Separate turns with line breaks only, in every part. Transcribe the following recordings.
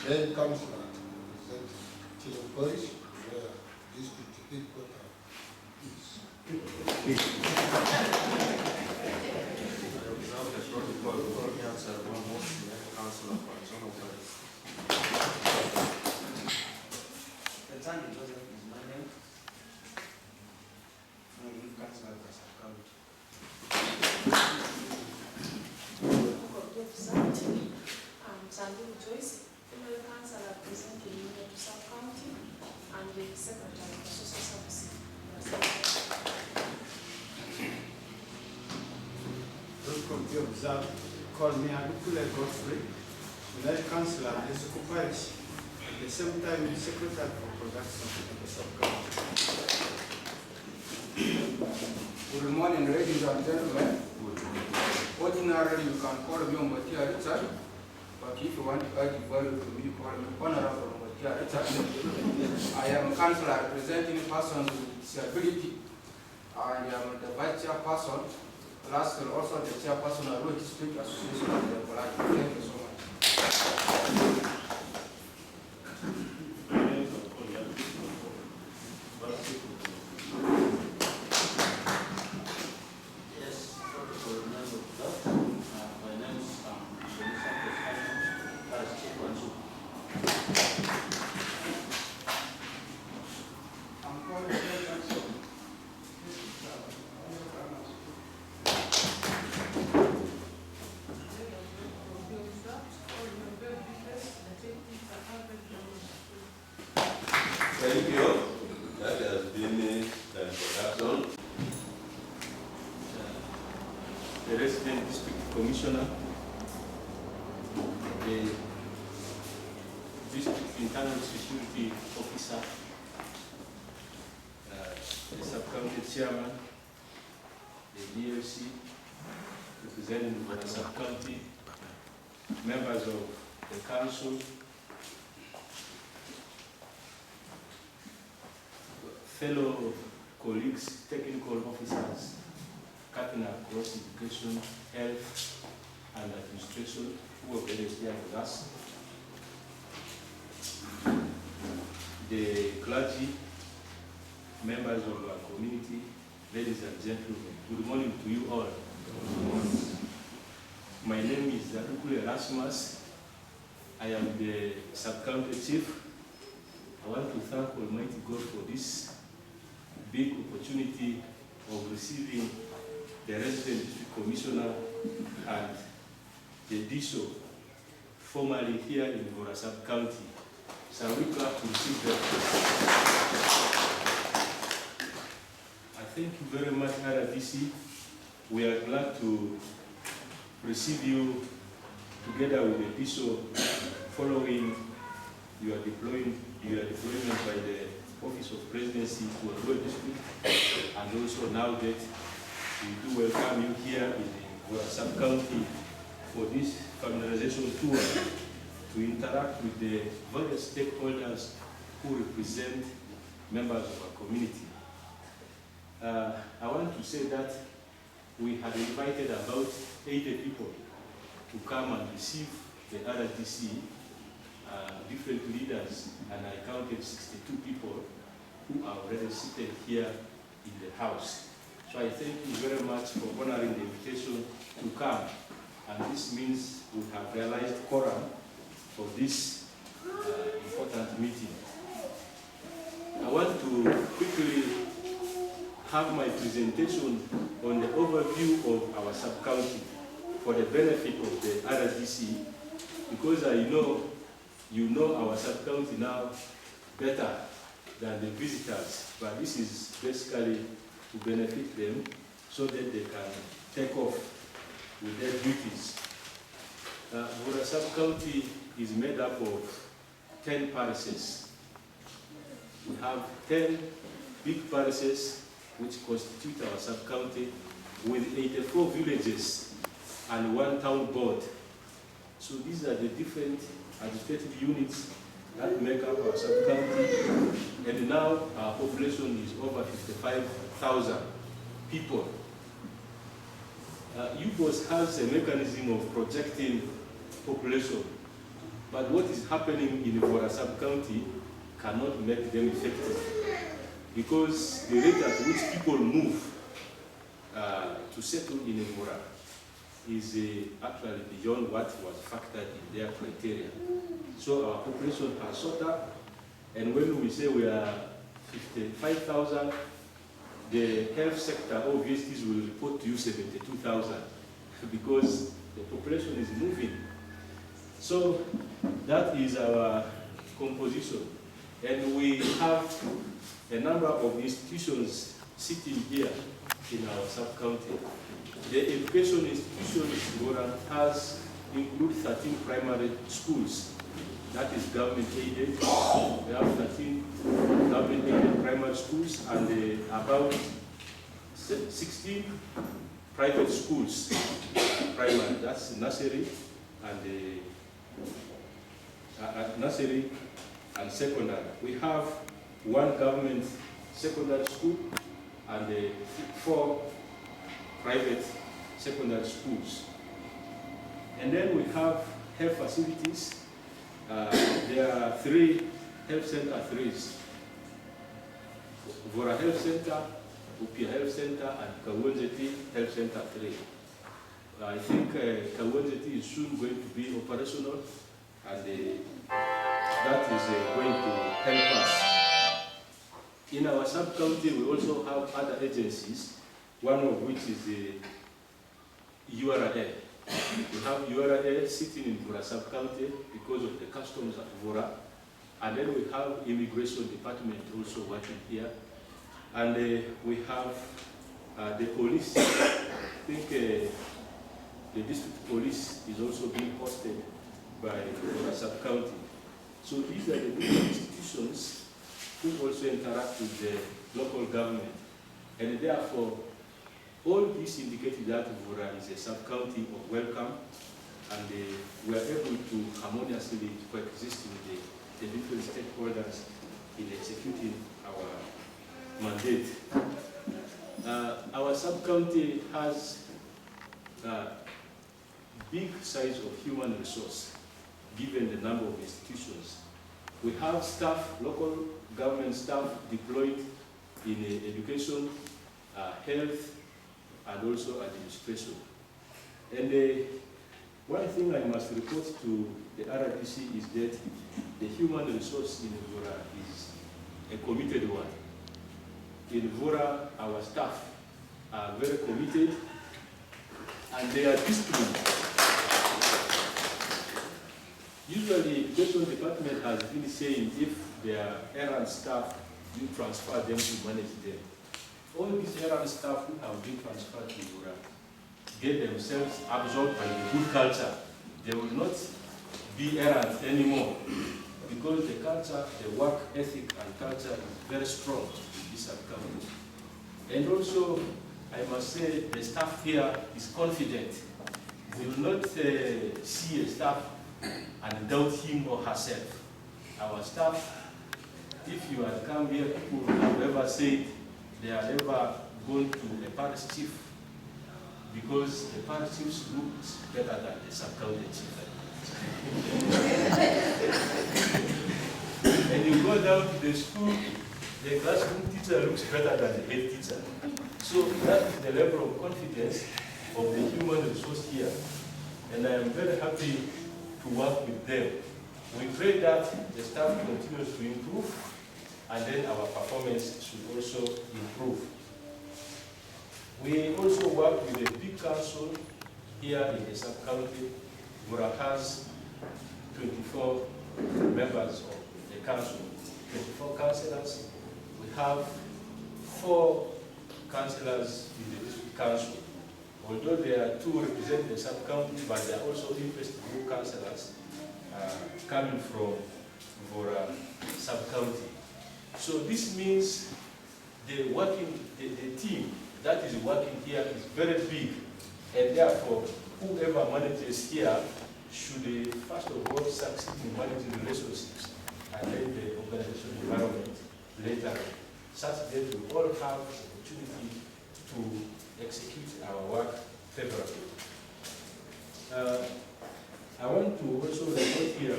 Then comes to the police, where these people are.
Joyce, female councillor representing the sub-county, and the secretary for social services.
Be observed, call me Arua Geoffrey, female councillor and Parish, at the same time secretary for production of the sub-county.
Good morning, ladies and gentlemen. Ordinarily, you can call me Omotia Richard, but if you want to add value to me, call me Honorable Omotia Richard. I am a councillor representing persons with disability. I am the vice chairperson, lastly also the chairperson of Arua District Association of the Black. Thank you so much.
Thank you. That has been the introduction. The resident district commissioner, the district internal security officer, the sub-county chairman, the DLC, representing the sub-county, members of the council, fellow colleagues, technical officers, cutting across education, health, and administration who are very here with us, the clergy, members of our community, ladies and gentlemen, good morning to you all. My name is Arua Erasmus. I am the sub-county chief. I want to thank Almighty God for this big opportunity of receiving the resident district commissioner and the DSO formally here in Vora sub-county. So we glad to receive them. I thank you very much, RDC. We are glad to receive you together with the DSO following your deployment by the Office of Presidency to Arua District, and also now that we do welcome you here in the Vora sub-county for this familiarization tour to interact with the various stakeholders who represent members of our community. I want to say that we had invited about 80 people to come and receive the RDC, different leaders, and I counted 62 people who are already seated here in the house. So I thank you very much for honoring the invitation to come. And this means we have realized quorum for this important meeting. I want to quickly have my presentation on the overview of our sub-county for the benefit of the RDC, because I know you know our sub-county now better than the visitors, but this is basically to benefit them so that they can take off with their duties. Vora sub-county is made up of 10 parishes. We have 10 big parishes which constitute our sub-county with 84 villages and 1 town board. So these are the different administrative units that make up our sub-county, and now our population is over 55,000 people. UBOS has a mechanism of projecting population, but what is happening in Vora sub-county cannot make them effective, because the rate at which people move to settle in Vora is actually beyond what was factored in their criteria. So our population has shot up, and when we say we are 55,000, the health sector OVSTs will report to you 72,000 because the population is moving. So That is our composition. And we have a number of institutions sitting here in our sub-county. The education institution has include 13 primary schools. That is government aided. We have 13 government aided primary schools and about 16 private schools, primary. That's nursery and secondary. We have one government secondary school and 4 private secondary schools. And then we have health facilities. There are 3 health center 3s. Vora Health Center, Upia Health Center, and Kawonzeti Health Center 3. I think Kawonzeti is soon going to be operational, and that is going to help us. In our sub-county, we also have other agencies, one of which is the URA. We have URA sitting in Vora sub-county because of the customs at Vora. And then we have immigration department also working here. And we have the police. I think the district police is also being hosted by Vora sub-county. So these are the different institutions who also interact with the local government. And therefore, all this indicated that Vora is a sub-county of welcome, and we are able to harmoniously coexist with the different stakeholders in executing our mandate. Our sub-county has a big size of human resource, given the number of institutions. We have staff, local government staff deployed in education, health, and also administration. And one thing I must report to the RDC is that the human resource in Vora is a committed one. In Vora, our staff are very committed and they are disciplined. Usually, the education department has been saying if their errand staff, you transfer them to manage them. All these errand staff who have been transferred to Vora get themselves absorbed by the good culture. They will not be errands anymore because the culture, the work ethic and culture is very strong in this sub-county. And also, I must say, the staff here is confident. They will not see a staff and doubt him or herself. Our staff, if you had come here, people have ever said they are never going to a parish chief because the parish chief looks better than the sub-county chief. And you go down to the school, the classroom teacher looks better than the head teacher. So that is the level of confidence of the human resource here. And I am very happy to work with them. We pray that the staff continues to improve, and then our performance should also improve. We also work with a big council here in the sub-county. Vora has 24 members of the council, 24 councillors. We have 4 councillors in the district council. Although there are 2 represent the sub-county, but there are also interested group councillors coming from Vora sub-county. So this means the team that is working here is very big, and therefore whoever manages here should first of all succeed in managing relationships and then the organizational environment later, such that we all have opportunity to execute our work favorably. I want to also report here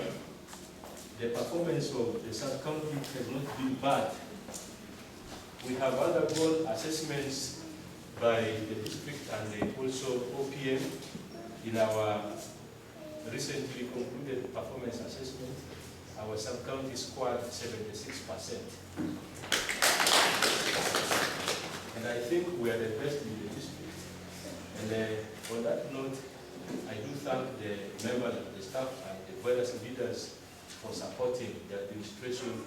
the performance of the sub-county has not been bad. We have undergone assessments by the district and also OPM in our recently concluded performance assessment. Our sub-county scored 76%. And I think we are the best in the district. And on that note, I do thank the members of the staff and the various leaders for supporting the administration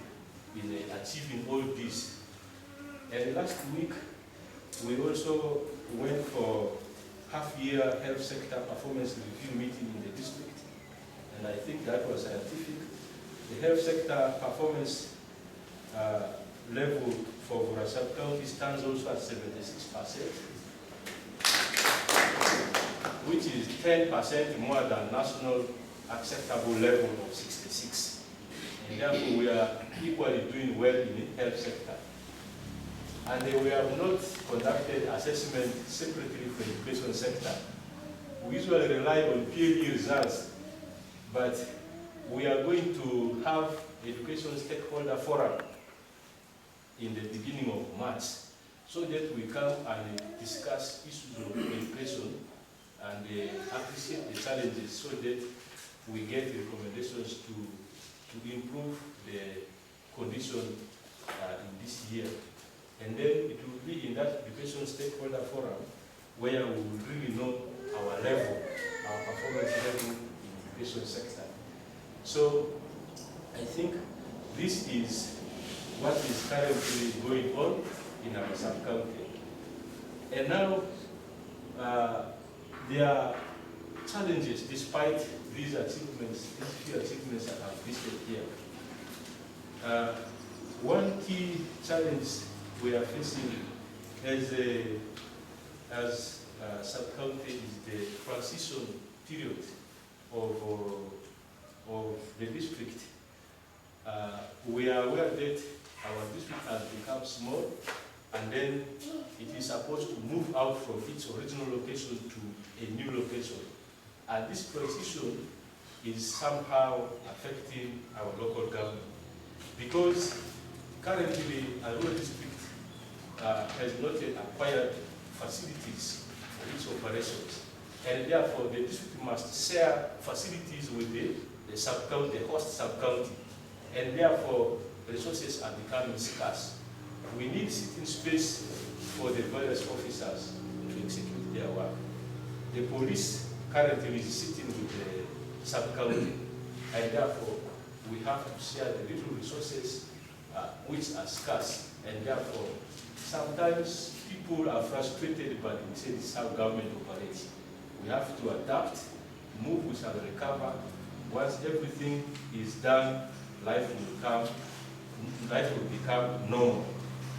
in achieving all this. And last week, we also went for half-year health sector performance review meeting in the district, and I think that was scientific. The health sector performance level for Vura sub-county stands also at 76%, which is 10% more than national acceptable level of 66. And therefore, we are equally doing well in the health sector. And we have not conducted assessment separately for the education sector. We usually rely on peer results, but we are going to have education stakeholder forum in the beginning of March, so that we come and discuss issues of education and appreciate the challenges, so that we get recommendations to improve the condition in this year. And then it will be in that education stakeholder forum where we will really know our level, our performance level in the education sector. So I think this is what is currently going on in our sub-county. And now there are challenges despite these achievements, these few achievements that I've listed here. One key challenge we are facing as sub-county is the transition period of the district. We are aware that our district has become small, and then it is supposed to move out from its original location to a new location. And this transition is somehow affecting our local government, because currently Arua district has not yet acquired facilities for its operations, and therefore the district must share facilities with the sub-county, the host sub-county, and therefore resources are becoming scarce. We need sitting space for the various officers to execute their work. The police currently is sitting with the sub-county, and therefore we have to share the little resources which are scarce, and therefore sometimes people are frustrated, but we say this is how government operates. We have to adapt, move, we shall recover. Once everything is done, life will become normal.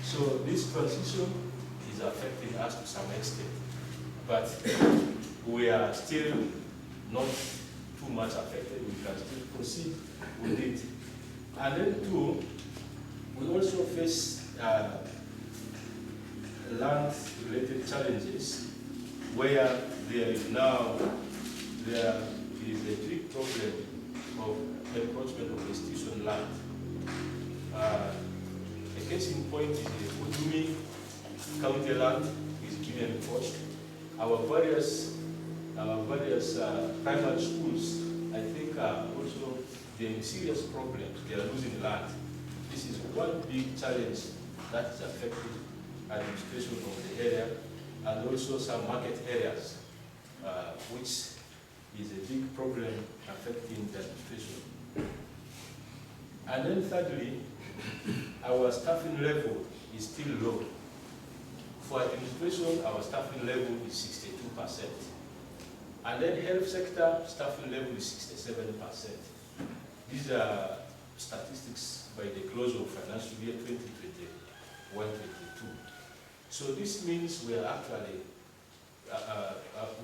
So this transition is affecting us to some extent, but we are still not too much affected. We can still proceed with it. And then two, we also face land-related challenges, where there is a big problem of encroachment of institution land. A case in point is the Odumi county land is being encroached. Our various primary schools, I think, are also in serious problems. They are losing land. This is one big challenge that is affecting administration of the area, and also some market areas, which is a big problem affecting the administration. And then thirdly, our staffing level is still low. For administration, our staffing level is 62%. And then health sector staffing level is 67%. These are statistics by the close of financial year 2021-22. So this means we are actually,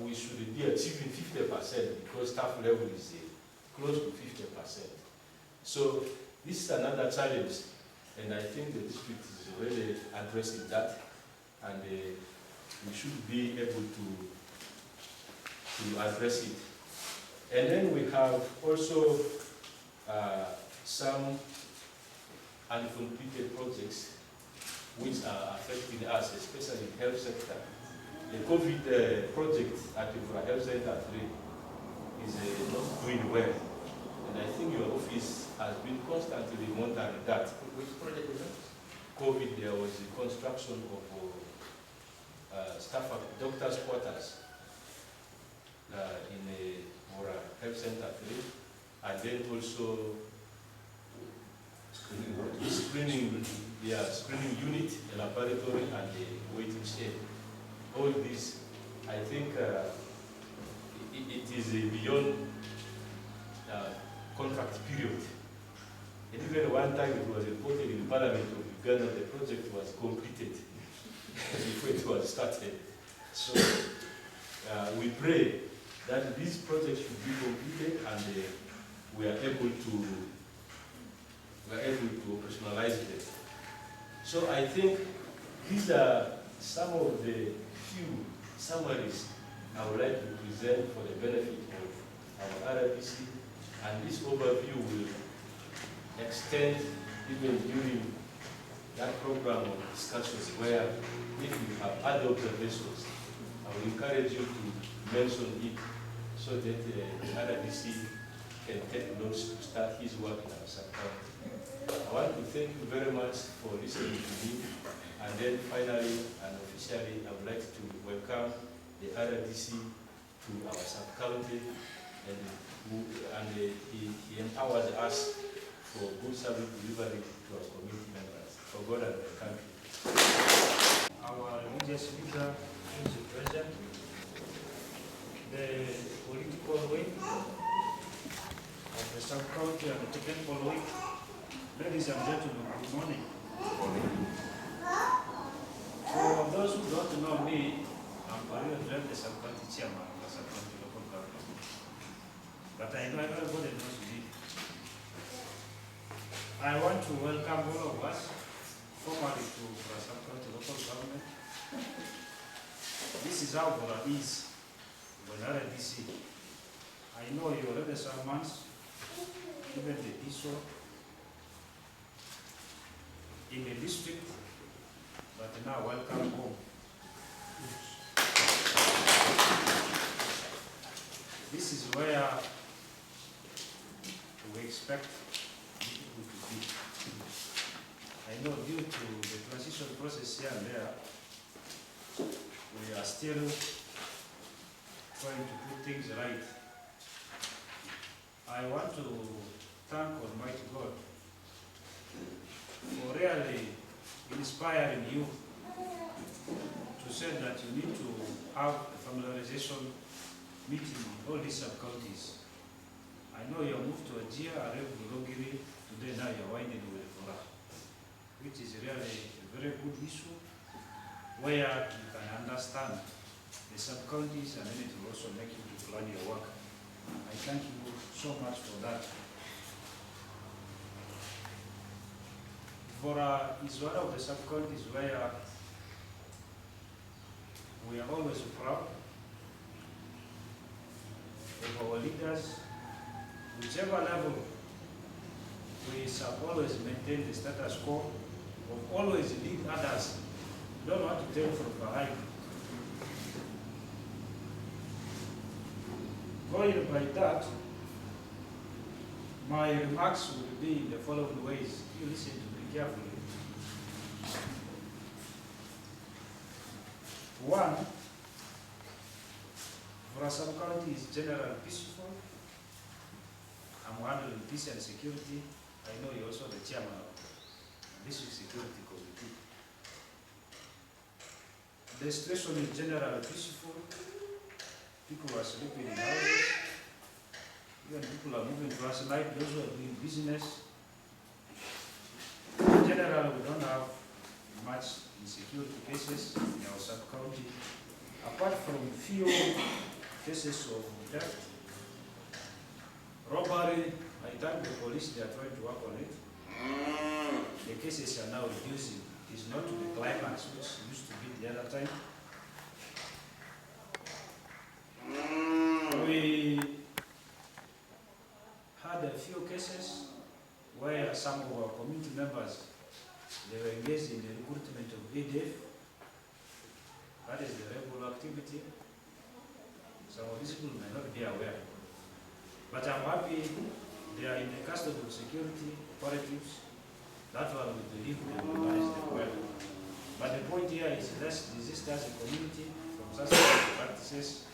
we should be achieving 50% because staff level is close to 50%. So this is another challenge, and I think the district is already addressing that, and we should be able to address it. And then we have also some uncompleted projects which are affecting us, especially in the health sector. The COVID project at the Vura Health Center 3 is not doing well. And I think your office has been constantly monitoring that.
Which project was that?
COVID, there was the construction of doctors' quarters in the Vura Health Center 3. and then also screening unit, the laboratory, and the waiting shed. All this, I think it is beyond contract period. And even one time it was reported in Parliament of Uganda the project was completed before it was started. So we pray that this project should be completed and we are able to operationalize it. So I think these are some of the few summaries I would like to present for the benefit of our RDC, and this overview will extend even during that program of discussions where if you have other observations, I will encourage you to mention it so that the RDC can take notes to start his work in our sub-county. I want to thank you very much for listening to me, and then finally and officially I would like to welcome the RDC to our sub-county, and he empowers us for good service delivery to our community members, for God and the country.
Our religious leader is present. The political wing of the sub-county and the technical wing. Ladies and gentlemen, good morning. For those who don't know me, I'm Arua, the sub-county chairman of the sub-county local government. But I know everybody knows me. I want to welcome all of us formally to the sub-county local government. This is how Bora is when RDC. I know you already sermons, even the DISO in the district, but now welcome home. This is where we expect people to be. I know due to the transition process here and there, we are still trying to put things right. I want to thank Almighty God for really inspiring you to say that you need to have a familiarization meeting in all these sub-counties. I know you moved to Ajia, Arua, Logiri, today now you're winding with Vora, which is really a very good issue where you can understand the sub-counties and then it will also make you to plan your work. I thank you so much for that. Vora is one of the sub-counties where we are always proud of our leaders, whichever level. We have always maintained the status quo of always lead others. We don't want to take from behind. Going by that, my remarks will be in the following ways. You listen to me carefully. One, Vora sub-county is generally peaceful. I'm handling peace and security. I know you're also the chairman of the district security committee. The situation is generally peaceful. People are sleeping in houses. Even people are moving to us night, those who are doing business. In general, we don't have much insecurity cases in our sub-county, apart from few cases of theft, robbery. I thank the police, they are trying to work on it. The cases are now reducing. It is not to the climax which used to be the other time. We had a few cases where some of our community members, they were engaged in the recruitment of ADF. That is the regular activity. Some of these people may not be aware. But I'm happy they are in the custody of security operatives. That one we believe they will manage them well. But the point here is let's desist as a community from such practices.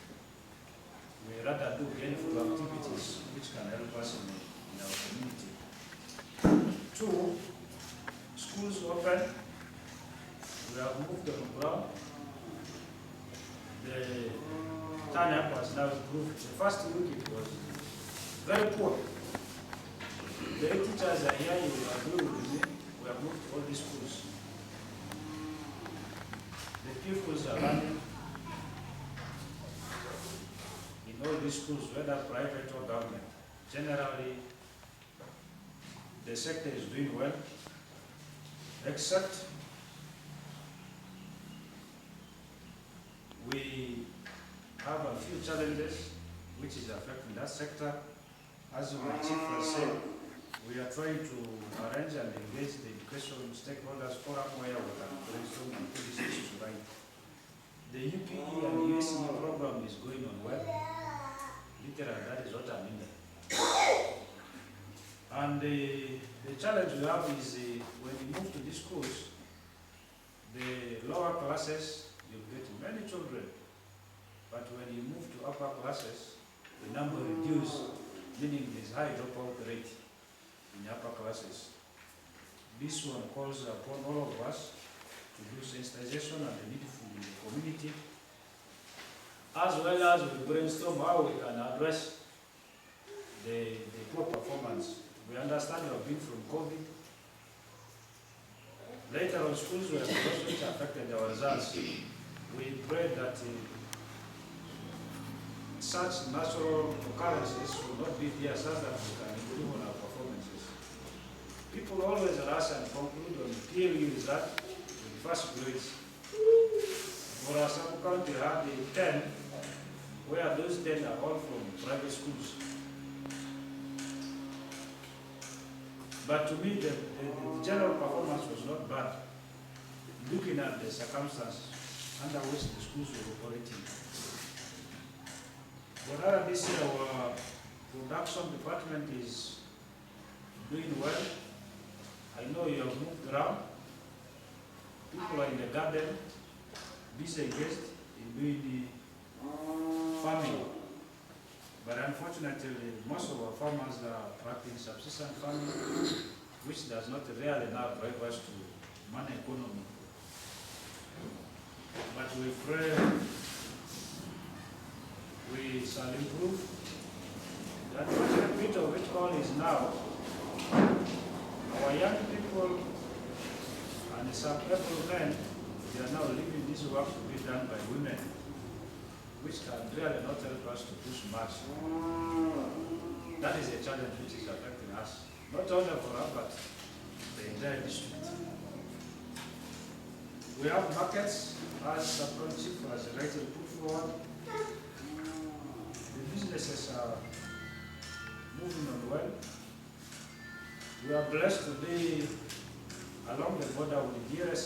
we rather do gainful activities which can help us in our community. 2, schools open, we have moved on the ground. The turn-up has now improved. The first week it was very poor. The teachers are here, you will agree with me, we have moved to all these schools. The pupils are learning in all these schools, whether private or government. Generally, the sector is doing well, except we have a few challenges which is affecting that sector. As my chief has said, we are trying to arrange and engage the education stakeholders forum where we can brainstorm and put these issues right. The UPE and USE program is going on well. Literally, that is what I mean. And the challenge we have is when you move to these schools, the lower classes, you'll get many children. But when you move to upper classes, the number reduces, meaning there's high dropout rate in upper classes. This one calls upon all of us to do sensitization and the needful in the community, as well as we brainstorm how we can address the poor performance. We understand we have been from COVID. Later on, schools were those which affected our results. We pray that such natural occurrences will not be there such that we can improve on our performances. People always rush and conclude on PLU result in first grades. For our sub-county, we have the 10, where those 10 are all from private schools. But to me, the general performance was not bad, looking at the circumstances under which the schools were operating. But RDC, our production department is doing well. I know you have moved around. People are in the garden, busy engaged in doing the farming. But unfortunately, most of our farmers are practicing subsistence farming, which does not really now drive us to money economy. But we pray we shall improve. The unfortunate bit of it all is now our young people and some able men, they are now leaving this work to be done by women, which can really not help us to push much. That is a challenge which is affecting us, not only for us, but the entire district. We have markets, as Sub-Chief has rightly put forward. The businesses are moving on well. We are blessed to be along the border with the DRC.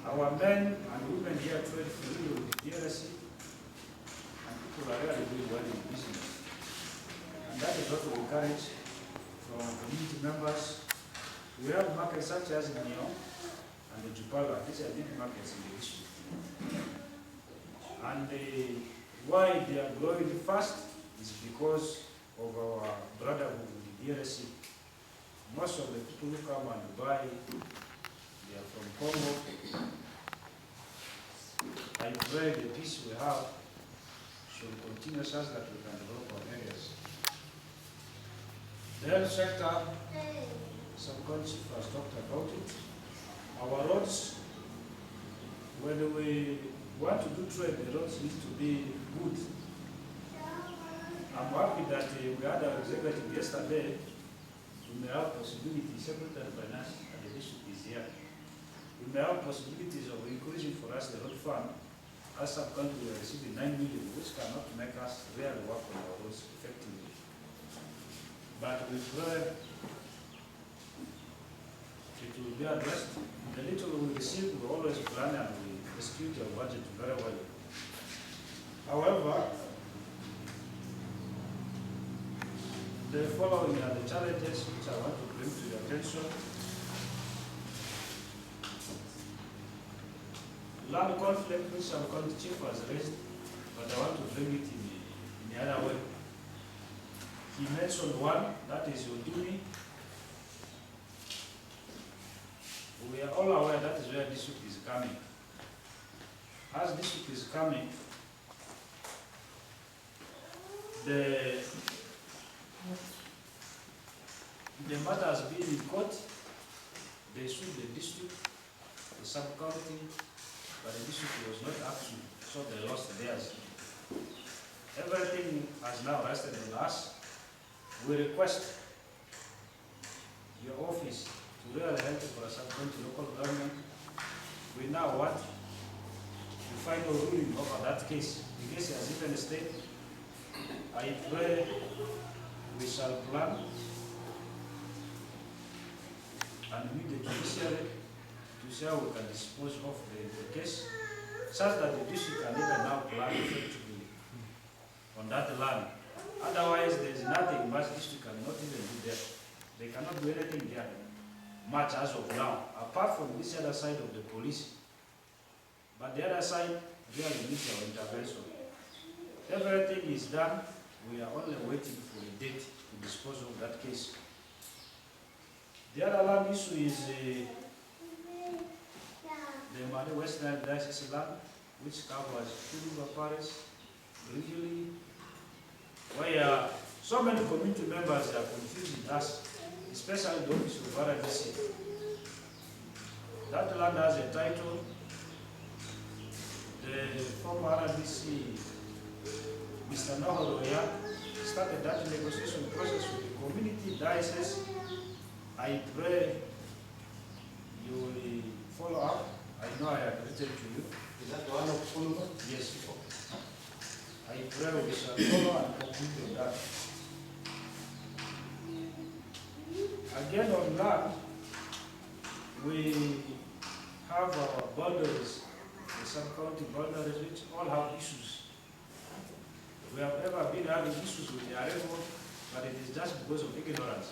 Our men and women here trade freely with the DRC, and people are really doing well in business. And that is what we encourage from community members. We have markets such as Nyon and the Jupala. These are big markets in the district. And why they are growing fast is because of our brotherhood with the DRC. Most of the people who come and buy, they are from Congo. I pray the peace we have should continue such that we can develop our areas. The health sector, Sub-Chief has talked about it. Our roads, when we want to do trade, the roads need to be good. I'm happy that we had our executive yesterday. We may have possibilities, Secretary of Finance and the district is here. We may have possibilities of increasing for us the road fund. As sub-country, we are receiving 9 million, which cannot make us really work on our roads effectively. But we pray it will be addressed. The little we receive, we always plan and we execute our budget very well. However, the following are the challenges which I want to bring to your attention. Land conflict, which our county chief has raised, but but I want to bring it in the other way. He mentioned one, that is Oduni. We are all aware that is where district is coming. As district is coming, the matter has been in court. They sued the district, the sub-county, but the district was not action, so they lost theirs. Everything has now rested on us. We request your office to really help for a sub-county local government. We now want the final ruling over that case. The case has even stayed. I pray we shall plan and meet the judiciary to see how we can dispose of the case, such that the district can even now plan effectively on that land. Otherwise, there is nothing much district cannot even do there. They cannot do anything there much as of now, apart from this other side of the police. But the other side really needs our intervention. Everything is done. We are only waiting for a date to dispose of that case. The other land issue is the Mali West Nile Diocese land, which covers Kuluba Parish, regionally, where so many community members are confusing us, especially the office of RDC. That land has a title. The former RDC, Mr. Nohoroya, started that negotiation process with the community diocese. I pray you will follow up. I know I have written to you.
Is that the one of Fulham?
Yes. I pray we shall follow and complete on that. Again on land, we have our boundaries, the sub-county boundaries, which all have issues. We have ever been having issues with the Arua, but it is just because of ignorance.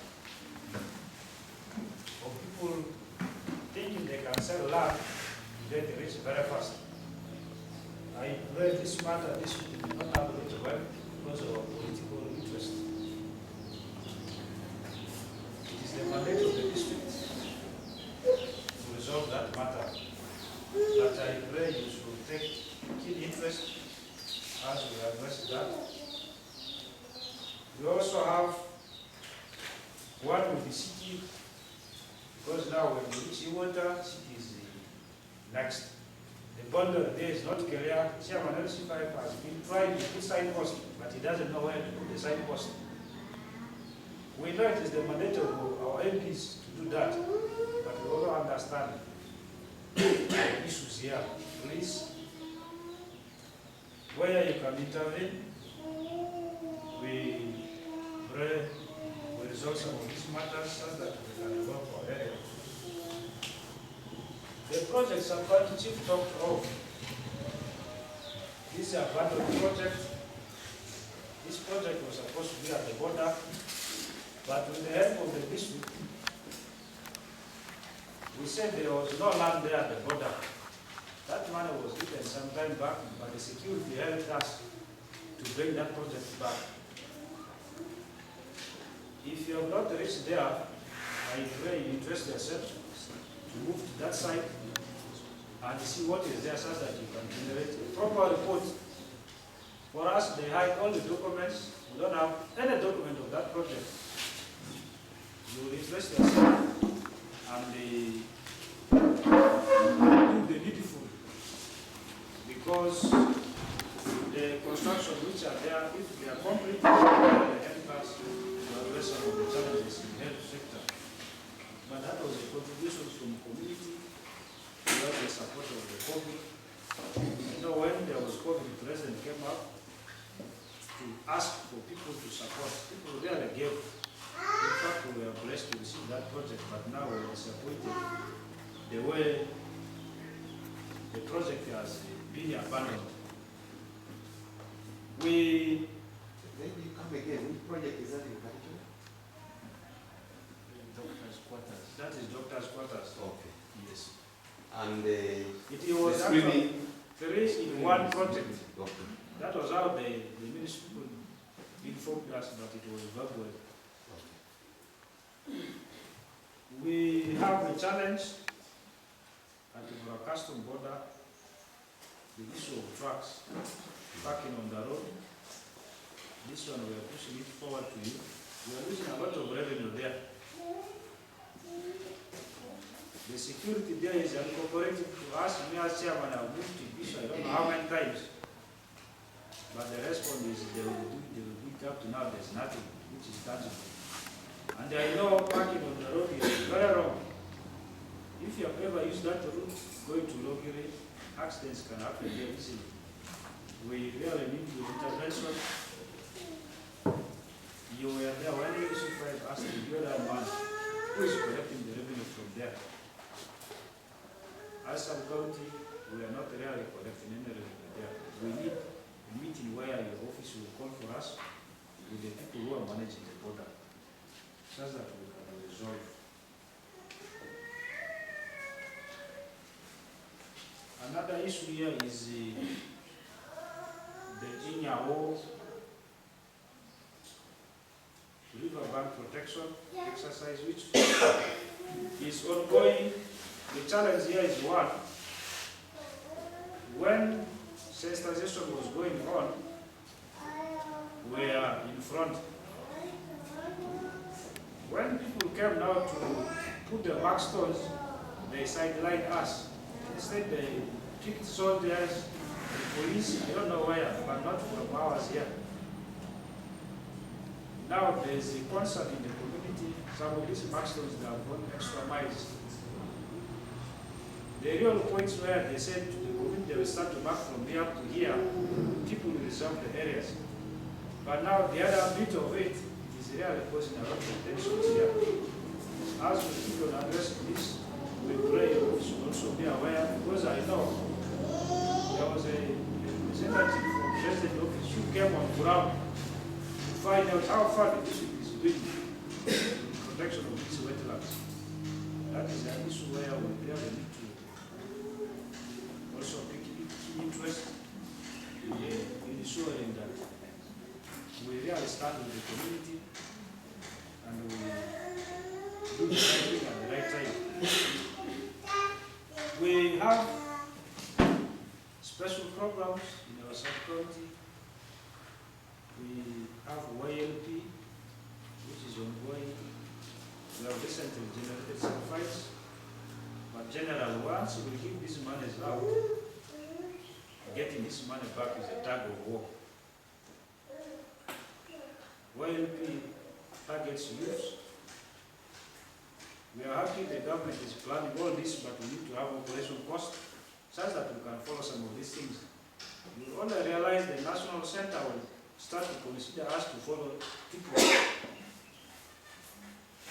Of people thinking they can sell land to get rich very fast. I pray this matter, this will not happen to work because of our political interest. It is the mandate of the district to resolve that matter. But I pray you should take keen interest as we address that. We also have one with the city, because now when you reach water, city is next. The boundary there is not clear. Chairman LC5 has been trying to put signpost, but he doesn't know where to put the signpost. We know it is the mandate of our MPs to do that, but we also understand the issues here. Please, where you can intervene, we pray we resolve some of these matters so that we can develop our area. The projects are quite chief talked of. This is a part of the project. This project was supposed to be at the border, but with the help of the district, we said there was no land there at the border. That money was given some time back, but the security helped us to bring that project back. If you have not reached there, I pray you interest yourself to move to that side and see what is there so that you can generate a proper report. For us, they hide all the documents. We don't have any document of that project. You will interest yourself and do the needful, because the construction which are there, if they are complete, they help us to address some of the challenges in the health sector. But that was a contribution from community without the support of the public. You know, when there was COVID, the president came up to ask for people to support. People really gave. In fact, we were blessed to receive that project, but now we're disappointed the way the project has been abandoned. We
Maybe you come again. Which project is that in Karicho?
Doctor's quarters. That is doctor's quarters.
Okay.
Yes.
And
It was
the
actually
screening.
3 in 1 project.
Okay.
That was how the municipal informed us that it was evacuated. We have a challenge at the custom border, the issue of trucks parking on the road. This one we are pushing it forward to you. We are losing a lot of revenue there. The security there is incorporated to us. Me as chairman, I have moved to this, I don't know how many times. But the response is they will do it up to now, there's nothing which is tangible. And I know parking on the road is very wrong. If you have ever used that route, going to Logiri, accidents can happen very easily. We really need your intervention. You were there when you asked the other man who is collecting the revenue from there. As sub-county, we are not really collecting any revenue there. We need a meeting where your office will call for us with the people who are managing the border, so that we can resolve. Another issue here is the Inyao riverbank protection exercise, which is ongoing. The challenge here is one: when sensitization was going on, we are in front. When people came now to put the mark stones, they sidelined us. Instead, they picked soldiers, the police, I don't know where, but not from ours here. Now there's a concern in the community. Some of these mark stones, they have gone extra miles. The real points where they said to the community they will start to mark from here up to here, people will reserve the areas. But now the other bit of it is really causing a lot of tensions here. As we keep on addressing this, we pray you should also be aware, because I know there was a representative from the President Office who came on ground to find out how far the district is doing in protection of these wetlands. That is an issue where we really need to also take interest in ensuring that we really stand with the community and we do the right thing at the right time. We have special programs in our sub-county. We have YLP, which is ongoing. We have recently generated some funds. But generally, once we give these monies out, getting this money back is a tug of war. YLP targets youth. We are happy the government is planning all this, but we need to have operation cost such that we can follow some of these things. We only realize the national center will start to consider us to follow people,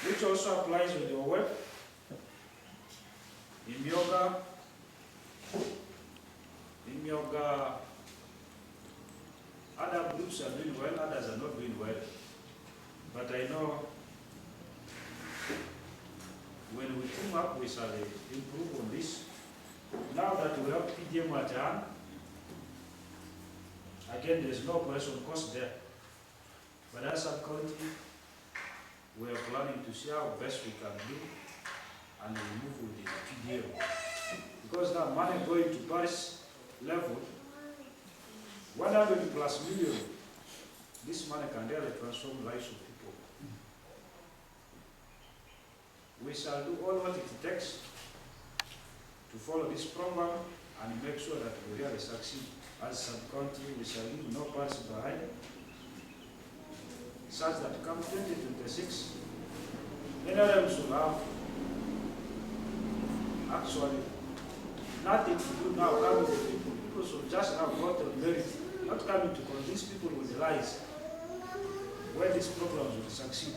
which also applies with your work. In yoga, other groups are doing well, others are not doing well. But I know when we team up, we shall improve on this. Now that we have PDM at hand, again, there's no operation cost there. But as a county, we are planning to see how best we can do and we move with the PDM. Because now money going to Paris level, 100 plus million, this money can really transform lives of people. We shall do all what it takes to follow this program and make sure that we really succeed. As sub-county, we shall leave no parts behind, such that come 2026, NRMs will have actually nothing to do now coming to people. People should just have got on merit, not coming to convince people with lies where these programs will succeed.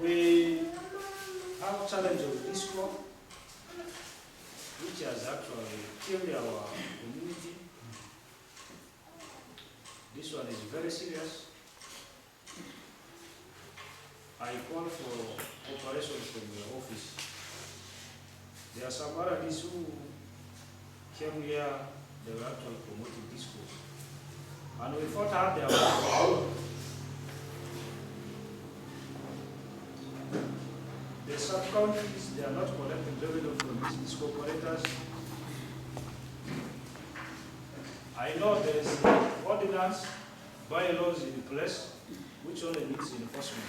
We have challenge of discord, which has actually killed our community. This one is very serious. I call for cooperation from your office. There are some RDs who came here, they were actually promoting discourse. And we fought hard their way. The sub-counties, they are not collecting revenue from these operators. I know there is ordinance, bylaws in place, which only needs enforcement.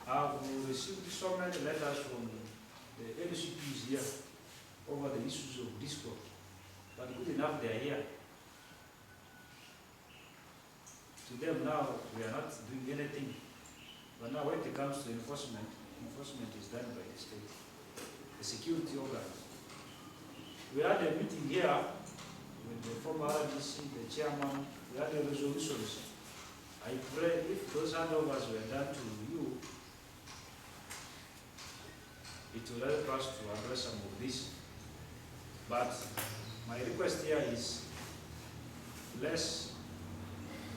I've received so many letters from the LCPs here over the issues of discord, but good enough they are here. To them now, we are not doing anything. But now when it comes to enforcement, enforcement is done by the state, the security organs. We had a meeting here with the former RDC, the chairman, we had a resolutions. I pray if those handovers were done to you, it will help us to address some of this. But my request here is, let's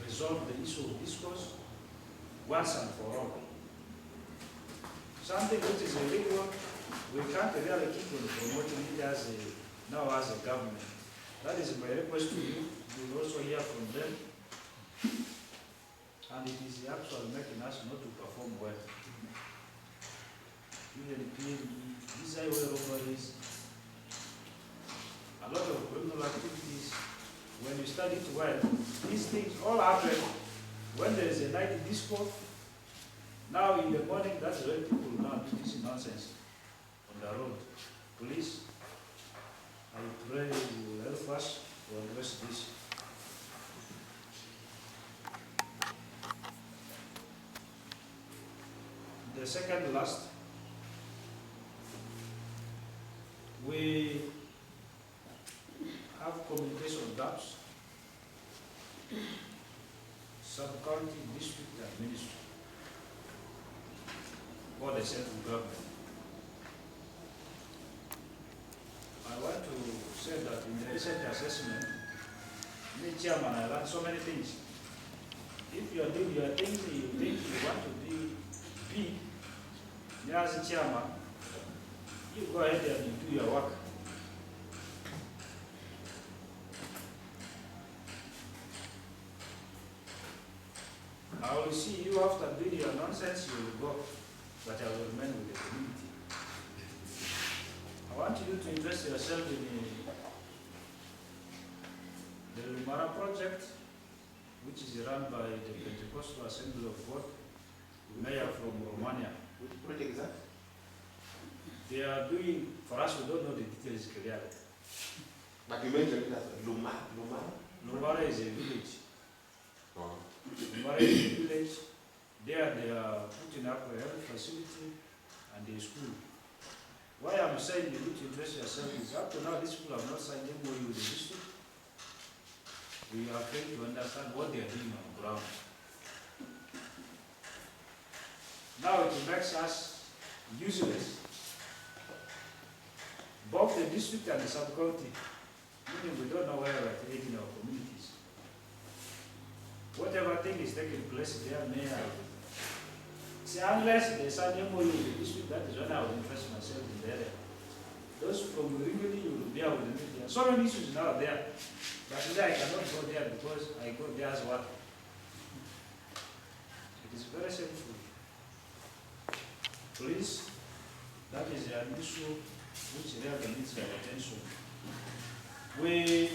resolve the issue of discourse once and for all. Something which is illegal, we can't really keep on promoting it as now as a government. That is my request to you. You will also hear from them. And it is actually making us not to perform well. Even these highway robberies, a lot of criminal activities, when you study it well, these things all happen when there is a night disco. Now in the morning, that's when people now do this nonsense on the road. Police, I pray you will help us to address this. The second last, we have communication gaps, sub-county, district, and ministry, or the central government. I want to say that in the recent assessment, me chairman, I learned so many things. If you are doing your thing, you think you want to be big, me as a chairman, you go ahead and you do your work. I will see you after doing your nonsense, you will go, but I will remain with the community. I want you to invest yourself in the Lumara project, which is run by the Pentecostal Assembly of God, mayor from Romania.
Which project is that?
They are doing, for us, we don't know the details clearly.
But you mentioned it as Lumara.
Lumara is a village.
Oh.
Lumara is a village. There they are putting up a health facility and a school. Why I'm saying you need to invest yourself is up to now these people have not signed MOU with the district. We are trying to understand what they are doing on the ground. Now it makes us useless. Both the district and the sub-county, meaning we don't know where we are creating our communities. Whatever thing is taking place there may have. See, unless there's an MOU with the district, that is when I would interest myself in the area. Those from Rimini, you will be able to meet there. So many issues now there. But today I cannot go there because I go there as what? It is very simple. Please, that is an issue which really needs our attention. We,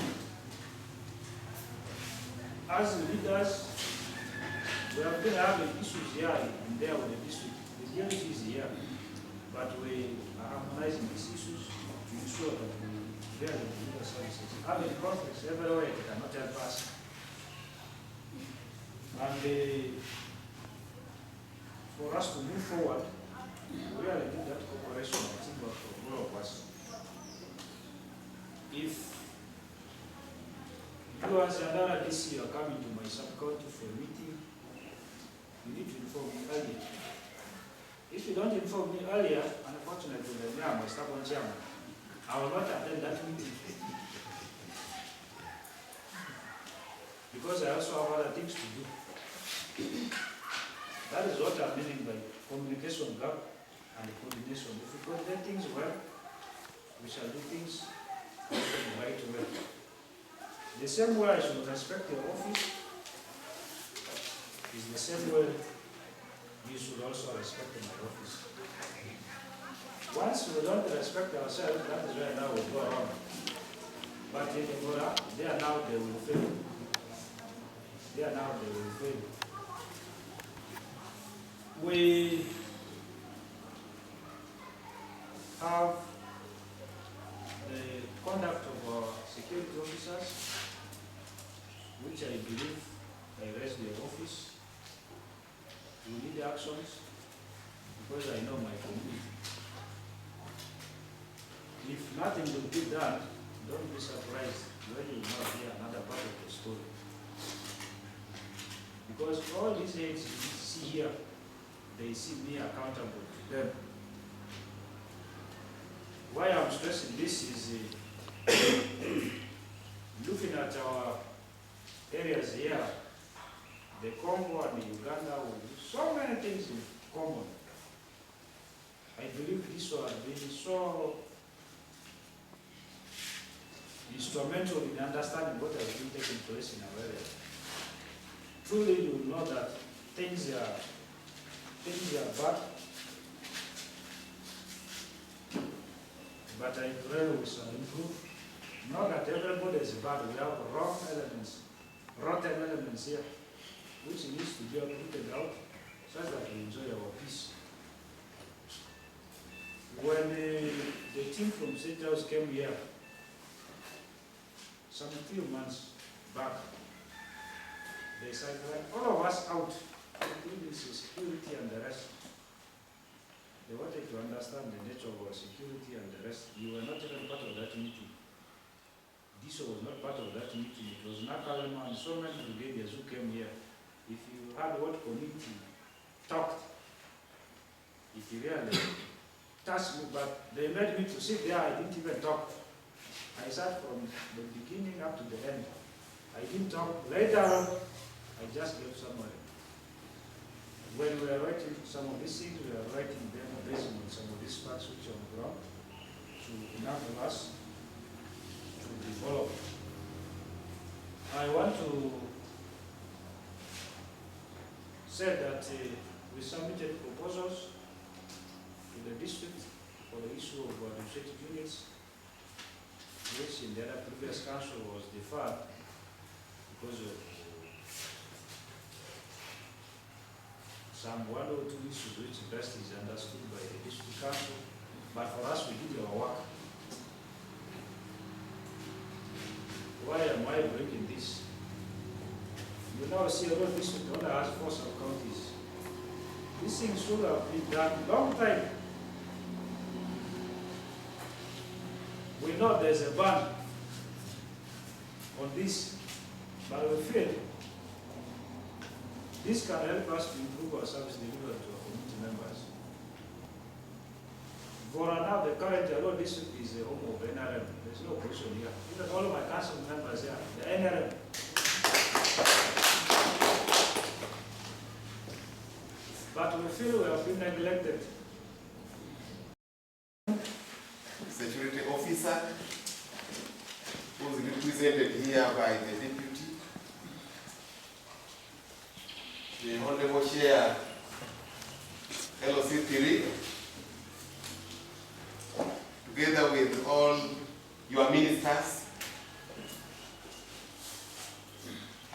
as leaders, we have been having issues here and there with the district. The unity is here, but we are harmonizing these issues to ensure that we bear the legal services. Having conflicts everywhere, it cannot help us. And for us to move forward, we really need that cooperation and teamwork from all of us. If you as an RDC are coming to my sub-county for a meeting, you need to inform me earlier. If you don't inform me earlier, unfortunately, then I'm a stubborn chairman. I will not attend that meeting. Because I also have other things to do. That is what I'm meaning by communication gap and coordination. If we coordinate things well, we shall do things right way. The same way I should respect your office is the same way you should also respect my office. Once we don't respect ourselves, that is where now we go wrong. But in the Gora, there now they will fail. There now they will fail. We have the conduct of our security officers, which I believe I raised their office. We need actions because I know my community. If nothing will be done, don't be surprised when you not hear another part of the story. Because all these aides you see here, they see me accountable to them. Why I'm stressing this is looking at our areas here, the Congo and the Uganda, so many things in common. I believe this will have been so instrumental in understanding what has been taking place in our area. Truly, you know that things are bad, but I pray we shall improve. Not that everybody is bad, we have wrong elements, rotten elements here, which needs to be uprooted out so that we enjoy our peace. When the team from State House came here, some few months back, they said, all of us out, including security and the rest. They wanted to understand the nature of our security and the rest. You were not even part of that meeting. This was not part of that meeting. It was Nakalema and so many brigadiers who came here. If you heard what committee talked, if you really touched me, but they made me to sit there, I didn't even talk. I sat from the beginning up to the end. I didn't talk. Later on, I just gave summary. When we are writing some of these things, we are writing them based on some of these facts which are on the ground to enable us to develop. I want to say that we submitted proposals to the district for the issue of administrative units, which in the other previous council was deferred because of some one or two issues which best is understood by the district council, but for us we did our work. Why am I breaking this? You now see a lot district only has 4 sub-counties. These things should have been done long time. We know there's a ban on this, but we feel this can help us to improve our service delivery to our community members. For now, the current Arua district is a home of NRM. There's no question here. Even all of my council members here, the NRM. But we feel we have been neglected.
Security officer who is represented here by the deputy, the Honorable Chair, LOC3, together with all your ministers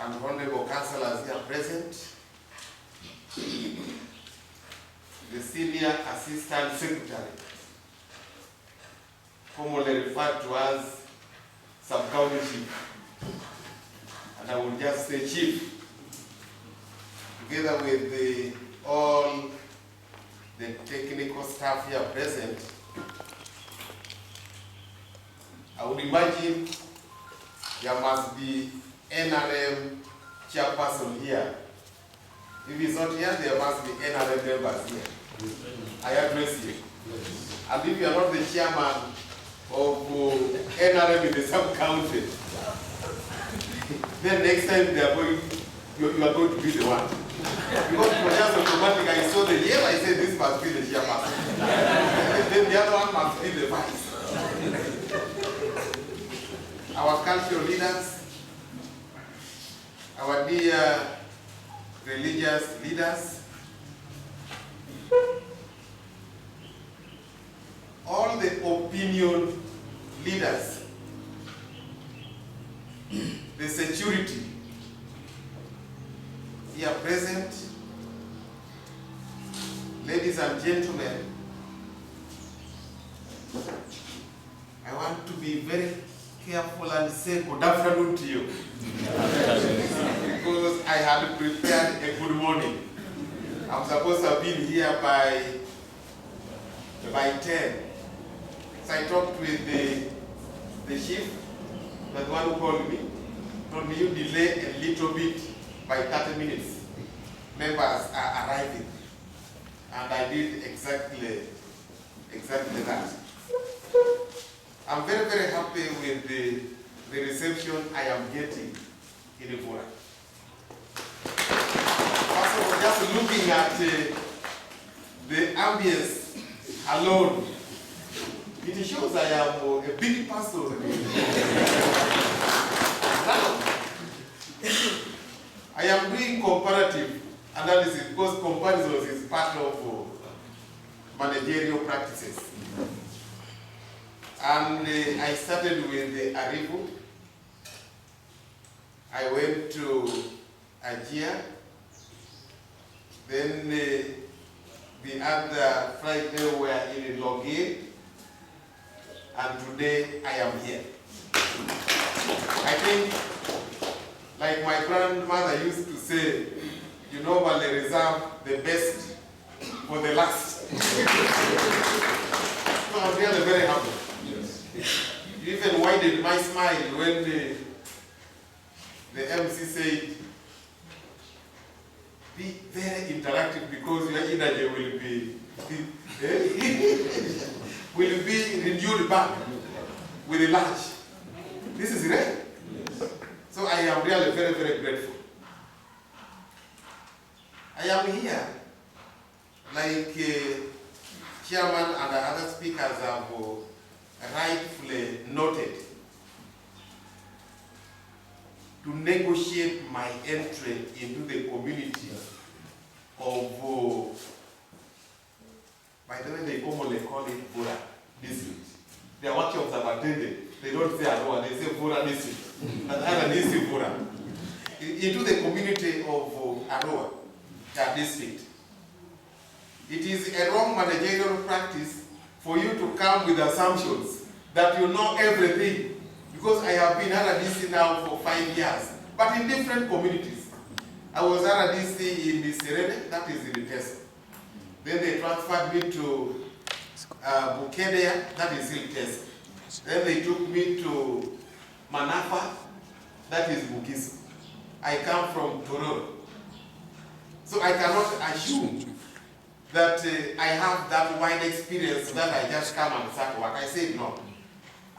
and honorable councillors here present, the Senior Assistant Secretary, commonly referred to as Sub-County Chief, and I will just say Chief, together with all the technical staff here present. I would imagine there must be NRM chairperson here. If he's not here, there must be NRM members here. I address you. And if you are not the chairman of NRM in the sub-county, then next time they are going, you are going to be the one. Because it was just automatic. I saw the name, I said this must be the chairperson. And then the other one must be the vice. our cultural leaders, our dear religious leaders, all the opinion leaders, the security here present, ladies and gentlemen, I want to be very careful and say good afternoon to you. Because I had prepared a good morning. I'm supposed to have been here by 10. So I talked with the chief, the one who called me, told me you delay a little bit by 30 minutes. Members are arriving. And I did exactly that. I'm very, very happy with the reception I am getting in Arua. Also, just looking at the ambience alone, it shows I am a big person. Now, I am doing comparative analysis because comparison is part of managerial practices. And I started with the Arivu. I went to Ajia. Then the other Friday we were in Logie. And today I am here. I think, like my grandmother used to say, you normally reserve the best for the last. So I'm really very happy. You even widened my smile when the MC said, be very interactive because your energy will be renewed back with a lunch. This is rare. So I am really very, very grateful. I am here, like chairman and the other speakers have rightfully noted, to negotiate my entry into the community of, by the way, they commonly call it Bura district. Their workshops have attended. They don't say Arua, they say Bura district. But RDC Bura. Into the community of Arua, that district. It is a wrong managerial practice for you to come with assumptions that you know everything. Because I have been RDC now for 5 years, but in different communities. I was RDC in the Serene, that is in the Tesa. Then they transferred me to Bukedea, that is in Tesa. Then they took me to Manafa, that is Okiswa. I come from Tororo. So I cannot assume that I have that wide experience that I just come and start work. I said no.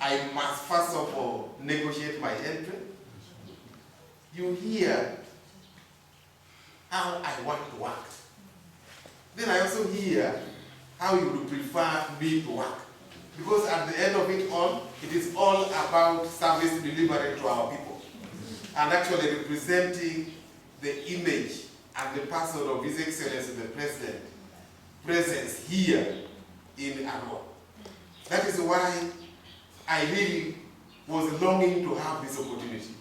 I must first of all negotiate my entry. You hear how I want to work. Then I also hear how you would prefer me to work. Because at the end of it all, it is all about service delivery to our people. And actually representing the image and the person of His Excellency the President presence here in Arua. That is why I really was longing to have this opportunity.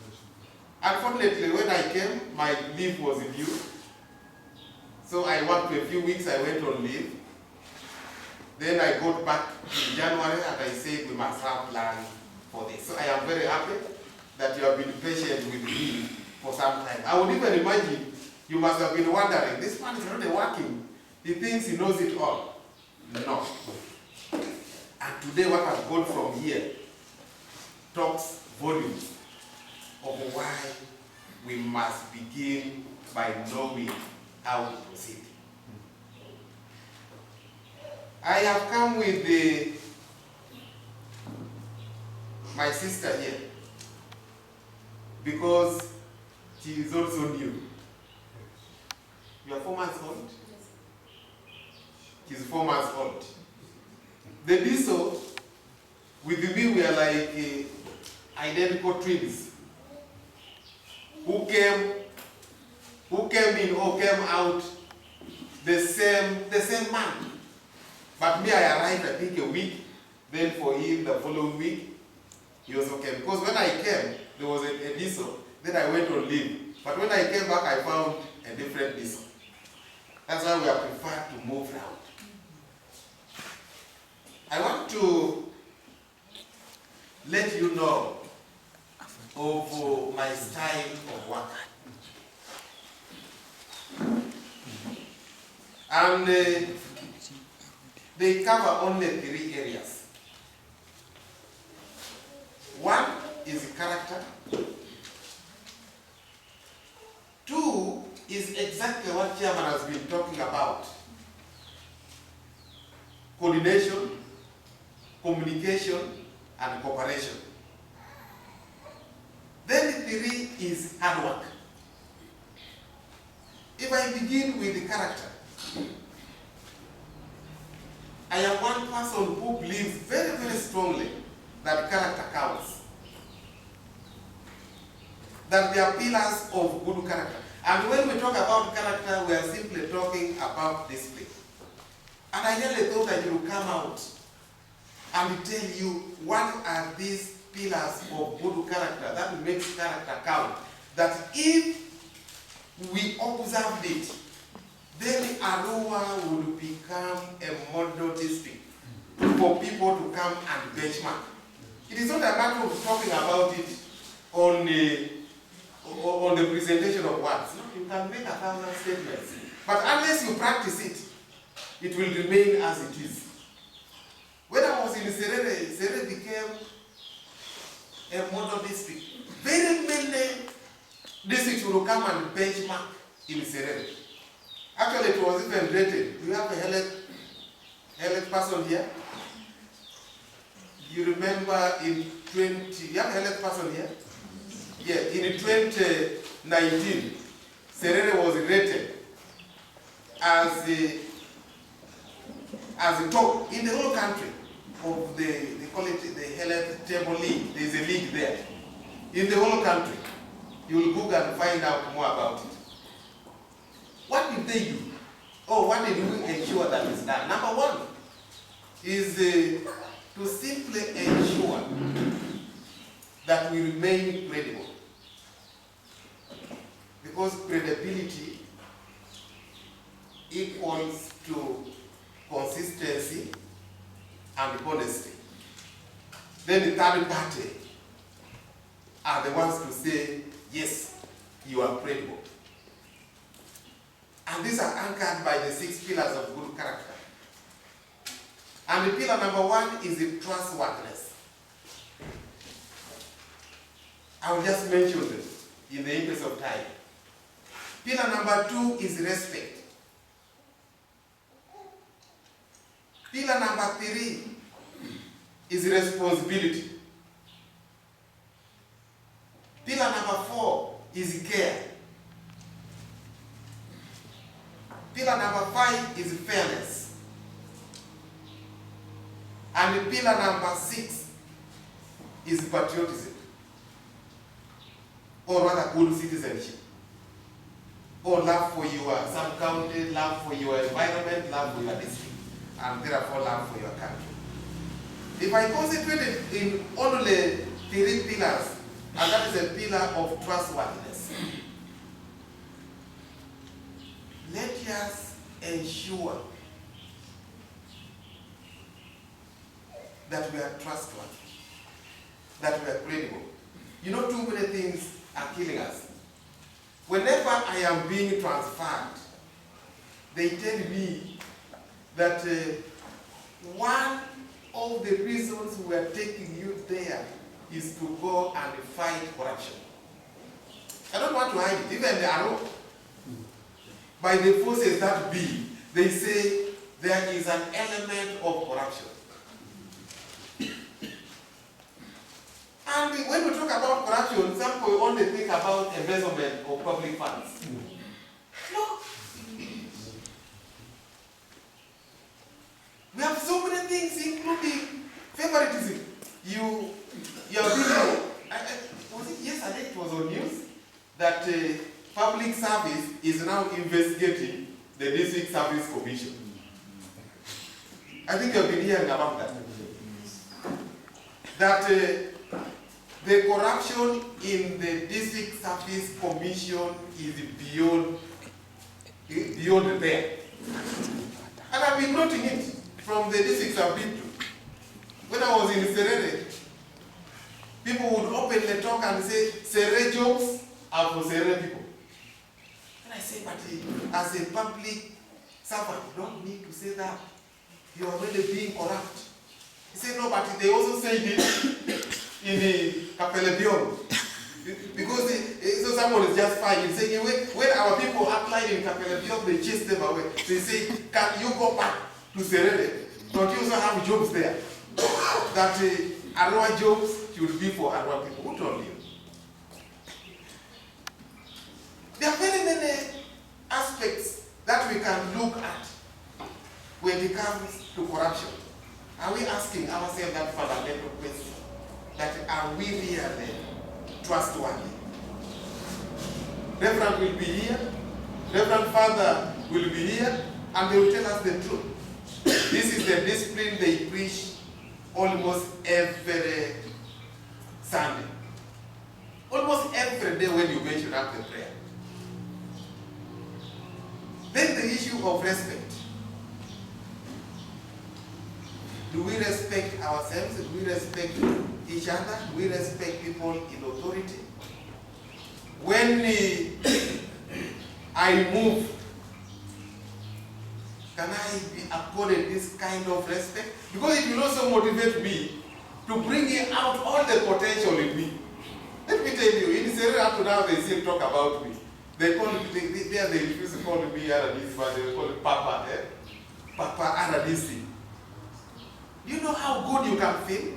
Unfortunately, when I came, my leave was due. So I worked for a few weeks, I went on leave. Then I got back in January and I said we must have plan for this. So I am very happy that you have been patient with me for some time. I would even imagine you must have been wondering, this man is already working. He thinks he knows it all. No. And today what has gone from here talks volumes of why we must begin by knowing how to proceed. I have come with my sister here because she is also new. You are 4 months old? She's 4 months old. The diesel, with me we are like identical twins who came in or came out the same month. But me, I arrived, I think, a week. Then for him, the following week, he also came. Because when I came, there was a diesel. Then I went on leave. But when I came back, I found a different diesel. That's why we are preferred to move around. I want to let you know of my style of work. And they cover only 3 areas. One is character. 2 is exactly what Chairman has been talking about. Coordination, communication, and cooperation. Then 3 is hard work. If I begin with the character, I am one person who believes very, very strongly that character counts. That they are pillars of good character. And when we talk about character, we are simply talking about discipline. And I really thought I would come out and tell you what are these pillars of good character that makes character count. That if we observed it, then Arua would become a model district for people to come and benchmark. It is not a matter of talking about it on the presentation of words. No, you can make 1,000 statements. But unless you practice it, it will remain as it is. When I was in Serere, Serere became a model district. Very many districts will come and benchmark in Serere. Actually, it was even rated. Do you have a health person here? You remember in you have a health person here? Yeah, in 2019, Serere was rated as the top in the whole country of they call it the health table league. There is a league there. In the whole country. You will Google and find out more about it. What did they do? Oh, what did we ensure that is done? Number 1 is to simply ensure that we remain credible. Because credibility equals to consistency and honesty. Then the third party are the ones to say, yes, you are credible. And these are anchored by the 6 pillars of good character. And the pillar number 1 is the trustworthiness. I will just mention them in the interest of time. Pillar number 2 is respect. Pillar number 3 is responsibility. Pillar number 4 is care. Pillar number 5 is fairness. And pillar number 6 is patriotism. Or rather good citizenship. Or love for your sub-county, love for your environment, love for your district, and therefore love for your country. If I concentrate in only 3 pillars, and that is a pillar of trustworthiness, let us ensure that we are trustworthy, that we are credible. You know, too many things are killing us. Whenever I am being transferred, they tell me that one of the reasons we are taking you there is to go and fight corruption. I don't want to hide it. Even the Arua, by the forces that be, they say there is an element of corruption. And when we talk about corruption, some people only think about embezzlement of public funds. No. We have so many things, including favoritism. I public service is now investigating the District Service Commission. I think you've been hearing about that. That the corruption in the District Service Commission is beyond repair. And I've been noting it from the districts I've been to. When I was in Serere, people would openly talk and say, Serere jobs are for Serere people. And I say, but as a public servant, you don't need to say that. You are already being corrupt. He said, no, but they also said it in the Kapelebion. Because so someone is just fine. He's saying, when our people applied in Kapelebion, they chased them away. They say, can you go back to Serere? Don't you also have jobs there? That Arua jobs should be for Arua people. Who told you? There are very many aspects that we can look at when it comes to corruption. Are we asking ourselves that fundamental question? That are we really trustworthy? Reverend will be here, Reverend Father will be here, and they will tell us the truth. This is the discipline they preach almost every Sunday. Almost every day when you mention up the prayer. Then the issue of respect. Do we respect ourselves? Do we respect each other? Do we respect people in authority? When I move, can I be accorded this kind of respect? Because it will also motivate me to bring out all the potential in me. Let me tell you, in Israel up to now they still talk about me. They call me, they refuse to call me RDC, but they call it Papa, Papa RDC. You know how good you can feel?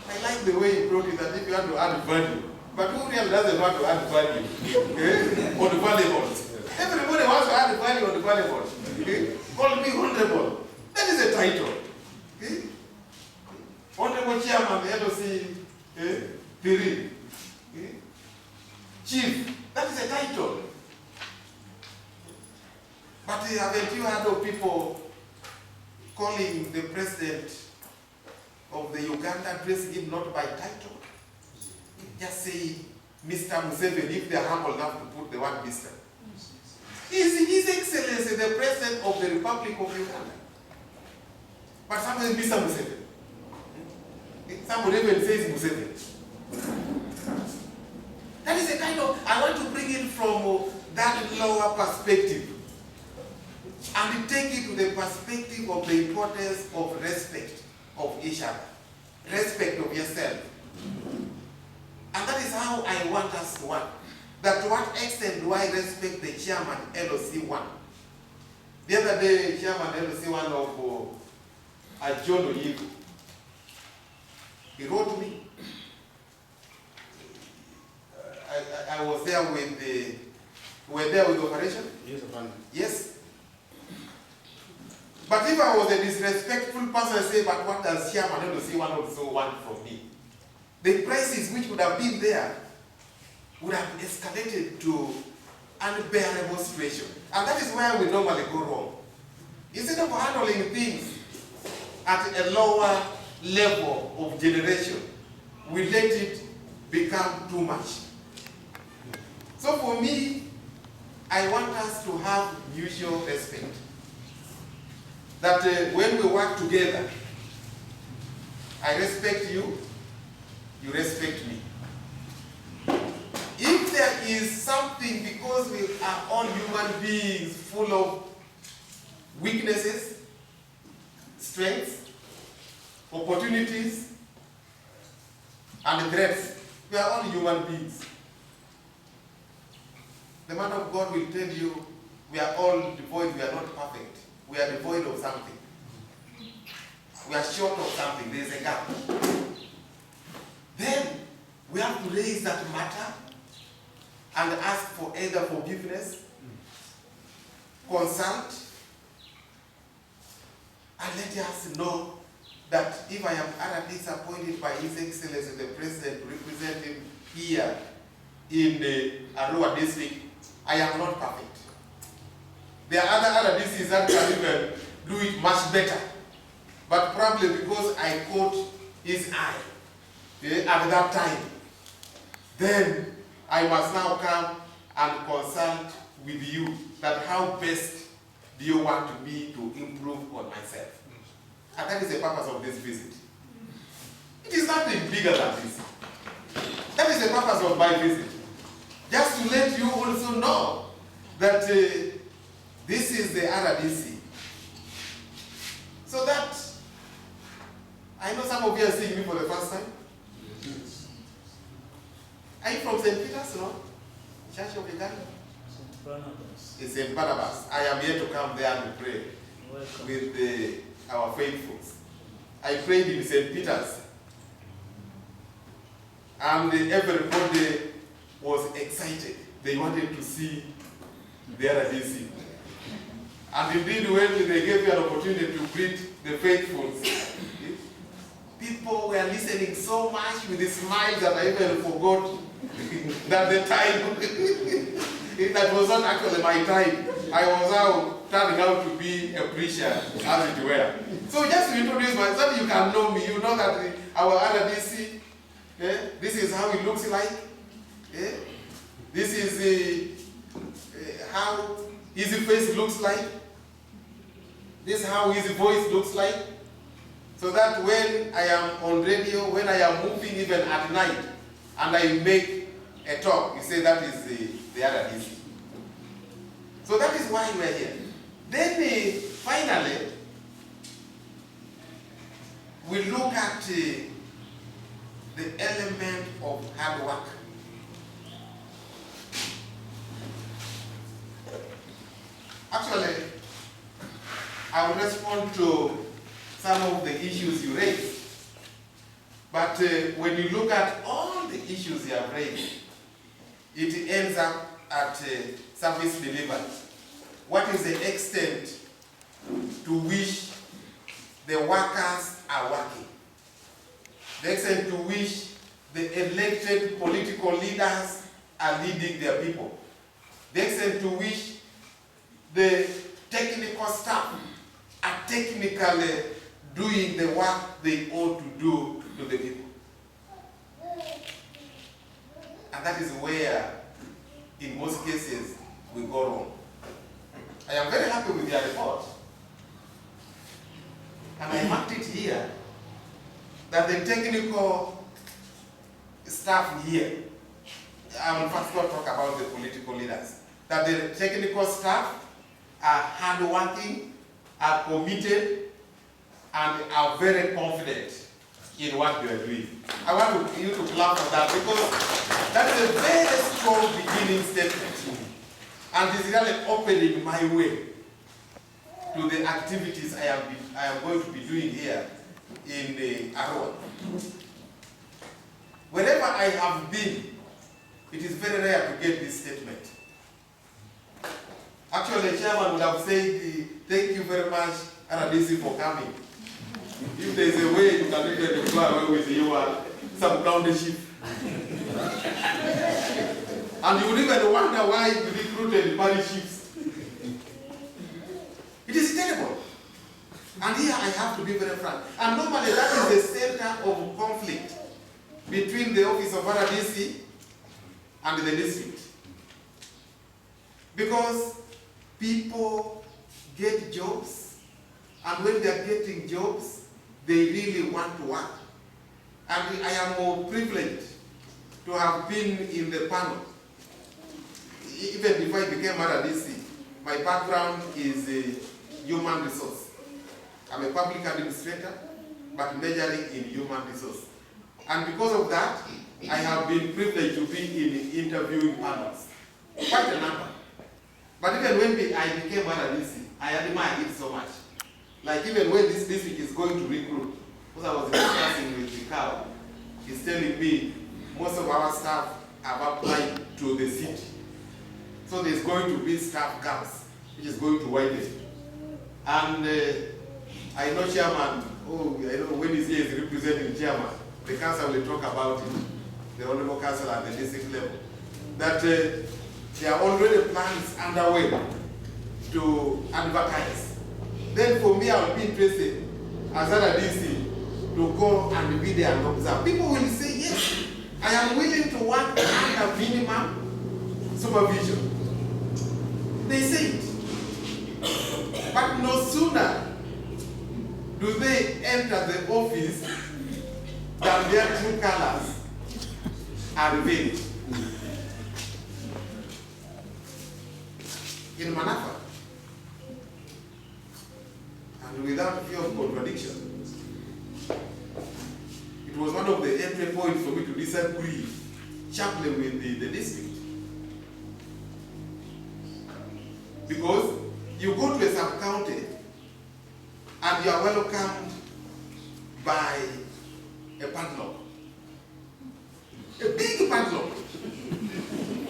I like the way you brought it, that if you want to add value. But who really doesn't want to add value? Okay? On the valuables. Everybody wants to add value on the valuables. Okay? Call me honorable. That is a title. Okay? Honorable Chairman, the LOC, Piri. Okay? Chief, that is a title. But haven't you heard of people calling the president of the Uganda, addressing him not by title? Just say Mr. Museveni, if they are humble enough to put the word Mr. His Excellency, the President of the Republic of Uganda. But somebody Mr. Museveni. Somebody even says Museveni. That is a kind of, I want to bring it from that lower perspective and take it to the perspective of the importance of respect of each other, respect of yourself. And that is how I want us to work. That to what extent do I respect the chairman, LOC1? The other day, chairman LOC1 of John Oyigo, he wrote me. I was there with the, we were there with the operation?
Yes,
yes. But if I was a disrespectful person, I say, but what does chairman LOC1 also want from me? The prices which would have been there would have escalated to unbearable situation. And that is where we normally go wrong. Instead of handling things at a lower level of generation, we let it become too much. So for me, I want us to have mutual respect. That when we work together, I respect you, you respect me. If there is something, because we are all human beings full of weaknesses, strengths, opportunities, and threats, we are all human beings. The man of God will tell you, we are all devoid, we are not perfect. We are devoid of something. We are short of something, there is a gap. Then we have to raise that matter and ask for either forgiveness, consult, and let us know that if I am utterly disappointed by His Excellency the President to represent him here in the Arua district, I am not perfect. There are other RDCs that can even do it much better. But probably because I caught his eye at that time, then I must now come and consult with you that how best do you want me to improve on myself. And that is the purpose of this visit. It is nothing bigger than this. That is the purpose of my visit. Just to let you also know that this is the RDC. So that, I know some of you are seeing me for the first time. Are you from St. Peter's, no? Church of Uganda?
St. Barnabas.
It's St. Barnabas. I am here to come there and pray
Welcome.
with our faithfuls. I prayed in St. Peter's. And everybody was excited. They wanted to see the RDC. And indeed, when they gave me an opportunity to greet the faithfuls, people were listening so much with a smile that I even forgot that the time, that was not actually my time. I was now turning out to be a preacher, as it were. So just to introduce myself, so that you can know me, you know that our RDC, this is how it looks like. This is how his face looks like. This is how his voice looks like. So that when I am on radio, when I am moving even at night, and I make a talk, you say that is the RDC. So that is why we are here. Then finally, we look at the element of hard work. Actually, I will respond to some of the issues you raised. But when you look at all the issues you have raised, it ends up at service delivery. What is the extent to which the workers are working? The extent to which the elected political leaders are leading their people? The extent to which the technical staff are technically doing the work they ought to do to the people. And that is where, in most cases, we go wrong. I am very happy with your report. And I marked it here that the technical staff here, I will first not talk about the political leaders, that the technical staff are hardworking, are committed, and are very confident in what they are doing. I want you to clap for that because that is a very strong beginning statement. And it's really opening my way to the activities I am going to be doing here in Arua. Wherever I have been, it is very rare to get this statement. Actually, the chairman would have said, thank you very much, RDC, for coming. If there is a way you can even fly away with your sub-county chief. And you would even wonder why you recruited parish chiefs. It is terrible. And here I have to be very frank. And normally that is the center of conflict between the office of RDC and the district. Because people get jobs, and when they are getting jobs, they really want to work. And I am more privileged to have been in the panel. Even before I became RDC, my background is human resource. I'm a public administrator, but majoring in human resource. And because of that, I have been privileged to be in interviewing panels. Quite a number. But even when I became RDC, I admire it so much. Like even when this district is going to recruit, because I was discussing with the cow, he's telling me most of our staff have applied to the city. So there's going to be staff gaps, which is going to widen. And I know chairman, I know when he's here is representing chairman, the council will talk about it, the honorable council at the district level. that there are already plans underway to advertise, then for me I would be interested as RDC to go and be there and observe. People will say, yes, I am willing to work under minimum supervision. They say it. But no sooner do they enter the office than their true colors are revealed. In Manafa, and without fear of contradiction, it was one of the entry points for me to disagree sharply with the district. Because you go to a sub-county and you are welcomed by a padlock. A big padlock.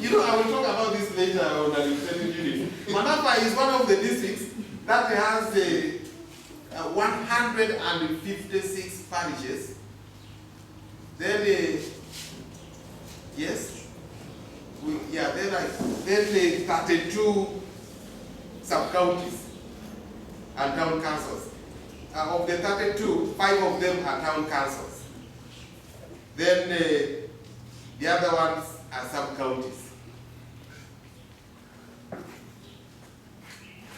You know, I will talk about this later on the legislative unit. Manafa is one of the districts that has 156 parishes. Then, yes, then 32 sub-counties and town councils. Of the 32, 5 of them are town councils. Then the other ones are sub-counties.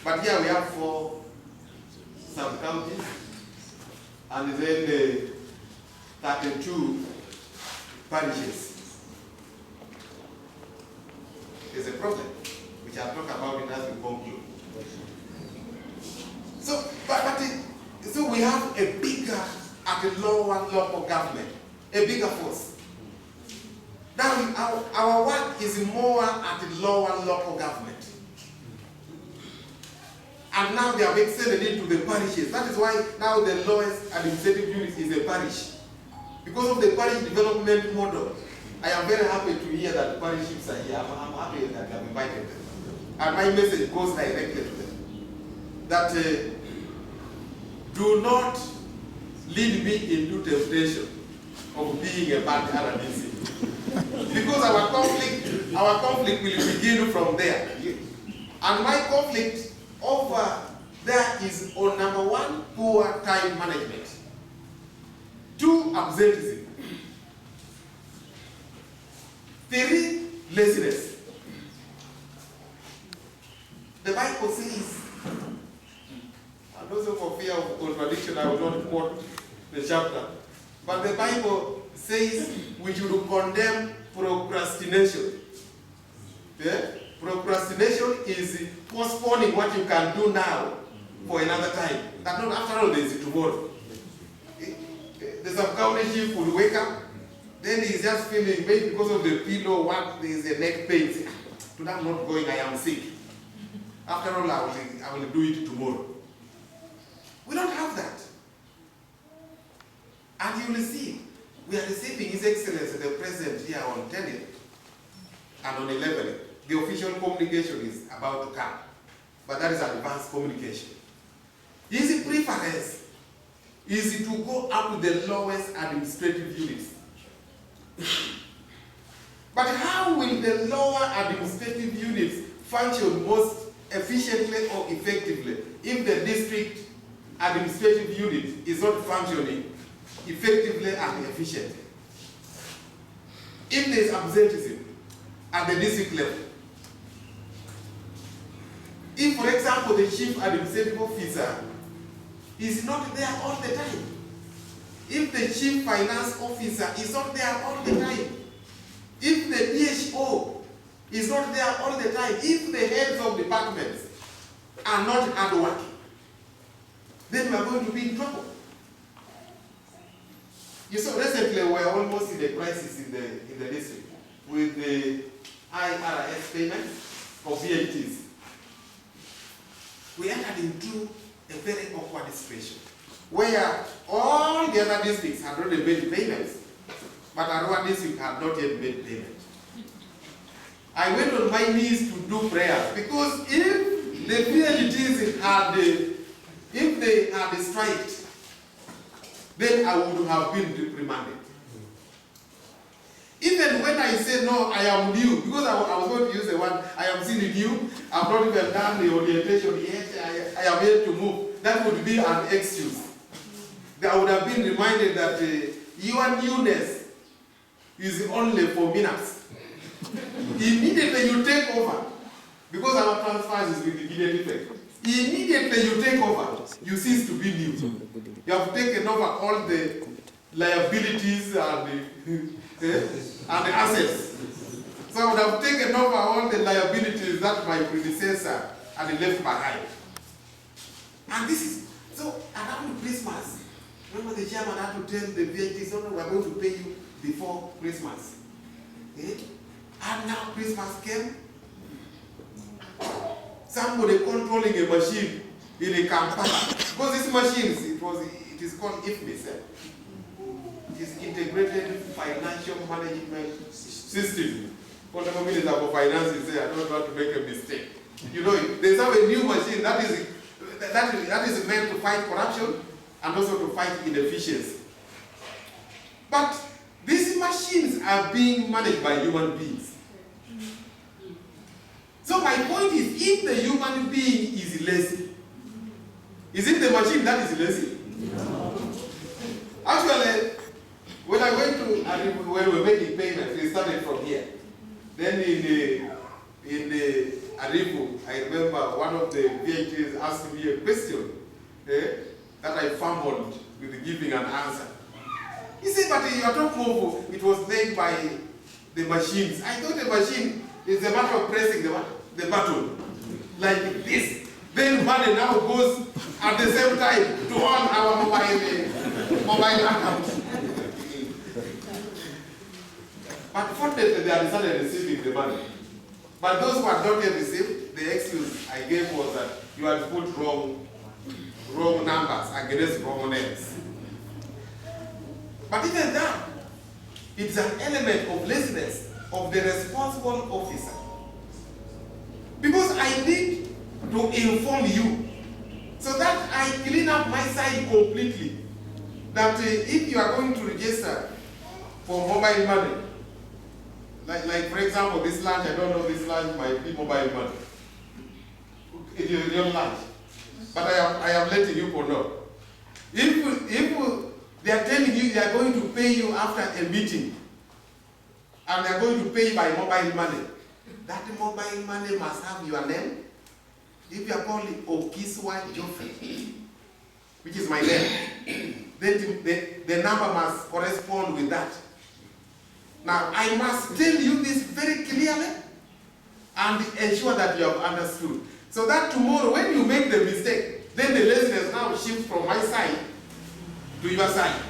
But here we have 4 sub-counties and then 32 parishes. There's a problem, which I'll talk about it as we conclude. So, so we have a bigger, at a lower local government, a bigger force. Now, our work is more at a lower local government. And now they have extended it to the parishes. That is why now the lowest administrative unit is a parish. Because of the parish development model, I am very happy to hear that the parishes are here. I'm happy that I have invited them. And my message goes directly to them. That do not lead me into temptation of being a bad RDC. Because our conflict will begin from there. And my conflict over there is on number 1, poor time management. 2, absenteeism. 3, laziness. The Bible says, and also for fear of contradiction, I will not quote the chapter, but the Bible says we should condemn procrastination. Yeah? Procrastination is postponing what you can do now for another time. That not after all there is tomorrow. The sub-county chief will wake up, then he's just feeling, maybe because of the pillow, there is a neck pain. Today I'm not going, I am sick. After all, I will do it tomorrow. We don't have that. And you will see, we are receiving His Excellency the President here on 10th and on 11th. The official communication is about to come, but that is advanced communication. His preference is to go up to the lowest administrative units. But how will the lower administrative units function most efficiently or effectively if the district administrative unit is not functioning effectively and efficiently? If there is absenteeism at the district level, if, for example, the chief administrative officer is not there all the time, if the chief finance officer is not there all the time, if the DHO is not there all the time, if the heads of departments are not hardworking, then we are going to be in trouble. You saw recently we are almost in a crisis in the district with the IRS payments of VATs. We entered into a very awkward situation where all the other districts had already made payments, but Arua district had not yet made payment. I went on my knees to do prayers because if the VATs had striked, then I would have been reprimanded. Even when I say no, I am new, because I was going to use the word, I am still new, I've not even done the orientation yet, I am yet to move. That would be an excuse. I would have been reminded that your newness is only for minutes. Immediately you take over, because our transfers is with immediate effect. Immediately you take over, you cease to be new. You have taken over all the liabilities and the assets. So I would have taken over all the liabilities that my predecessor had left behind. And this is, so around Christmas, remember the chairman had to tell the VHs, no, we are going to pay you before Christmas. And now Christmas came. Somebody controlling a machine in a campaign. Because these machines, it is called IFMIS. It is Integrated Financial Management System. For the Minister for Finance is there, I don't want to make a mistake. You know, there's a new machine that is meant to fight corruption and also to fight inefficiency. But these machines are being managed by human beings. So my point is, if the human being is lazy, is it the machine that is lazy? No. Actually, when I went to Arua, when we were making payments, we started from here. Then in the Arua, I remember one of the VHs asked me a question that I fumbled with giving an answer. He said, but your top move, it was made by the machines. I thought the machine is a matter of pressing the button like this. Then money now goes at the same time to all our mobile accounts. But fortunately, they had started receiving the money. But those who had not yet received, the excuse I gave was that you had put wrong numbers against wrong names. But even that, it's an element of laziness of the responsible officer. Because I need to inform you so that I clean up my side completely. That if you are going to register for mobile money, like for example, this lunch, I don't know this lunch might be mobile money. It is your lunch. But I am letting you know. If they are telling you they are going to pay you after a meeting, and they are going to pay by mobile money, that mobile money must have your name. If you are called Okiswa Geoffrey, which is my name, then the number must correspond with that. Now, I must tell you this very clearly and ensure that you have understood. So that tomorrow, when you make the mistake, then the laziness now shifts from my side to your side.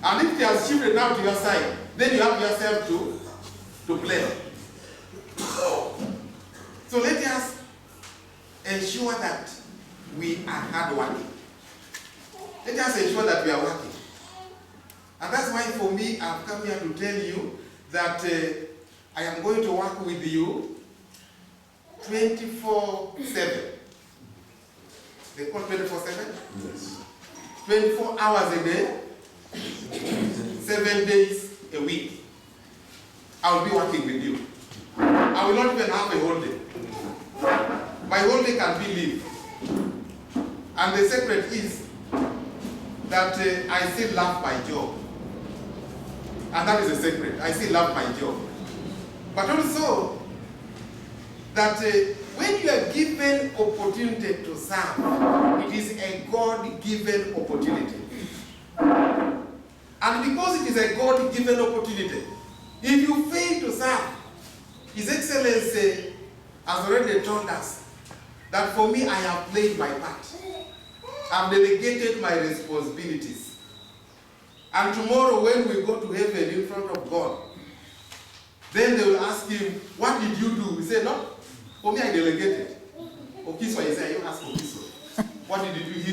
And if they have shifted now to your side, then you have yourself to blame. So let us ensure that we are hardworking. Let us ensure that we are working. And that's why for me, I've come here to tell you that I am going to work with you 24/7. They call 24/7?
Yes.
24 hours a day, 7 days a week. I will be working with you. I will not even have a whole day. My whole day can be leave. And the secret is that I still love my job. And that is the secret. I still love my job. But also, that when you are given opportunity to serve, it is a God-given opportunity. And because it is a God-given opportunity, if you fail to serve, His Excellency has already told us that for me, I have played my part. I've delegated my responsibilities. And tomorrow when we go to heaven in front of God, then they will ask him, what did you do? He said, no, for me I delegated. Okiswa, he said, you ask Okiswa. What did he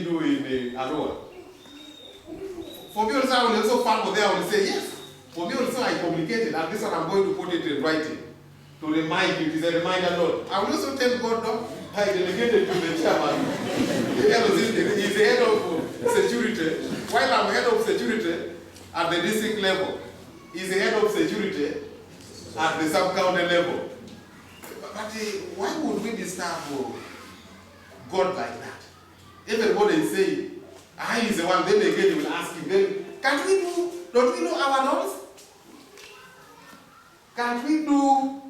do in Arua? For me also, I will also fumble there, I will say, yes. For me also, I communicated, and this one I'm going to put it in writing to remind you. It is a reminder, Lord. I will also tell God, no, I delegated to the chairman. He's the head of security. While I'm head of security, at the district level is the head of security at the sub-county level. But why would we disturb God like that? Everybody is saying, I is the one, then again they will ask him, then, can't we do, don't we know our roles? Can't we do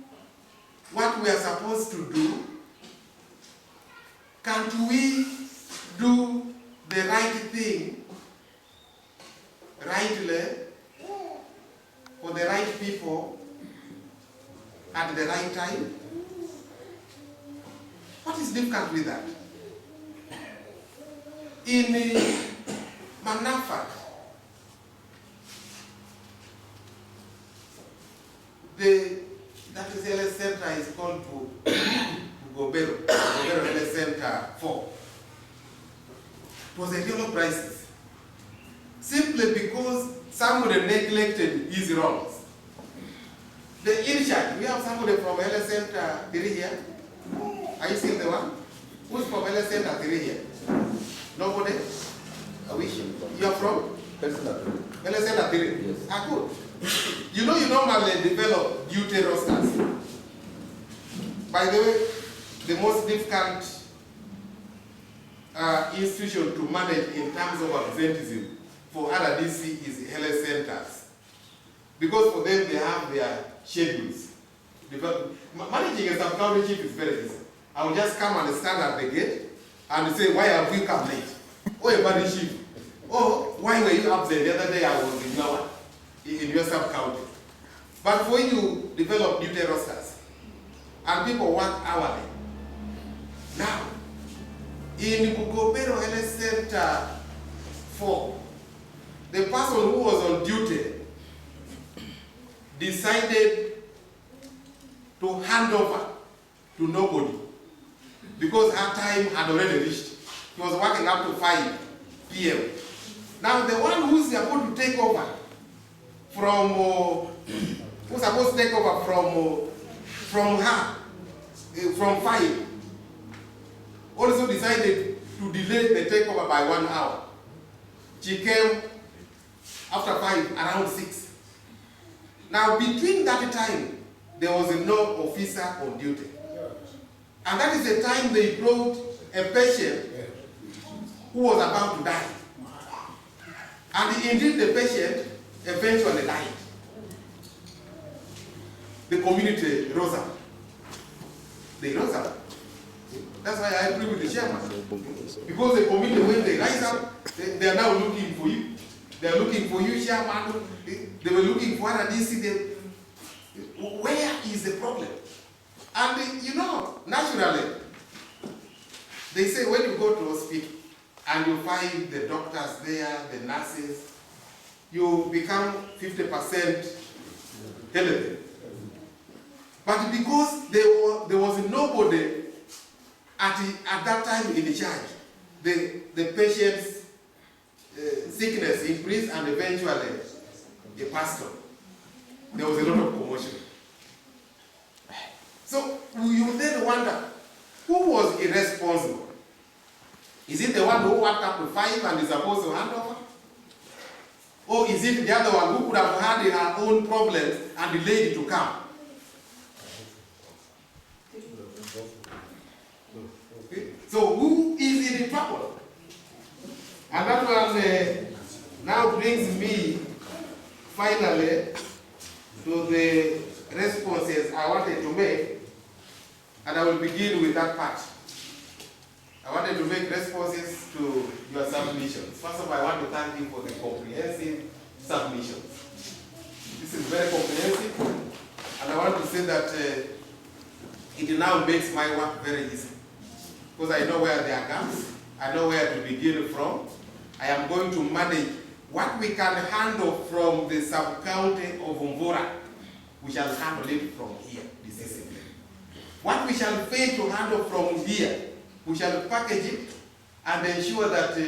what we are supposed to do? Can't we do the right thing, rightly, for the right people, at the right time? What is difficult with that? In Manafat, that is health center is called Gobero Health Center 4. It was a real crisis. Simply because somebody neglected his roles. The in charge, we have somebody from health center 3 here. Are you still the one? Who's from health center 3 here? Nobody? You are from? Health center 3? Yes. Ah, good. You know, you normally develop duty rosters. By the way, the most difficult institution to manage in terms of absenteeism for RDC is health centers. Because for them, they have their schedules. Managing a sub-county chief is very easy. I will just come and stand at the gate and say, why have we come late? Oh, a body chief. Oh, why were you absent? The other day I was in Nawa, in your sub-county. But when you develop duty rosters, and people work hourly, now, in Bukopero Health Center 4, the person who was on duty decided to hand over to nobody because her time had already reached. He was working up to 5 p.m. Now the one who's supposed to take over from who's supposed to take over from her from 5 also decided to delay the takeover by 1 hour. She came after 5 around 6. Now between that time there was no officer on duty. And that is the time they brought a patient who was about to die. And indeed the patient eventually died. The community rose up. They rose up. That's why I agree with the chairman. Because the community, when they rise up, they are now looking for you. They are looking for you, chairman. They were looking for RDC. Where is the problem? And you know, naturally, they say when you go to a hospital and you find the doctors there, the nurses, you become 50% healthy. But because there was nobody at that time in the charge, the patient's sickness increased and eventually he passed on. There was a lot of commotion. So you then wonder, who was irresponsible? Is it the one who worked up to 5 and is supposed to hand over? Or is it the other one who could have had her own problems and delayed to come? Okay. So who is in trouble? And that one now brings me finally to the responses I wanted to make, and I will begin with that part. I wanted to make responses to your submissions. First of all, I want to thank you for the comprehensive submissions. This is very comprehensive, and I want to say that it now makes my work very easy. Because I know where there are gaps, I know where to begin from. I am going to manage what we can handle from the sub-county of Umvura. We shall handle it from here, decisively. What we shall fail to handle from here, we shall package it and ensure that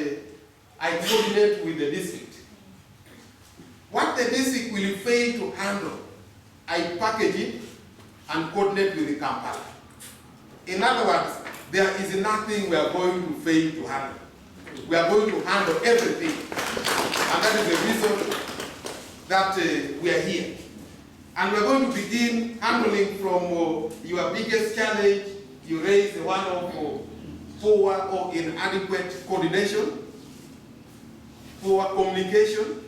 I coordinate with the district. What the district will fail to handle, I package it and coordinate with the Kampala. In other words, there is nothing we are going to fail to handle. We are going to handle everything. And that is the reason that we are here. And we're going to begin handling from your biggest challenge. You raised the one of poor or inadequate coordination, poor communication,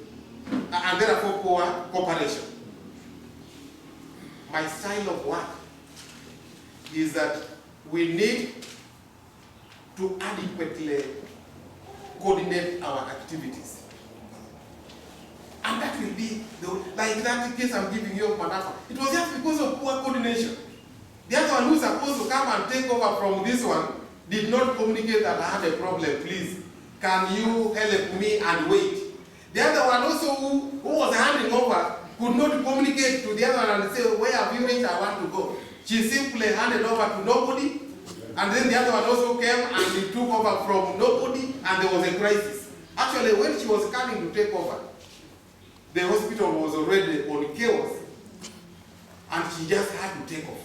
and therefore poor cooperation. My style of work is that we need to adequately coordinate our activities. And that will be, like that case I'm giving you of Manafa. It was just because of poor coordination. The other one who's supposed to come and take over from this one did not communicate that I had a problem. Please, can you help me and wait? The other one also who was handing over could not communicate to the other one and say, where have you reached? I want to go. She simply handed over to nobody. And then the other one also came and he took over from nobody, and there was a crisis. Actually, when she was coming to take over, the hospital was already on chaos, and she just had to take off.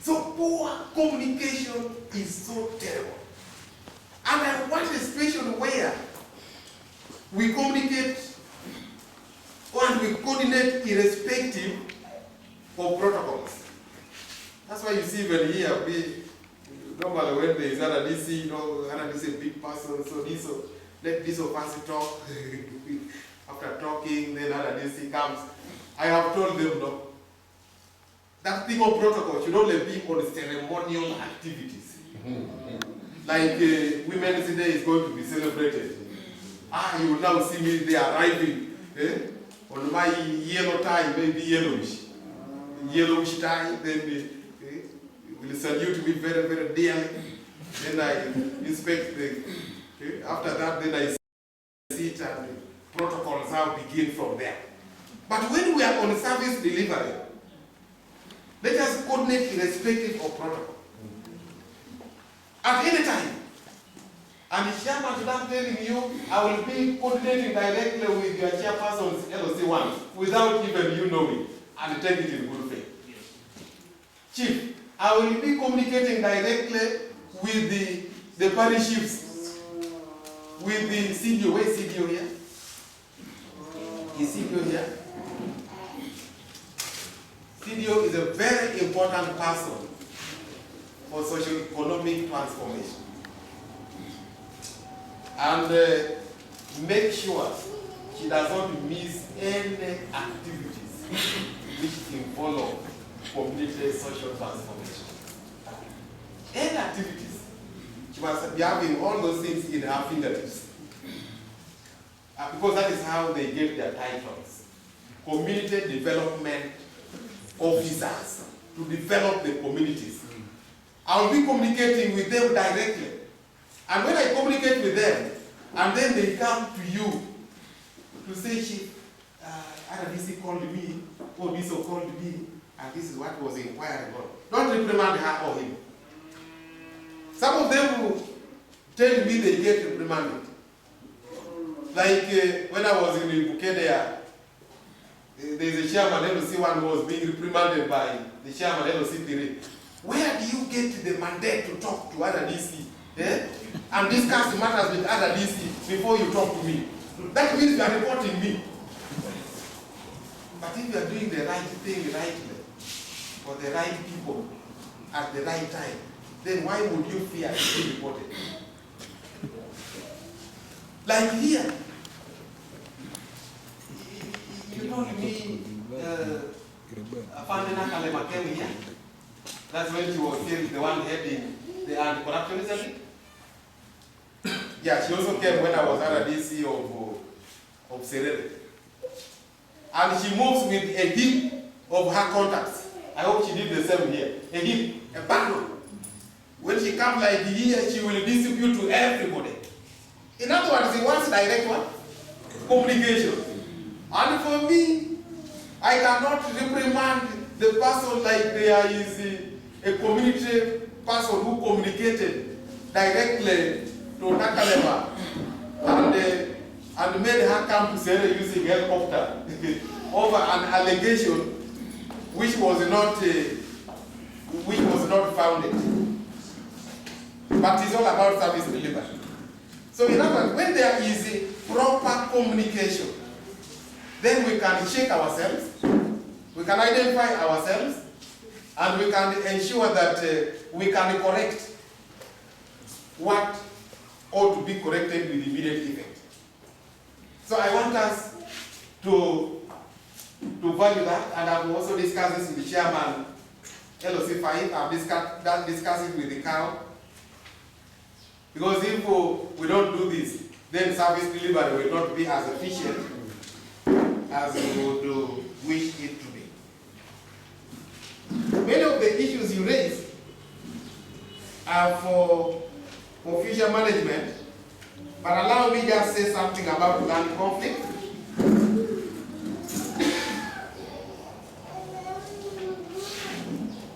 So poor communication is so terrible. And I want a situation where we communicate and we coordinate irrespective of protocols. That's why you see when here, normally when there is RDC, you know, RDC big person, so this, so let this person talk. After talking, then RDC comes. I have told them, no, that thing of protocol should only be on ceremonial activities. Like Women's Day is going to be celebrated. You will now see me, they are arriving. On my yellow tie, maybe yellowish. Yellowish tie, then will salute me very, very dearly. Then I inspect the, after that, then I sit and protocols now begin from there. But when we are on service delivery, let us coordinate irrespective of protocol. At any time. And the chairman today I'm telling you, I will be coordinating directly with your chairperson's LOC1 without even you knowing, and take it in good faith. Chief, I will be communicating directly with the parish chiefs, with the CDO. Where is CDO here? Is CDO here? CDO is a very important person for socio-economic transformation. And make sure she does not miss any activities which involve community social transformation. Any activities, she must be having all those things in her fingertips. Because that is how they get their titles. Community development officers, to develop the communities. I'll be communicating with them directly. And when I communicate with them, and then they come to you to say, Chief, RDC called me, or this called me, and this is what was inquired about. Don't reprimand her or him. Some of them will tell me they get reprimanded. Like when I was in Bukede, there's a chairman LOC1 who was being reprimanded by the chairman LOC3. Where do you get the mandate to talk to RDC? And discuss the matters with RDC before you talk to me? That means you are reporting me. But if you are doing the right thing rightly, for the right people, at the right time, then why would you fear being reported? Like here, you told me Afandena Kalema came here. That's when she was here, the one heading the anti-corruption initiative. Yeah, she also came when I was RDC of Serere. And she moves with a heap of her contacts. I hope she did the same here. A heap, a bundle. When she comes like here, she will distribute to everybody. In other words, it wants direct one, communication. And for me, I cannot reprimand the person like there is a community person who communicated directly to Nakalema and made her come to Sere using helicopter over an allegation which was not founded. But it's all about service delivery. So in other words, when there is a proper communication, then we can check ourselves, we can identify ourselves, and we can ensure that we can correct what ought to be corrected with immediate effect. So I want us to value that, and I've also discussed this with the chairman, LOC 5, I've discussed it with the COW, because if we don't do this, then service delivery will not be as efficient as we would wish it to be. Many of the issues you raise are for future management, but allow me just say something about land conflict.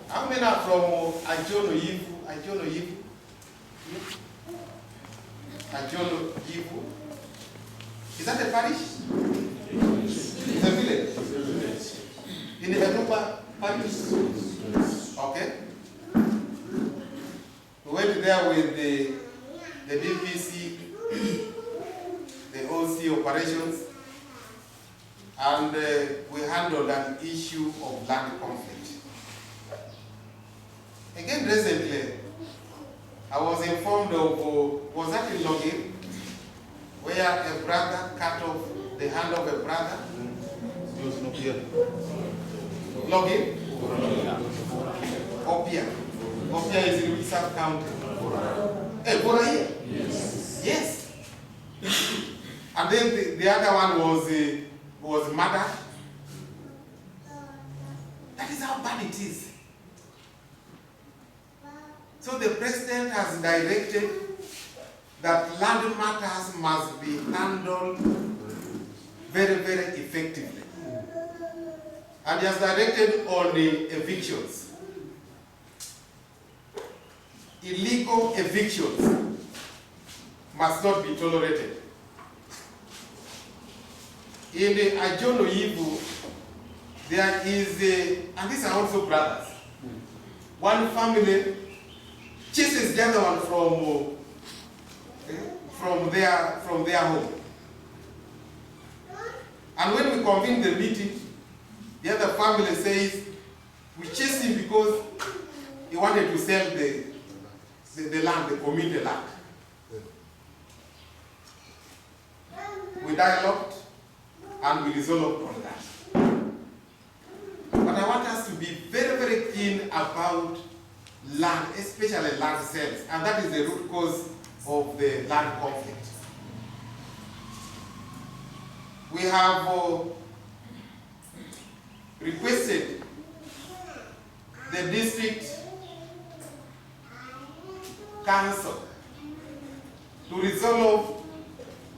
How many are from Ajono Yivu? Is that a parish? It's a village. In the Arua parish? Okay. We went there with the DPC, the OC operations, and we handled an issue of land conflict. Again, recently, I was informed of, was that in Login, where a brother cut off the hand of a brother? Login? Opia. Opia is in South County. Boraye? Yes. Yes. And then the other one was murdered. That is how bad it is. So the president has directed that land matters must be handled very, very effectively. And he has directed on the evictions. Illegal evictions must not be tolerated. In the Ajono Yivu, there is and these are also brothers. One family chases the other one from their home. And when we convene the meeting, the other family says, we chased him because he wanted to sell the land, the community land. We dialogued and we resolved on that. But I want us to be very, very keen about land, especially land sales, and that is the root cause of the land conflict. We have requested the district council to resolve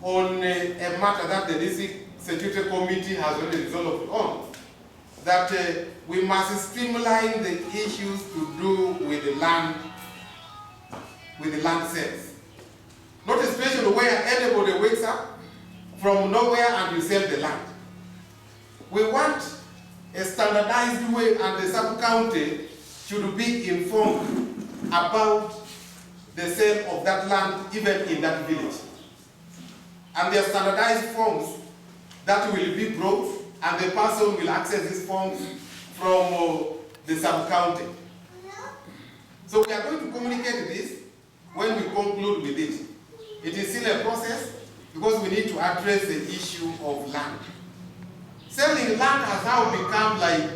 on a matter that the district security committee has already resolved on, that we must streamline the issues to do with the land sales. Not a situation where anybody wakes up from nowhere and you sell the land. We want a standardized way, and the sub-county should be informed about the sale of that land even in that village. And there are standardized forms that will be brought, and the person will access these forms from the sub-county. So we are going to communicate this when we conclude with it. It is still a process because we need to address the issue of land. Selling land has now become like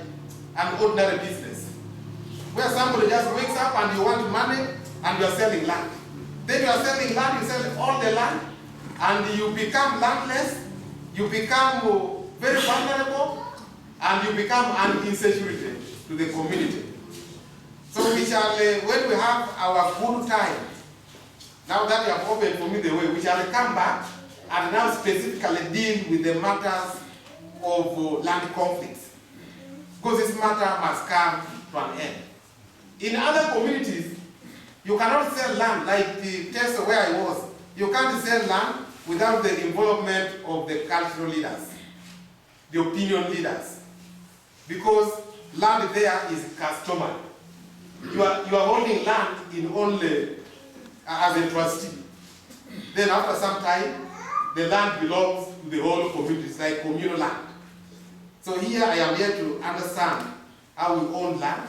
an ordinary business, where somebody just wakes up and you want money and you are selling land. Then you are selling land, you sell all the land, and you become landless, you become very vulnerable, and you become an insecurity to the community. So we shall, when we have our good time, now that you have opened for me the way, we shall come back and now specifically deal with the matters of land conflicts, because this matter must come to an end. In other communities, you cannot sell land, like the test where I was. You can't sell land without the involvement of the cultural leaders, the opinion leaders, because land there is customary. You are holding land in only as a trustee. Then after some time, the land belongs to the whole community. It's like communal land. So here I am here to understand how we own land,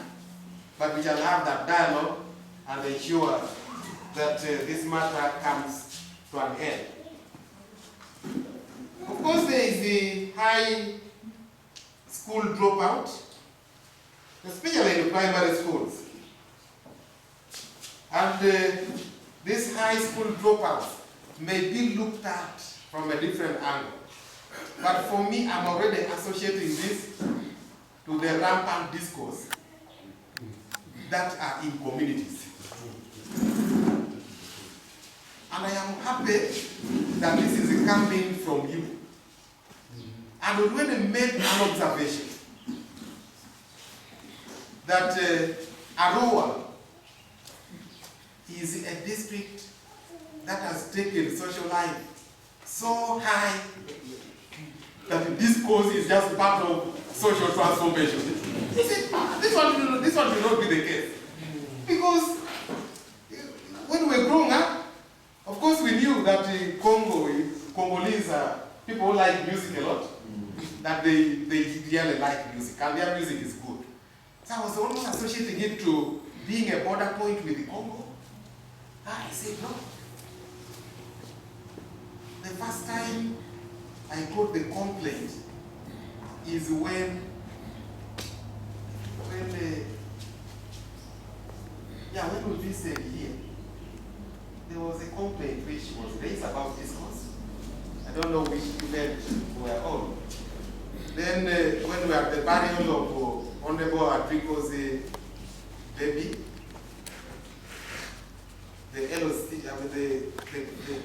but we shall have that dialogue and ensure that this matter comes to an end. Of course, there is the high school dropout, especially in the primary schools. And this high school dropout may be looked at from a different angle. But for me, I'm already associating this to the rampant discourse that are in communities. And I am happy that this is coming from you. And we already made an observation that Arua is a district that has taken social life so high that the discourse is just part of social transformation. He said, this one will not be the case. Because when we were growing up, of course we knew that Congolese people who like music a lot, that they really like music, and their music is good. So I was almost associating it to being a border point with the Congo. I said, no. The first time I got the complaint is when we visited here, there was a complaint which was raised about this course. I don't know which event we were on. Then when we were at the burial of Honorable Adrico's baby, the LOC,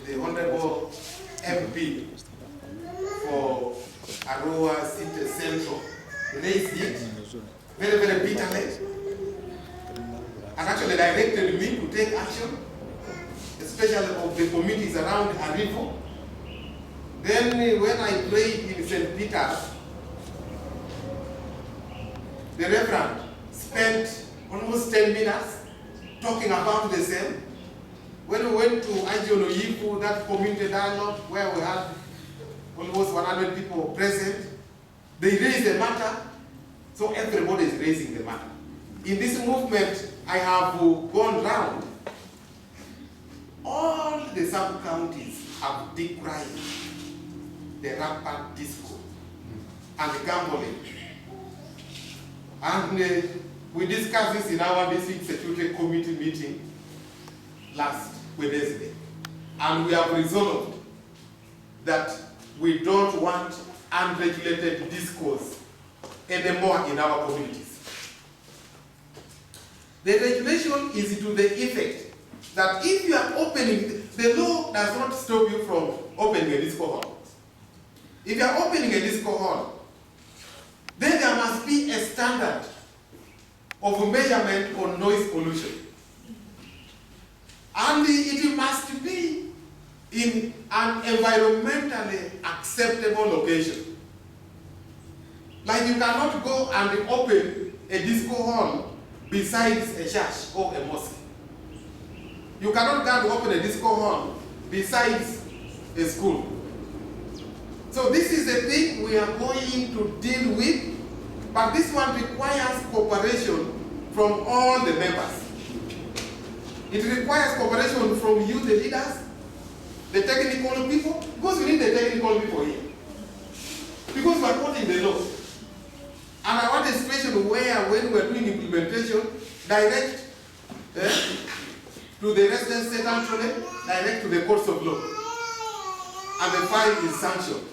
the Honorable MP for Arua City Central raised it very, very bitterly, and actually directed me to take action, especially of the committees around Arivo. Then when I prayed in St. Peter's, the Reverend spent almost 10 minutes talking about the same. When we went to Ajono Yifu, that community dialogue where we had almost 100 people present, they raised the matter, so everybody is raising the matter. In this movement, I have gone round. All the sub-counties have decried the rampant disco and the gambling. And we discussed this in our district security committee meeting last Wednesday. And we have resolved that we don't want unregulated discourse anymore in our communities. The regulation is to the effect that if you are opening, the law does not stop you from opening a disco hall. If you are opening a disco hall, then there must be a standard of measurement on noise pollution. And it must be in an environmentally acceptable location. Like you cannot go and open a disco hall besides a church or a mosque. You cannot go and open a disco hall besides a school. So this is the thing we are going to deal with, but this one requires cooperation from all the members. It requires cooperation from you, the leaders, the technical people, because we need the technical people here. Because we are quoting the law. And I want a situation where when we are doing implementation, direct to the residence centrally, direct to the courts of law. And the fine is sanctioned.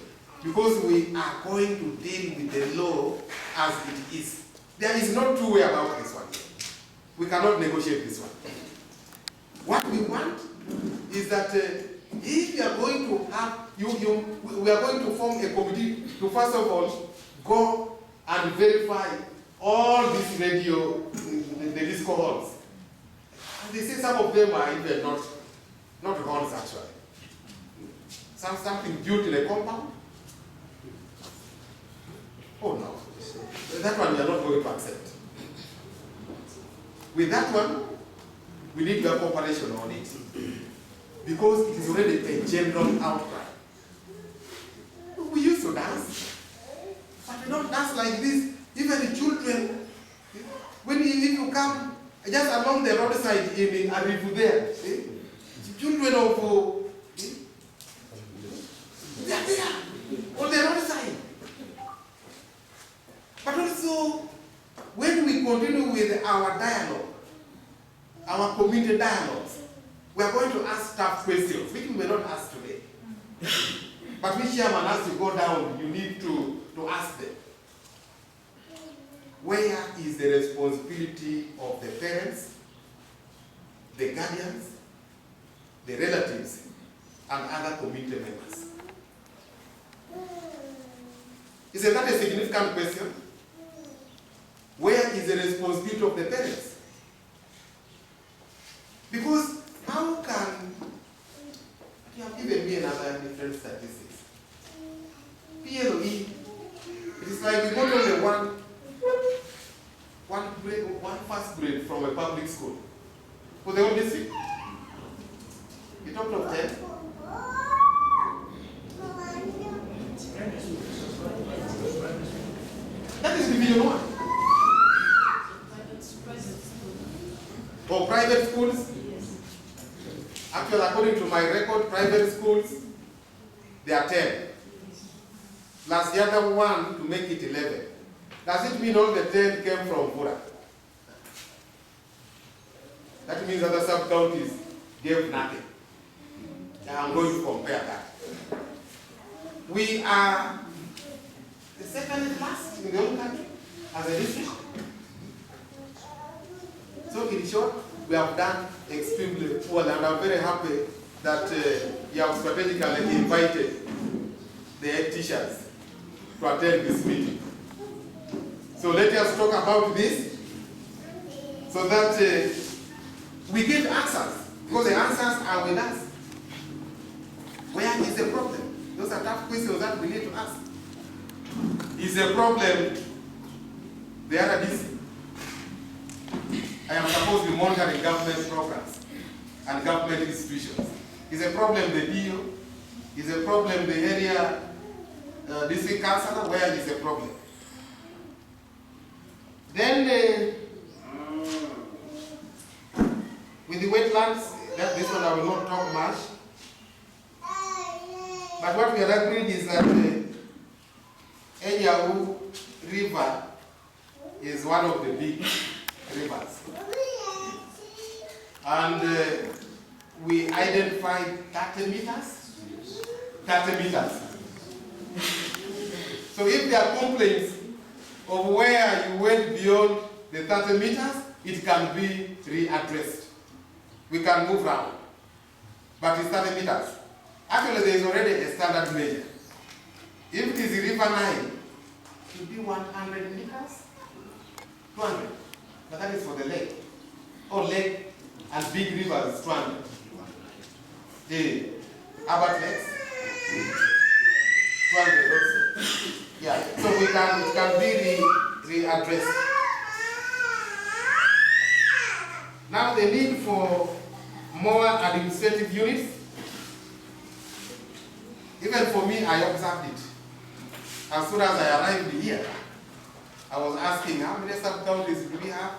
Because we are going to deal with the law as it is. There is no two way about this one. We cannot negotiate this one. What we want is that if you are going to have, we are going to form a committee to first of all go and verify all these radio, the disco halls. And they say some of them are even not halls actually. Something built in a compound. Oh no, that one we are not going to accept. With that one, we need your cooperation on it. Because it is already a general outcry. We used to dance. But we don't dance like this. Even the children, if you come just along the roadside in Arifu there, see? Children of they are there on the roadside. But also, when we continue with our dialogue, our community dialogues, we are going to ask tough questions, which we may not ask today. But which chairman has to go down, you need to ask them. Where is the responsibility of the parents, the guardians, the relatives, and other community members? Isn't that a significant question? Where is the responsibility of the parents? Because how can, you have given me another different statistics. PLE, it is like we go to the one first grade from a public school. For the whole district, you talked of 10. That is division 1. For private schools, actually according to my record, private schools, they are 10. Plus the other one to make it 11. Does it mean all the 10 came from Vura? That means other sub-counties gave nothing. I'm going to compare that. We are the second class in the whole country as a district. So in short, we have done extremely well, and I'm very happy that you have strategically invited the head teachers to attend this meeting. So let us talk about this so that we get answers, because the answers are with us. Where is the problem? Those are tough questions that we need to ask. Is the problem the RDC? I am supposed to be monitoring government programs and government institutions. Is the problem the DO? Is the problem the area district councillor? Where is the problem? Then with the wetlands, this one I will not talk much. But what we are agreed is that Enyau River is one of the big rivers. And we identified 30 meters. 30 meters. So if there are complaints of where you went beyond the 30 meters, it can be readdressed. We can move around. But it's 30 meters. Actually, there is already a standard measure. If it is River Nile, it should be 100 meters, 200. But that is for the lake. Or lake and big rivers, 200. The Albert Lakes, 200 also. Yeah, so it can be readdressed. Now the need for more administrative units. Even for me, I observed it. As soon as I arrived here, I was asking, how many sub-counties do we have?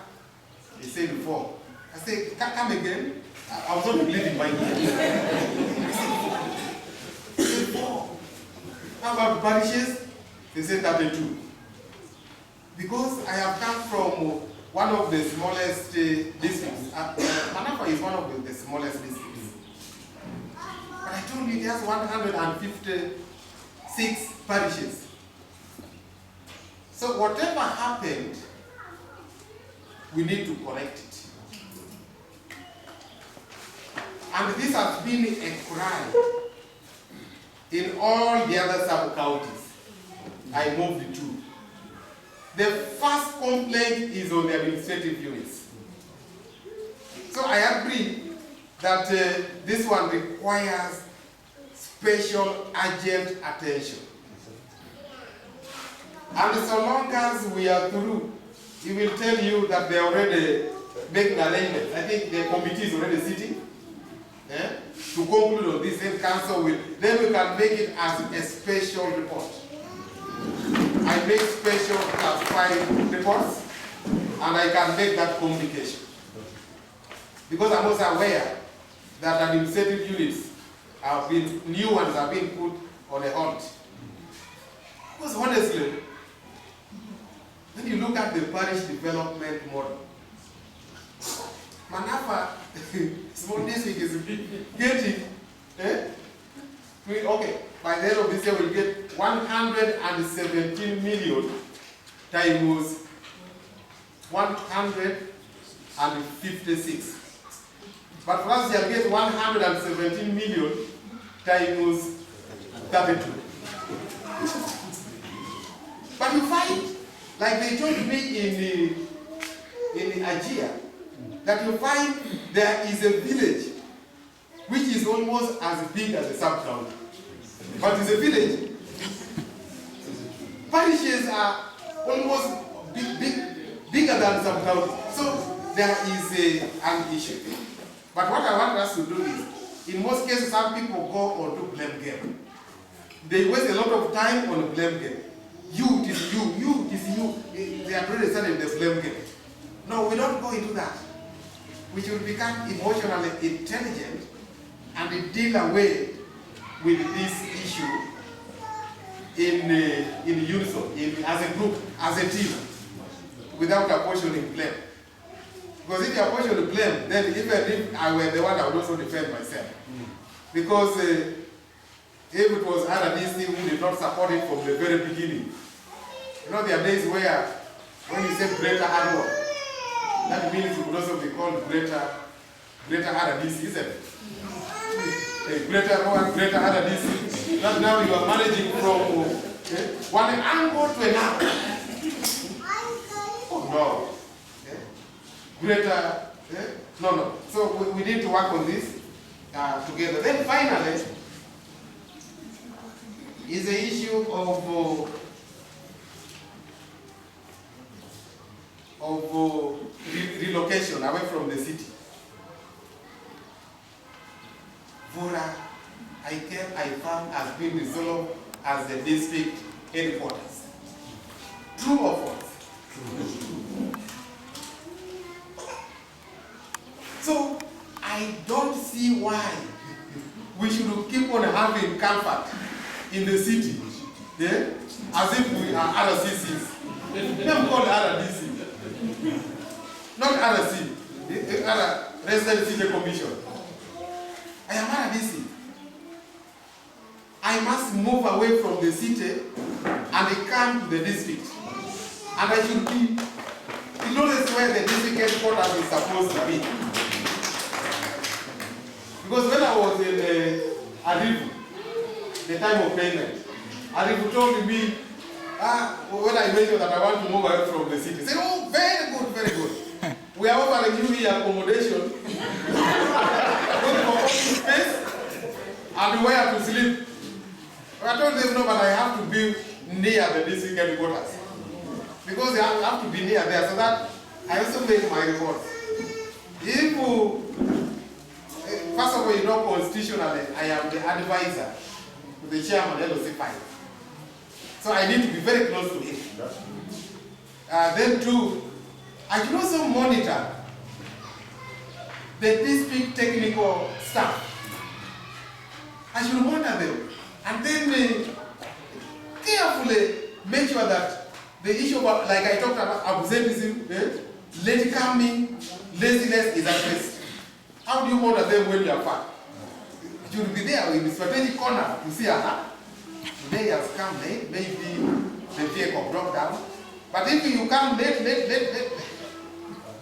He said 4. I said, come again. I was not believing my ears. He said 4. How about parishes? He said 32. Because I have come from one of the smallest districts. Manapa is one of the smallest districts. But I told you it has 156 parishes. So whatever happened, we need to correct it. And this has been a cry in all the other sub-counties. I moved to. The first complaint is on the administrative units. So I agree that this one requires special urgent attention. And so long as we are through, he will tell you that they are already making arrangements. I think the committee is already sitting to conclude on this, and council will, then we can make it as a special report. I make special classified reports, and I can make that communication. Because I'm also aware that administrative units have been, new ones have been put on a halt. Because honestly, when you look at the parish development model, Manafa, small district is getting, okay, by the end of this year we'll get 117 million times 156. But for us, you'll get 117 million times 32. But you find, like they told me in Ajia, that you find there is a village which is almost as big as a sub-county. But it's a village. Parishes are almost bigger than sub-counties. So there is an issue. But what I want us to do is, in most cases, some people go on to blame game. They waste a lot of time on a blame game. You, it is you, it is you. They are already started the blame game. No, we don't go into that. We should become emotionally intelligent and deal away with this issue in unison, as a group, as a team, without apportioning blame. Because if you apportion the blame, then even if I were the one, I would also defend myself. Because if it was RDC who did not support it from the very beginning, you know, there are days where, when you say greater Arua, that means it would also be called greater RDC, isn't it? Greater Arua, greater RDC. That now you are managing from one angle to another. Oh no. Greater, no. So we need to work on this together. Then finally, is the issue of relocation away from the city. Vura, I found has been resolved as the district headquarters. True or false? True. So I don't see why we should keep on having comfort in the city, as if we are RCCs. Never called RDC. Not RC, Resident City Commission. I am RDC. I must move away from the city and come to the district. And I should be, you notice where the district headquarters is supposed to be. Because when I was in Arifu, the time of payment, Arifu told me, when I mentioned that I want to move away from the city, he said, oh, very good, very good. We are offering you here accommodation, office space, and where to sleep. I told them, no, but I have to be near the district headquarters. Because I have to be near there, so that I also make my report. If first of all, you know, constitutionally, I am the advisor to the chairman of LOC5. So I need to be very close to him. Then two, I can also monitor the district technical staff. I should monitor them. And then carefully make sure that the issue about, like I talked about absenteeism, late coming, laziness is addressed. How do you monitor them when you are far? You will be there in the strategic corner to see, today he has come late, maybe the vehicle broke down. But if you come late,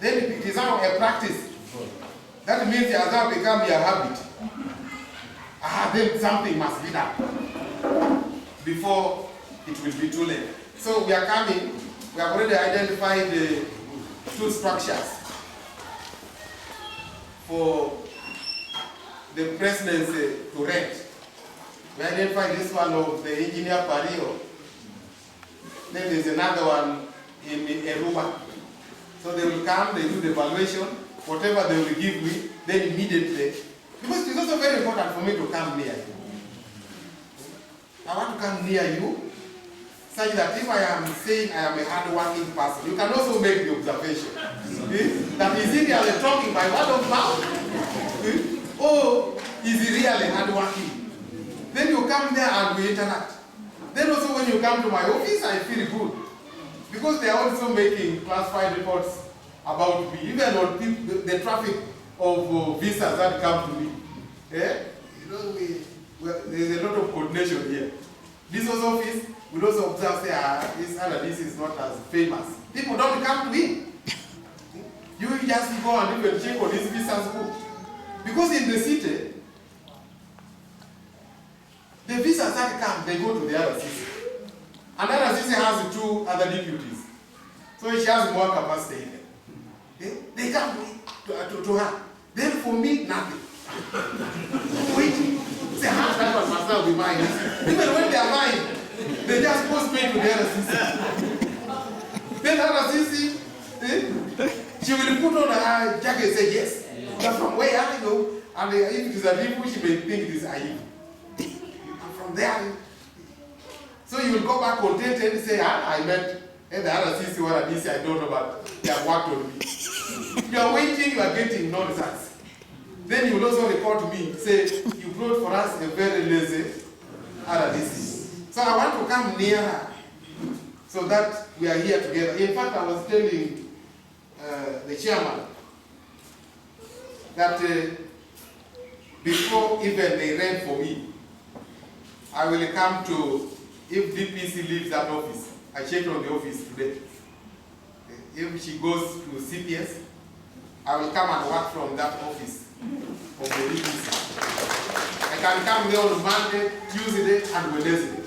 then it is now a practice. That means it has now become your habit. Then something must be done before it will be too late. So we are coming, we have already identified the two structures for the presidency to rent. We identified this one of the engineer Pario. Then there's another one in Arua. So they will come, they do the evaluation, whatever they will give me, then immediately. Because it's also very important for me to come near you. I want to come near you such that if I am saying I am a hard-working person, you can also make the observation that is he really talking by word of mouth? Or is he really hard-working? Then you come there and we interact. Then also when you come to my office, I feel good. Because they are also making classified reports about me, even on the traffic of visas that come to me. Yeah? You know, there's a lot of coordination here. This office will also observe, say, this RDC is not as famous. People don't come to him. You just go and even check on his visas book. Because in the city, the visas that come, they go to the RDC. And RDC has 2 other deputies. So she has more capacity. They come to her. Then for me, nothing. Wait. Say, that one must not be mine. Even when they are mine, they just go straight to the RDC. Then RDC, she will put on her jacket and say, yes. But from where I know, and if it is a people, she may think it is Ayiv. And from there, so you will go back contented and say, I met the RDC or RDC, I don't know, but they have worked on me. You are waiting, you are getting no results. Then you will also report to me, say, you brought for us a very lazy RDC. So I want to come nearer so that we are here together. In fact, I was telling the chairman that before even they read for me, I will come to, if DPC leaves that office, I checked on the office today. If she goes to CPS, I will come and work from that office of the DPC. I can come there on Monday, Tuesday, and Wednesday.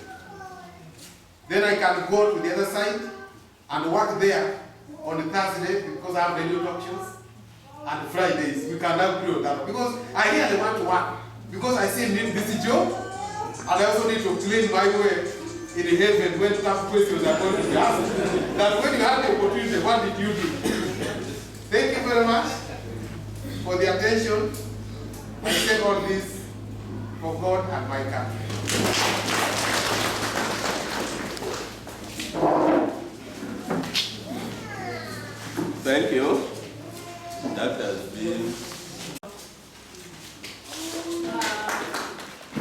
Then I can go to the other side and work there on Thursday because I have the new options. And Fridays, we can now agree on that. Because I really want to work. Because I still need this job. And I also need to clean my way in heaven when tough questions are going to be asked. That when you have the opportunity, what did you do? Thank you very much for the attention. I say all this for God and my country.
Thank you. That has been.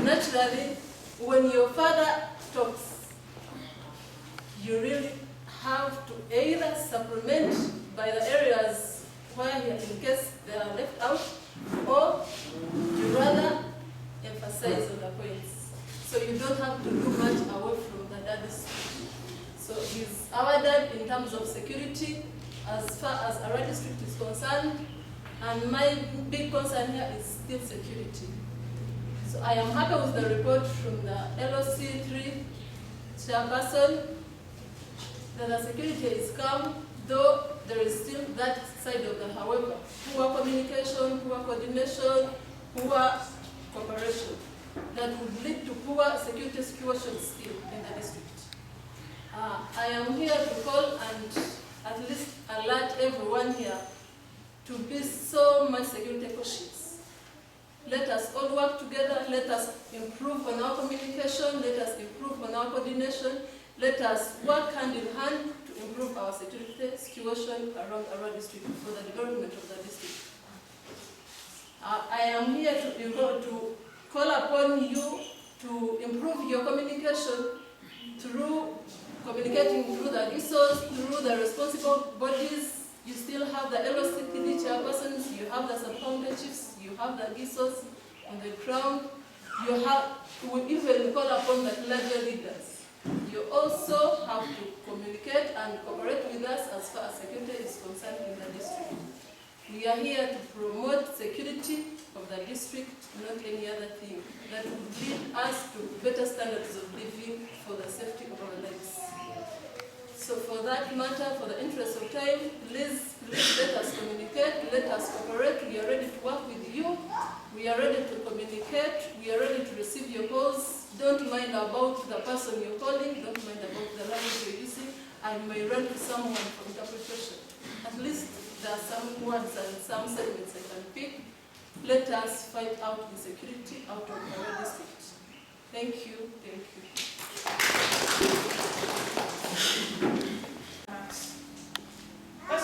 Naturally, when your father talks, you really have to either supplement by the areas where, in case they are left out, or you rather emphasize on the points. So you don't have to do much away from the daddy's. So he's our dad in terms of security, as far as Arua district is concerned, and my big concern here is still security. So I am happy with the report from the LOC3 chairperson that the security is calm, though there is still that side of the, however, poor communication, poor coordination, poor cooperation that would lead to poor security situation still in the district. I am here to call and at least alert everyone here to be so much security cautious. Let us all work together, let us improve on our communication, let us improve on our coordination, let us work hand in hand to improve our security situation around our district for the development of the district. I am here to call upon you to improve your communication through communicating through the GISOs, through the responsible bodies. You still have the LOCPD chairpersons, you have the sub-county chiefs, you have the GISOs on the ground, we even call upon the clergy leaders. You also have to communicate and cooperate with us as far as security is concerned in the district. We are here to promote security of the district, not any other thing that would lead us to better standards of living for the safety of our lives. So for that matter, for the interest of time, please let us communicate, let us cooperate. We are ready to work with you. We are ready to communicate. We are ready to receive your calls. Don't mind about the person you're calling. Don't mind about the language you're using. I may run to someone for interpretation. At least there are some words and some segments I can pick. Let us fight out insecurity out of our district. Thank you. Thank you.
First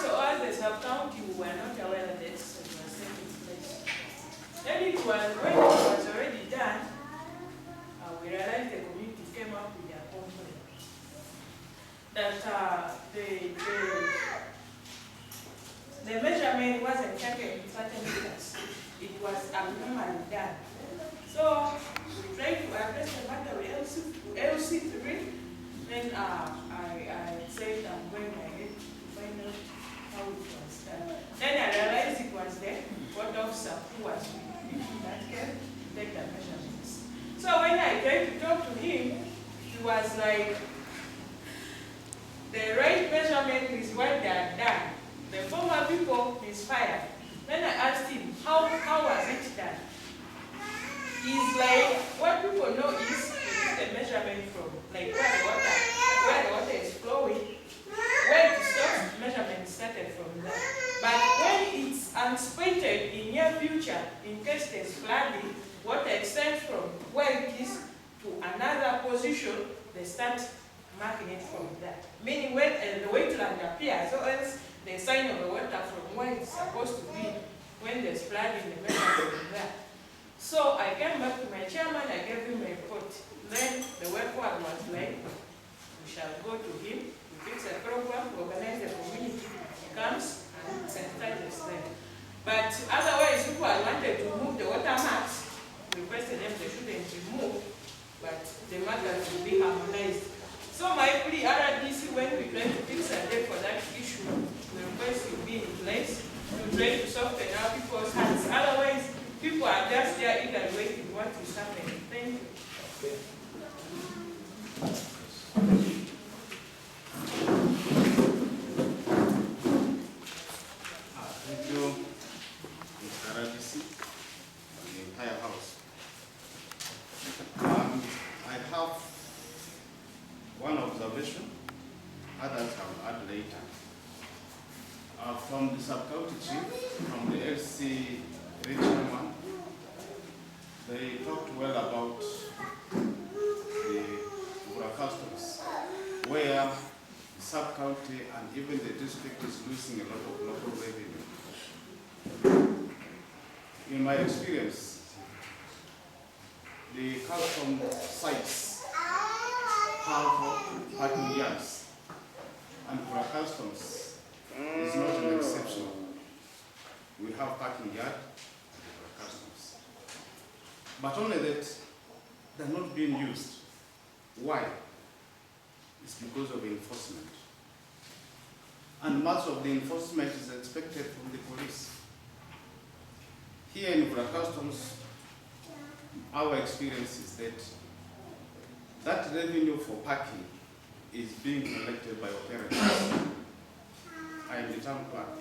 of all, the sub-county were not aware that the exercise was taking place. Then it was, when it was already done, we realized the community came up with their complaint that the measurement wasn't taken in certain meters. It was abnormally done. So we tried to address the matter with LC3. Then I said I'm going ahead to find out how it was done. Then I realized it was the court officer who was in that case to take the measurements. So when I tried to talk to him, he was like, the right measurement is what they had done. The former people misfired. Then I asked him, how was it done? He's like, what people know is the measurement from like where the water is flowing, where it stops, measurement started from there. But when it's anticipated in near future, in case there's flooding, water extends from where it is to another position, they start marking it from there. Meaning when the wetland appears, so else the sign of the water from where it's supposed to be when there's flooding, the measurement from there. So I came back to my chairman, I gave him a report. Then the work was like, we shall go to him, we fix a program, we organize the community, he comes and sensitizes them. But otherwise, people wanted to move the water maps, we requested them they shouldn't remove, but the matters will be harmonized. So my plea, RDC, when we try to fix a day for that issue, the request will be in place to try to soften our people's hands. Otherwise, people are just there evaluating what is happening. Thank you.
Okay.
Thank you, Mr. RDC, and the entire House. I have one observation, others I'll add later. From the sub-county chief, from the LC regional one, they talked well about the Arua customs, where the sub-county and even the district is losing a lot of local revenue. In my experience, the custom sites have parking yards, and Arua customs is not an exception. We have parking yard for customs. But only that they're not being used. Why? It's because of enforcement. And much of the enforcement is expected from the police. Here in Arua Customs, our experience is that revenue for parking is being collected by operators. I am the town clerk.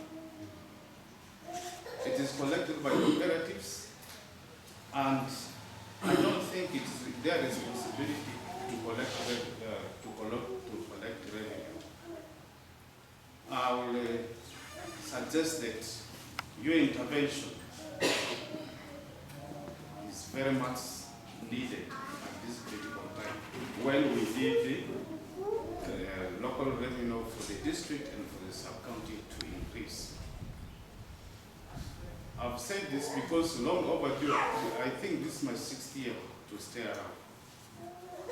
It is collected by cooperatives, and I don't think it is their responsibility to collect revenue. I will suggest that your intervention is very much needed at this critical time when we need the local revenue for the district and for the sub-county to increase. I've said this because long overdue. I think this is my 6th year to stay around.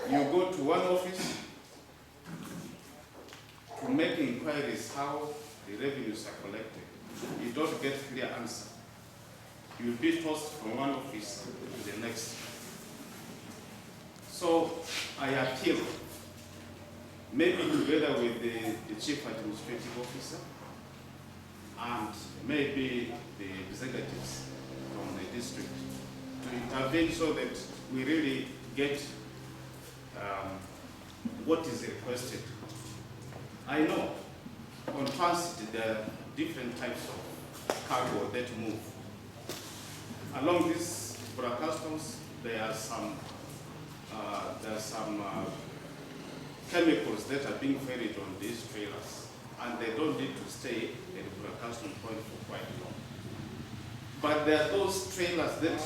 You go to one office to make inquiries how the revenues are collected. You don't get clear answer. You'll be tossed from one office to the next. So I appeal, maybe together with the chief administrative officer and maybe the executives from the district, to intervene so that we really get what is requested. I know on transit there are different types of cargo that move. Along this Arua Customs, there are some chemicals that are being ferried on these trailers, and they don't need to stay at the Arua Customs point for quite long. But there are those trailers that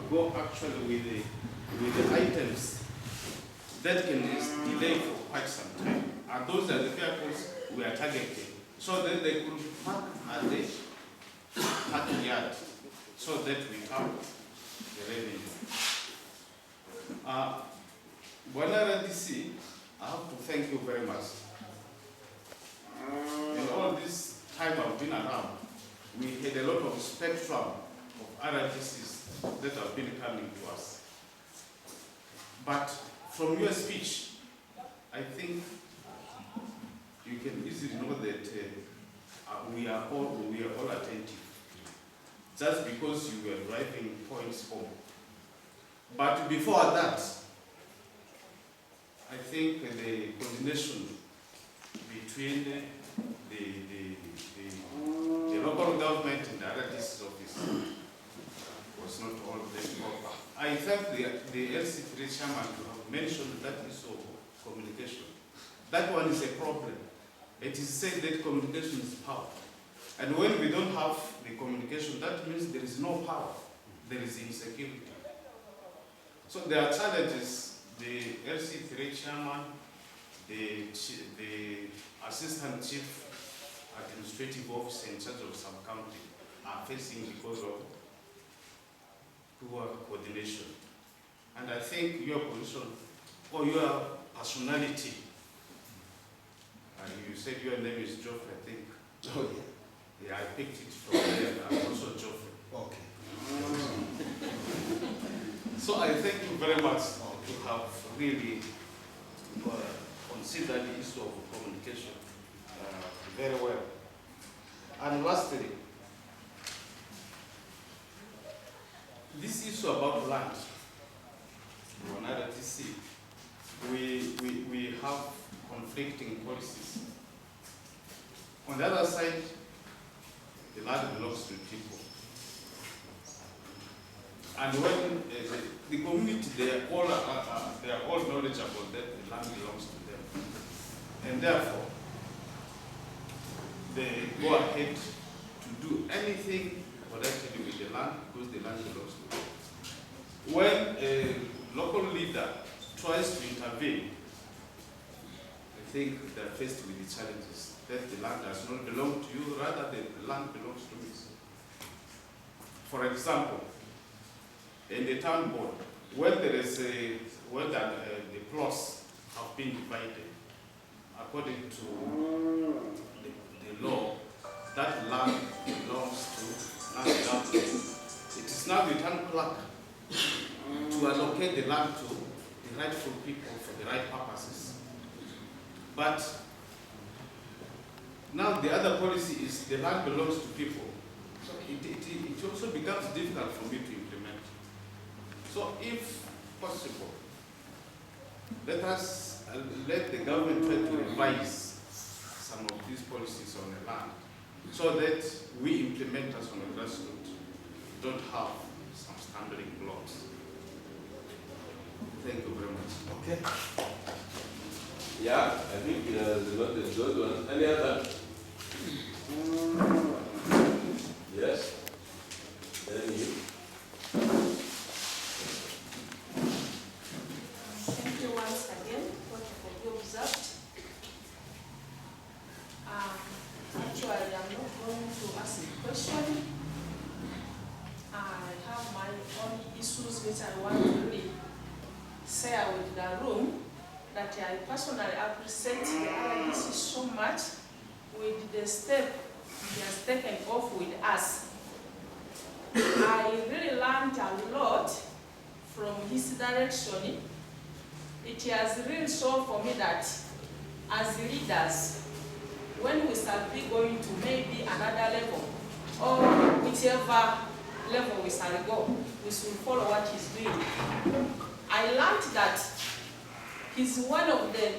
go actually with the items that can delay for quite some time. And those are the vehicles we are targeting. So that they could park at the parking yard so that we have the revenue. One RDC, I have to thank you very much. In all this time I've been around, we had a lot of spectrum of RDCs that have been coming to us. But from your speech, I think you can easily know that we are all attentive. Just because you were driving points home. But before that, I think the coordination between the local government and the RDC's office was not all that proper. I thank the LC3 chairman to have mentioned that issue of communication. That one is a problem. It is said that communication is power. And when we don't have the communication, that means there is no power. There is insecurity. So there are challenges. The LC3 chairman, the assistant chief administrative officer in charge of sub-county are facing because of poor coordination. And I think your position or your personality, and you said your name is Geoffrey, I think.
Oh, yeah.
Yeah, I picked it from there. I'm also Geoffrey.
Okay.
So I thank you very much to have really considered the issue of communication very well. And lastly, this issue about land, on RDC, we have conflicting policies. On the other side, the land belongs to people. And when the community, they are all knowledgeable that the land belongs to them. And therefore, they go ahead to do anything connected with the land because the land belongs to them. When a local leader tries to intervene, I think they're faced with the challenges that the land does not belong to you, rather the land belongs to me. For example, in the town board, when there is the plots have been divided according to the law, that land belongs to land government. It is now the town clerk to allocate the land to the rightful people for the right purposes. But now the other policy is the land belongs to people. So it also becomes difficult for me to implement. So if possible, let the government try to revise some of these policies on the land so that we implement us on the grassroots, don't have some stumbling blocks. Thank you very much.
Okay. Yeah, I think the lot is good one. Any other? Yes. Then you.
Thank you once again for what you observed. Actually, I'm not going to ask a question. I have my own issues which I want to really share with the room, that I personally appreciate the RDC so much with the step he has taken off with us. I really learned a lot from his direction. It has really shown for me that as leaders, when we start going to maybe another level, or whichever level we shall go, we should follow what he's doing. I learned that he's one of the,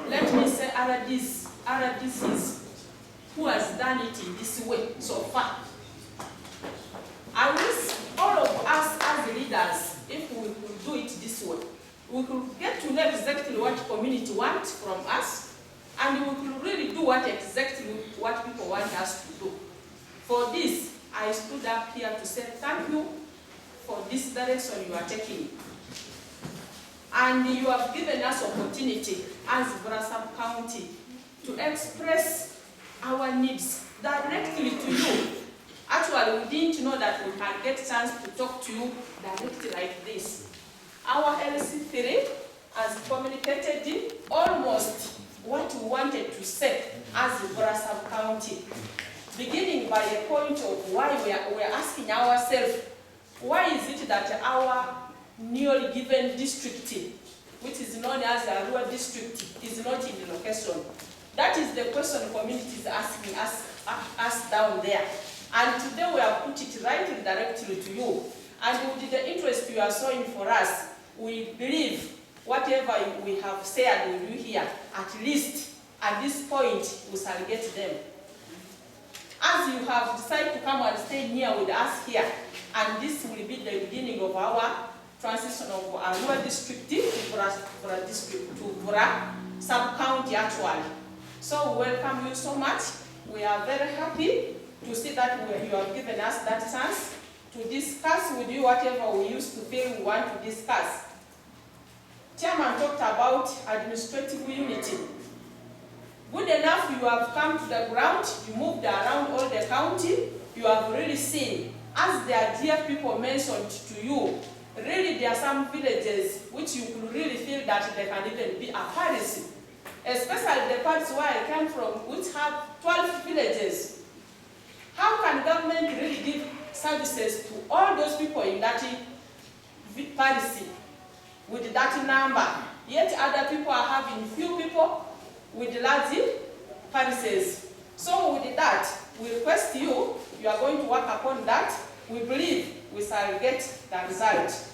let me say, RDCs who has done it in this way so far. I wish all of us as leaders, if we could do it this way, we could get to know exactly what community wants from us, and we could really do what people want us to do. For this, I stood up here to say thank you for this direction you are taking. And you have given us opportunity as Brasab County to express our needs directly to you. Actually, we didn't know that we can get a chance to talk to you directly like this. Our LC3 has communicated almost what we wanted to say as Brasab County, beginning by a point of why we are asking ourselves, why is it that our newly given district, which is known as the Arua district, is not in the location? That is the question the community is asking us down there. And today we have put it right directly to you. And with the interest you are showing for us, we believe whatever we have said with you here, at least at this point, we shall get them. As you have decided to come and stay near with us here, and this will be the beginning of our transition of Arua district to Bura district, to Bura sub-county actually. So we welcome you so much. We are very happy to see that you have given us that chance to discuss with you whatever we used to feel we want to discuss. Chairman talked about administrative unity. Good enough, you have come to the ground, you moved around all the county, you have really seen, as the dear people mentioned to you, really there are some villages which you could really feel that they can even be a parish. Especially the parts where I came from, which have 12 villages. How can government really give services to all those people in that parish with that number? Yet other people are having few people with large parishes. So with that, we request you are going to work upon that. We believe we shall get the result.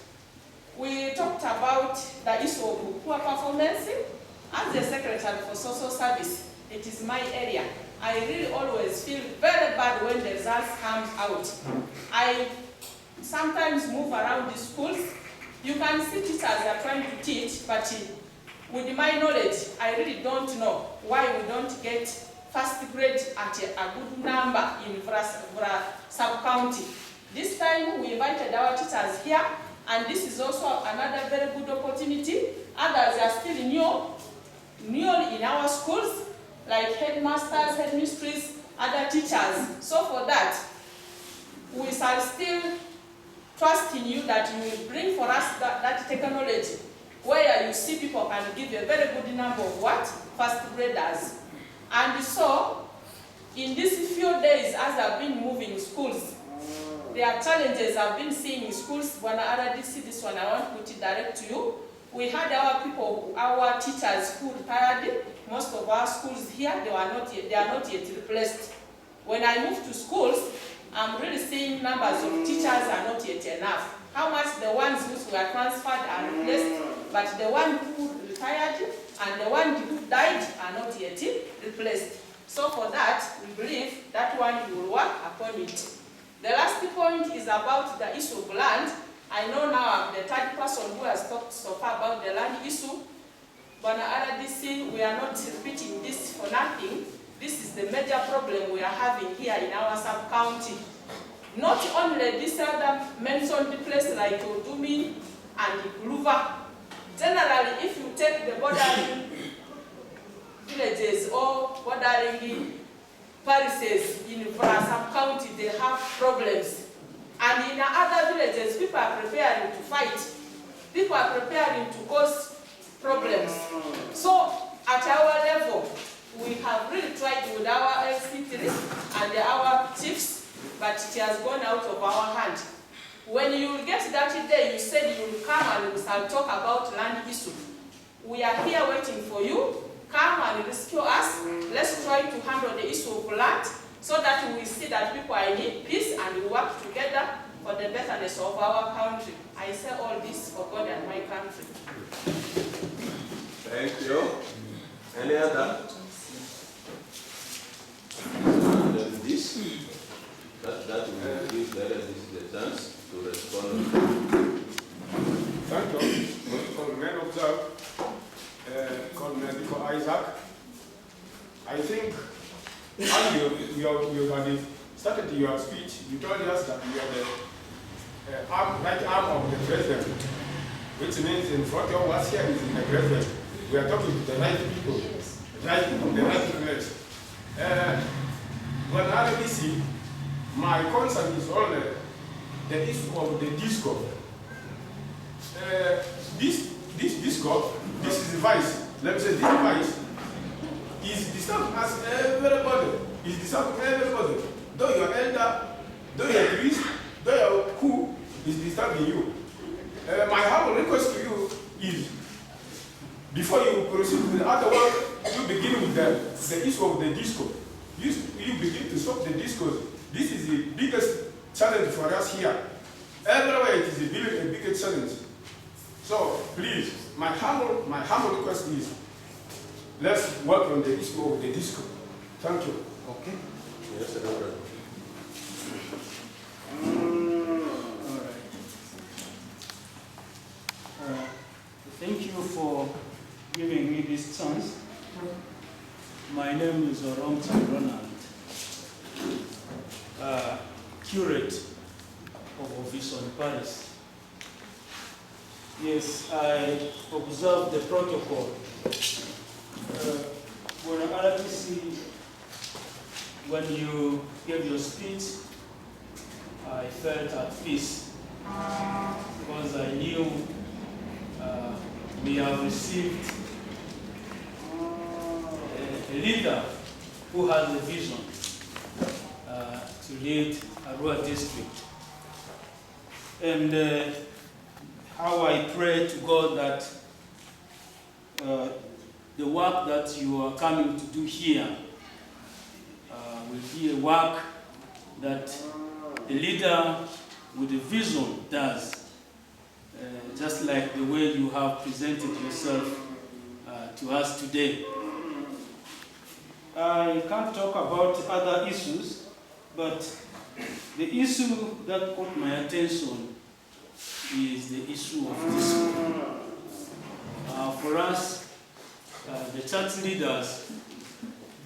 We talked about the issue of poor performance. As the Secretary for Social Service, it is my area. I really always feel very bad when the results come out. I sometimes move around the schools. You can see teachers are trying to teach, but with my knowledge, I really don't know why we don't get first grade at a good number in Vra sub-county. This time we invited our teachers here, and this is also another very good opportunity. Others are still newly in our schools, like headmasters, headmistresses, other teachers. So for that, we shall still trust in you that you will bring for us that technology, where you see people can give a very good number of what? First graders. And so, in these few days, as I've been moving schools, there are challenges I've been seeing in schools. When RDC, this one I want to put it direct to you. We had our people, our teachers who retired. Most of our schools here, they are not yet replaced. When I moved to schools, I'm really seeing numbers of teachers are not yet enough. How much the ones who were transferred are replaced, but the one who retired and the one who died are not yet replaced. So for that, we believe that one you will work upon it. The last point is about the issue of land. I know now I'm the third person who has talked so far about the land issue. But RDC, we are not repeating this for nothing. This is the major problem we are having here in our sub-county. Not only this other mentioned place like Odumi and Gluva. Generally, if you take the bordering villages or bordering parishes in Vra sub-county, they have problems. And in other villages, people are preparing to fight. People are preparing to cause problems. So, at our level, we have really tried with our LC3 and our chiefs, but it has gone out of our hand. When you get that day, you said you will come and we shall talk about land issue. We are here waiting for you. Come and rescue us. Let's try to handle the issue of land so that we see that people are in peace and we work together for the betterness of our country. I say all this for God and my country.
Thank you. Any other? And then this, that will give the chance to respond.
Thank you. Colonel Observe, Colonel Isaac. I think you had started your speech. You told us that you are the right arm of the president. which means in front of us here is in the graveyard. We are talking to the right people, right people, the right place. When RDC, my concern is on the issue of the disco. This disco, this is the vice. Let me say this vice is disturbing us everybody. Is disturbing everybody. Though you're elder, though you're priest, though you're who is disturbing you. My humble request to you is, before you proceed with other work, you begin with the issue of the disco. You begin to stop the discos. This is the biggest challenge for us here. Everywhere it is a biggest challenge. So please, my humble request is, let's work on the issue of the disco. Thank you.
Okay.
Yes, Reverend.
All right. Thank you for giving me this chance. My name is Ronald, curate of Okiswa Paris. Yes, I observed the protocol. When RDC, when you gave your speech, I felt at peace because I knew we have received a leader who has a vision to lead Arua district. And how I pray to God that the work that you are coming to do here will be a work that the leader with a vision does, just like the way you have presented yourself to us today. I can't talk about other issues, but the issue that caught my attention is the issue of disco. For us, the church leaders,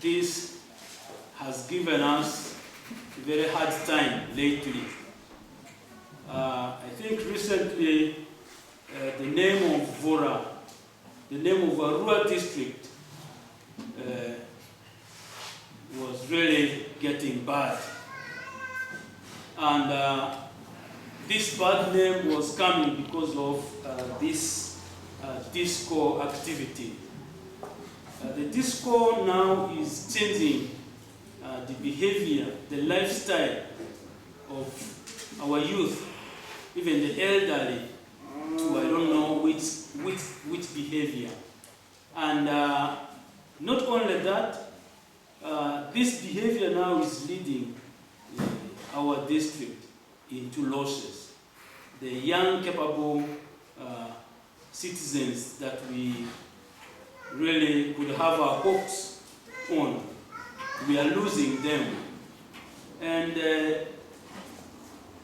this has given us a very hard time lately. I think recently the name of Vora, the name of Arua district was really getting bad. And this bad name was coming because of this disco activity. The disco now is changing the behavior, the lifestyle of our youth, even the elderly, to I don't know which behavior. And not only that, this behavior now is leading our district into losses. The young, capable citizens that we really could have our hopes on, we are losing them. And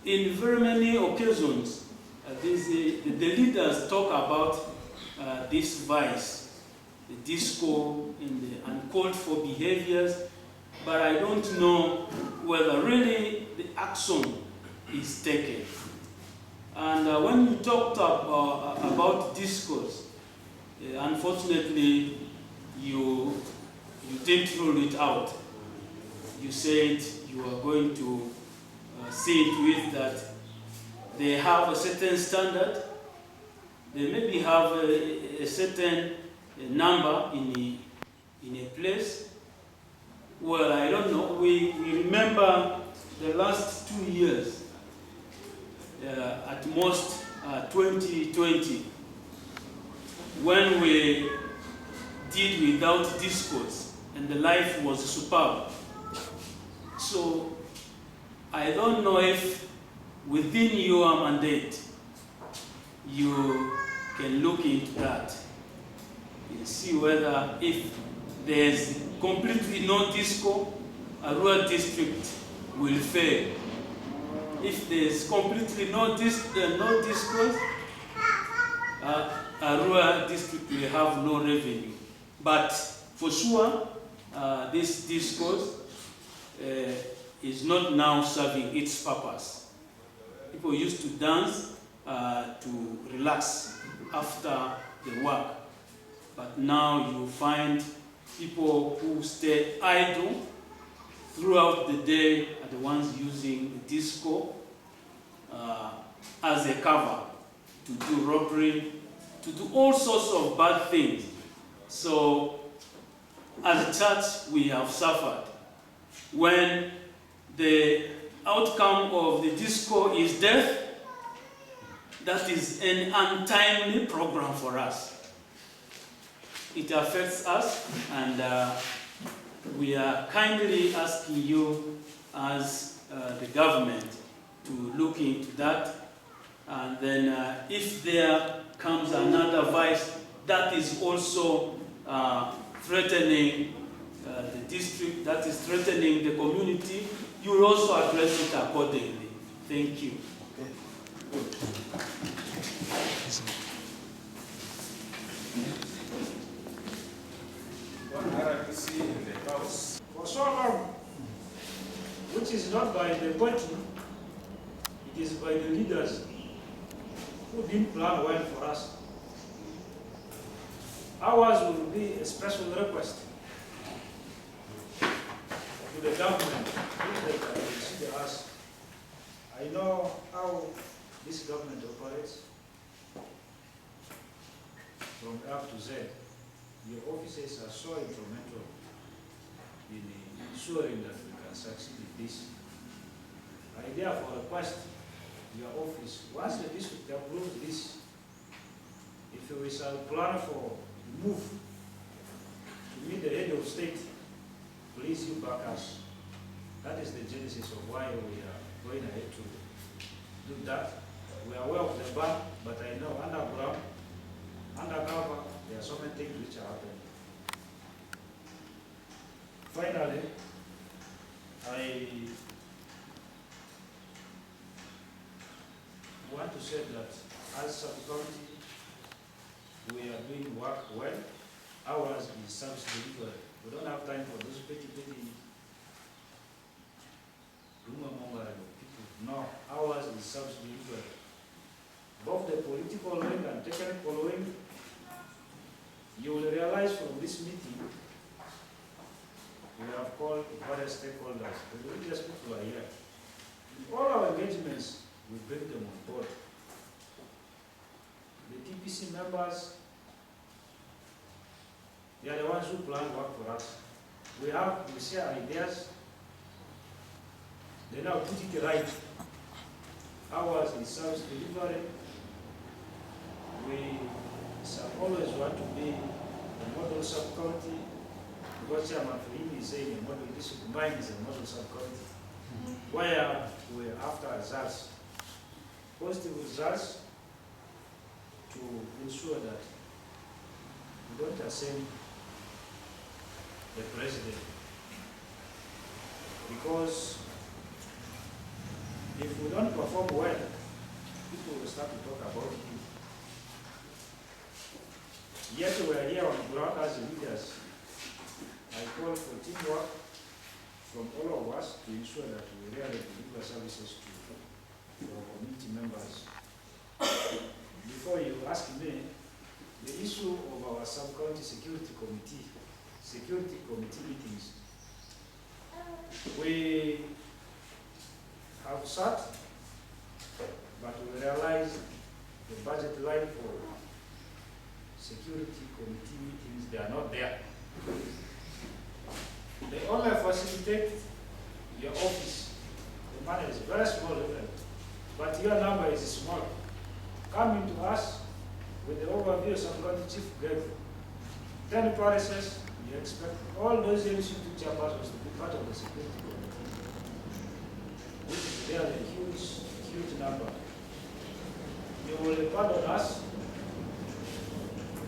in very many occasions, the leaders talk about this vice, the disco, and the uncalled for behaviors, but I don't know whether really the action is taken. And when you talked about discos, unfortunately, you didn't rule it out. You said you are going to see to it that they have a certain standard, they maybe have a certain number in a place. Well, I don't know. We remember the last 2 years, at most 2020, when we did without discourse and the life was superb. So I don't know if within your mandate you can look into that and see whether if there's completely no disco, Arua district will fail. If there's completely no discourse, Arua district will have no revenue. But for sure, this discourse is not now serving its purpose. People used to dance, to relax after the work. But now you find people who stay idle throughout the day are the ones using the disco as a cover to do robbery, to do all sorts of bad things. So as a church, we have suffered. When the outcome of the disco is death, that is an untimely program for us. It affects us, and we are kindly asking you as the government to look into that. And then if there comes another vice that is also threatening the district, that is threatening the community, you will also address it accordingly. Thank you.
One RDC in the house.
For so long, which is not by the party, it is by the leaders who didn't plan well for us. Ours will be a special request to the government if they can consider us. I know how this government operates from A to Z. Your officers are so instrumental in ensuring that we can succeed in this. I therefore request your office, once the district approves this, if we shall plan for move to meet the head of state, please you back us. That is the genesis of why we are going ahead to do that. We are aware of the ban, but I know underground, undercover, there are so many things which are happening. Finally, I want to say that as sub-county, we are doing work well. Ours is service delivery. We don't have time for those petty people. No, ours is service delivery. Both the political wing and technical wing, you will realize from this meeting, we have called various stakeholders. The religious people are here. In all our engagements, we bring them on board. The TPC members, they are the ones who plan work for us. We share ideas, they now put it right. Ours is service delivery. We shall always want to be a model sub-county. What Chairman Fahimi is saying, a model district, mine is a model sub-county, where we are after results, positive results, to ensure that we don't ascend the president. Because if we don't perform well, people will start to talk about you. Yet we are here on the ground as leaders. I call for teamwork from all of us to ensure that we really deliver services to our community members. Before you ask me, the issue of our sub-county security committee meetings, we have sat, but we realized the budget line for security committee meetings, they are not there. They only facilitate your office. The money is very small, but your number is small. Coming to us with the overview sub-county chief gave 10 parishes, you expect all those LCT chairpersons to be part of the security committee, which is really a huge number. You will pardon us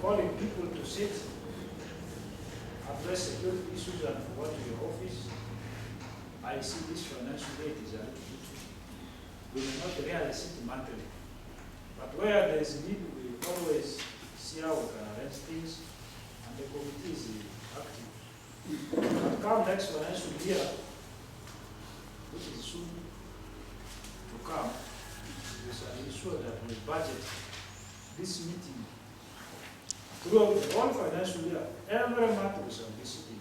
calling people to sit, address security issues and forward to your office. I see this financial aid is a little bit. We may not really sit monthly, but where there is need, we always see how we can arrange things, and the committee is active. But come next financial year, which is soon to come, office and ensure that we budget this meeting throughout the whole financial year, every month with some discipline.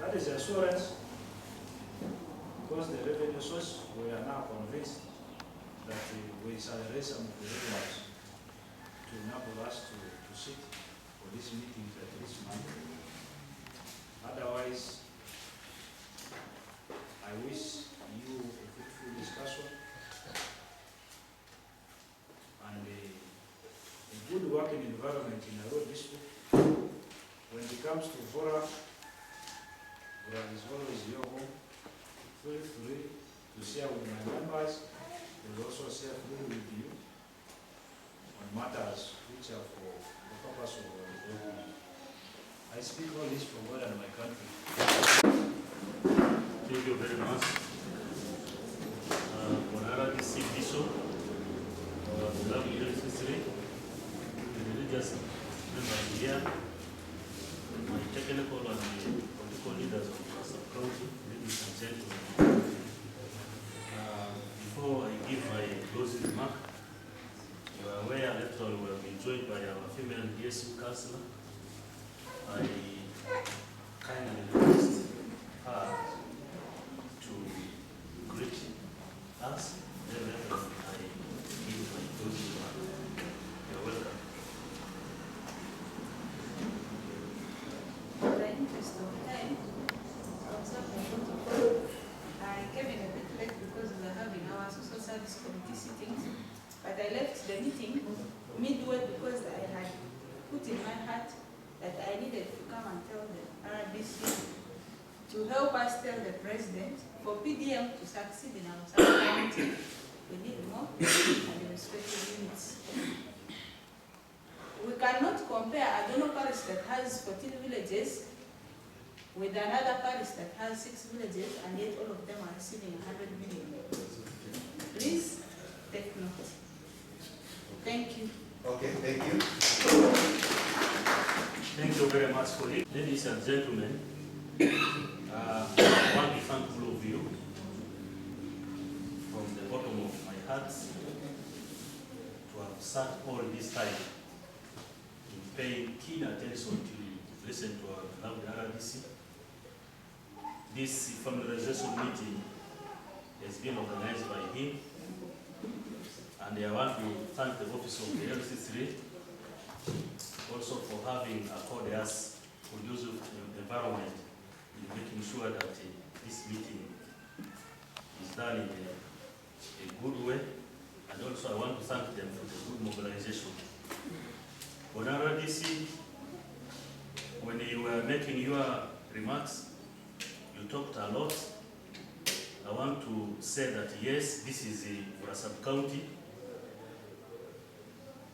That is assurance, because the revenue source, we are now convinced that we shall raise some of the revenues to enable us to sit for this meeting at this month. Otherwise, I wish you a fruitful discussion and a good working environment in Arua district. When it comes to Vora, Vora is always your home. Feel free to share with my members. They will also share freely with you on matters which are for the purpose of our development. I speak all this for God and my country.
Thank you very much. On RDC Bishop, beloved history, the religious members here, my technical and political leaders of the sub-county, ladies and gentlemen. Before I give my closing remark, you are aware that we have been joined by our female DSU councillor. I kindly request her to greet us, then I give my closing remark. You're welcome.
In the interest of time, I came in a bit late because we were having our social service committee sittings, but I left the meeting midway because I had put in my heart that I needed to come and tell the RDC to help us tell the president for PDM to succeed in our sub-county. We need more administrative units. We cannot compare Adono parish that has 14 villages with another parish that has 6 villages, and yet all of them are receiving 100 million. Please take note. Thank you.
Okay, thank you.
Thank you very much, colleagues. Ladies and gentlemen, I want to thank all of you from the bottom of my heart to have sat all this time in paying keen attention to listen to our beloved RDC. This familiarization meeting has been organized by him, and I want to thank the office of the RDC also for having accorded us conducive environment in making sure that this meeting is done in a good way, and also I want to thank them for the good mobilization. On RDC, when you were making your remarks, you talked a lot. I want to say that yes, this is a sub-county,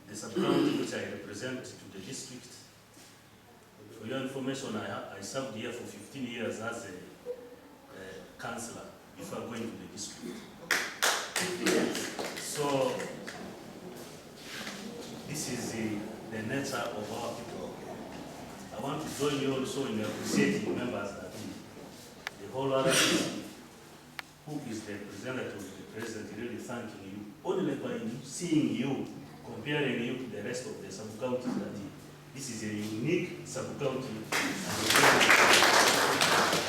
the sub-county which I represent to the district. For your information, I served here for 15 years as a councillor before going to the district. So, this is the nature of our people. I want to join you also in appreciating members that the whole RDC, who is the representative of the president, really thanking you, only by seeing you, comparing you to the rest of the sub-counties, that this is a unique sub-county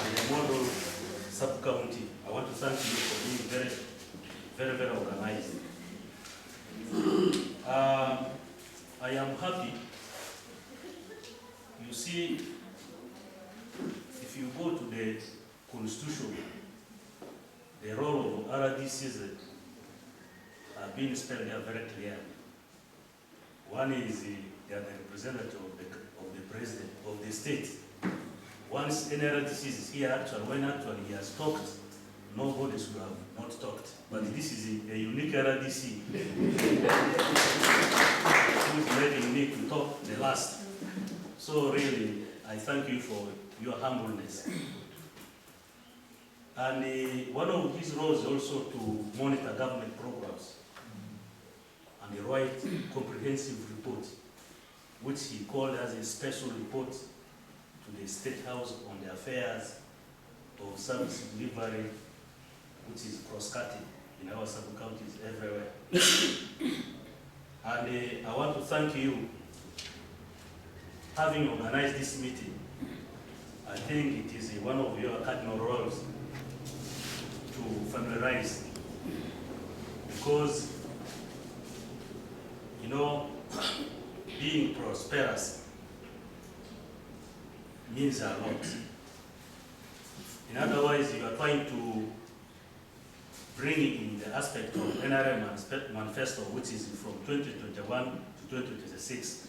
and a model sub-county. I want to thank you for being very, very, very organized. I am happy. You see, if you go to the Constitution, the role of RDCs are being spelled there very clearly. One is they are the representative of the president of the state. Once any RDC is here, actually, when actually he has talked, nobody should have not talked. But this is a unique RDC who is making me to talk the last. So really, I thank you for your humbleness. And one of his roles is also to monitor government programs and write comprehensive report, which he called as a special report to the State House on the affairs of service delivery, which is cross-cutting. in our sub-counties everywhere. And I want to thank you having organized this meeting. I think it is one of your cardinal roles to familiarize, because, you know, being prosperous means a lot. In other words, you are trying to bring in the aspect of NRM manifesto, which is from 2021 to 2026,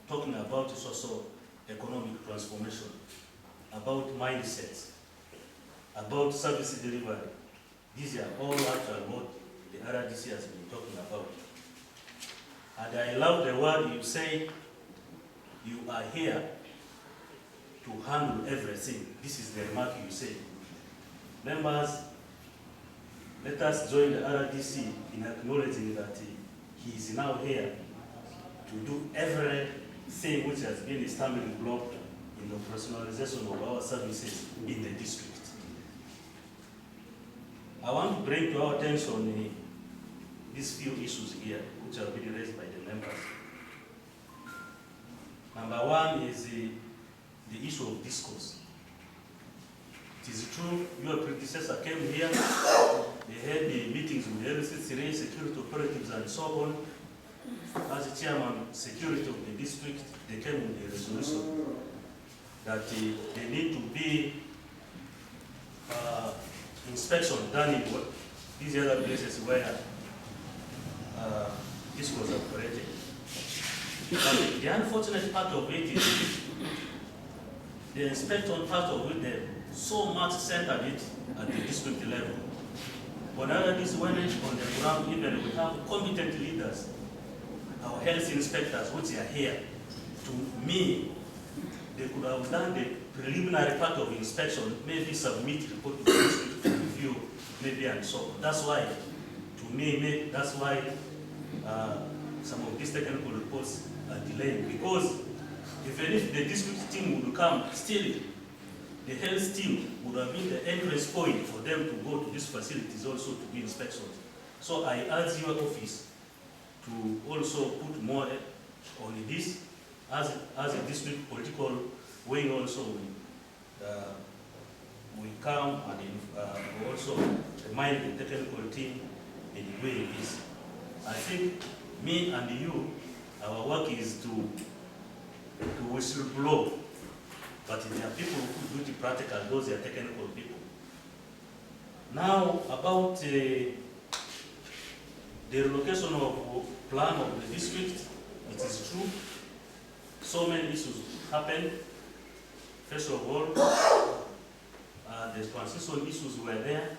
talking about socio-economic transformation, about mindsets, about service delivery. These are all actually what the RDC has been talking about. And I love the word you say, you are here to handle everything. This is the remark you say. Members, let us join the RDC in acknowledging that he is now here to do everything which has been a stumbling block in the personalization of our services in the district. I want to bring to our attention these few issues here which have been raised by the members. Number one is the issue of discourse. It is true, your predecessor came here, they had the meetings with the RDC, security operatives and so on. As the chairman security of the district, they came with a resolution that they need to be inspection done in these other places where this was operated. But the unfortunate part of it is the inspection part of it, they so much centered it at the district level. But other this went on the ground, even we have competent leaders, our health inspectors, which are here. To me, they could have done the preliminary part of inspection, maybe submit report to the district for review, maybe and so on. That's why, to me, that's why some of these technical reports are delayed. Because even if the district team would come, still the health team would have been the entrance point for them to go to these facilities also to do inspections. So I urge your office to also put more on this as a district political wing also. We come and also remind the technical team in the way it is. I think me and you, our work is to whistleblow, but there are people who do the practical, those are technical people. Now, about the relocation of plan of the district, it is true. So many issues happened. First of all, the transition issues were there.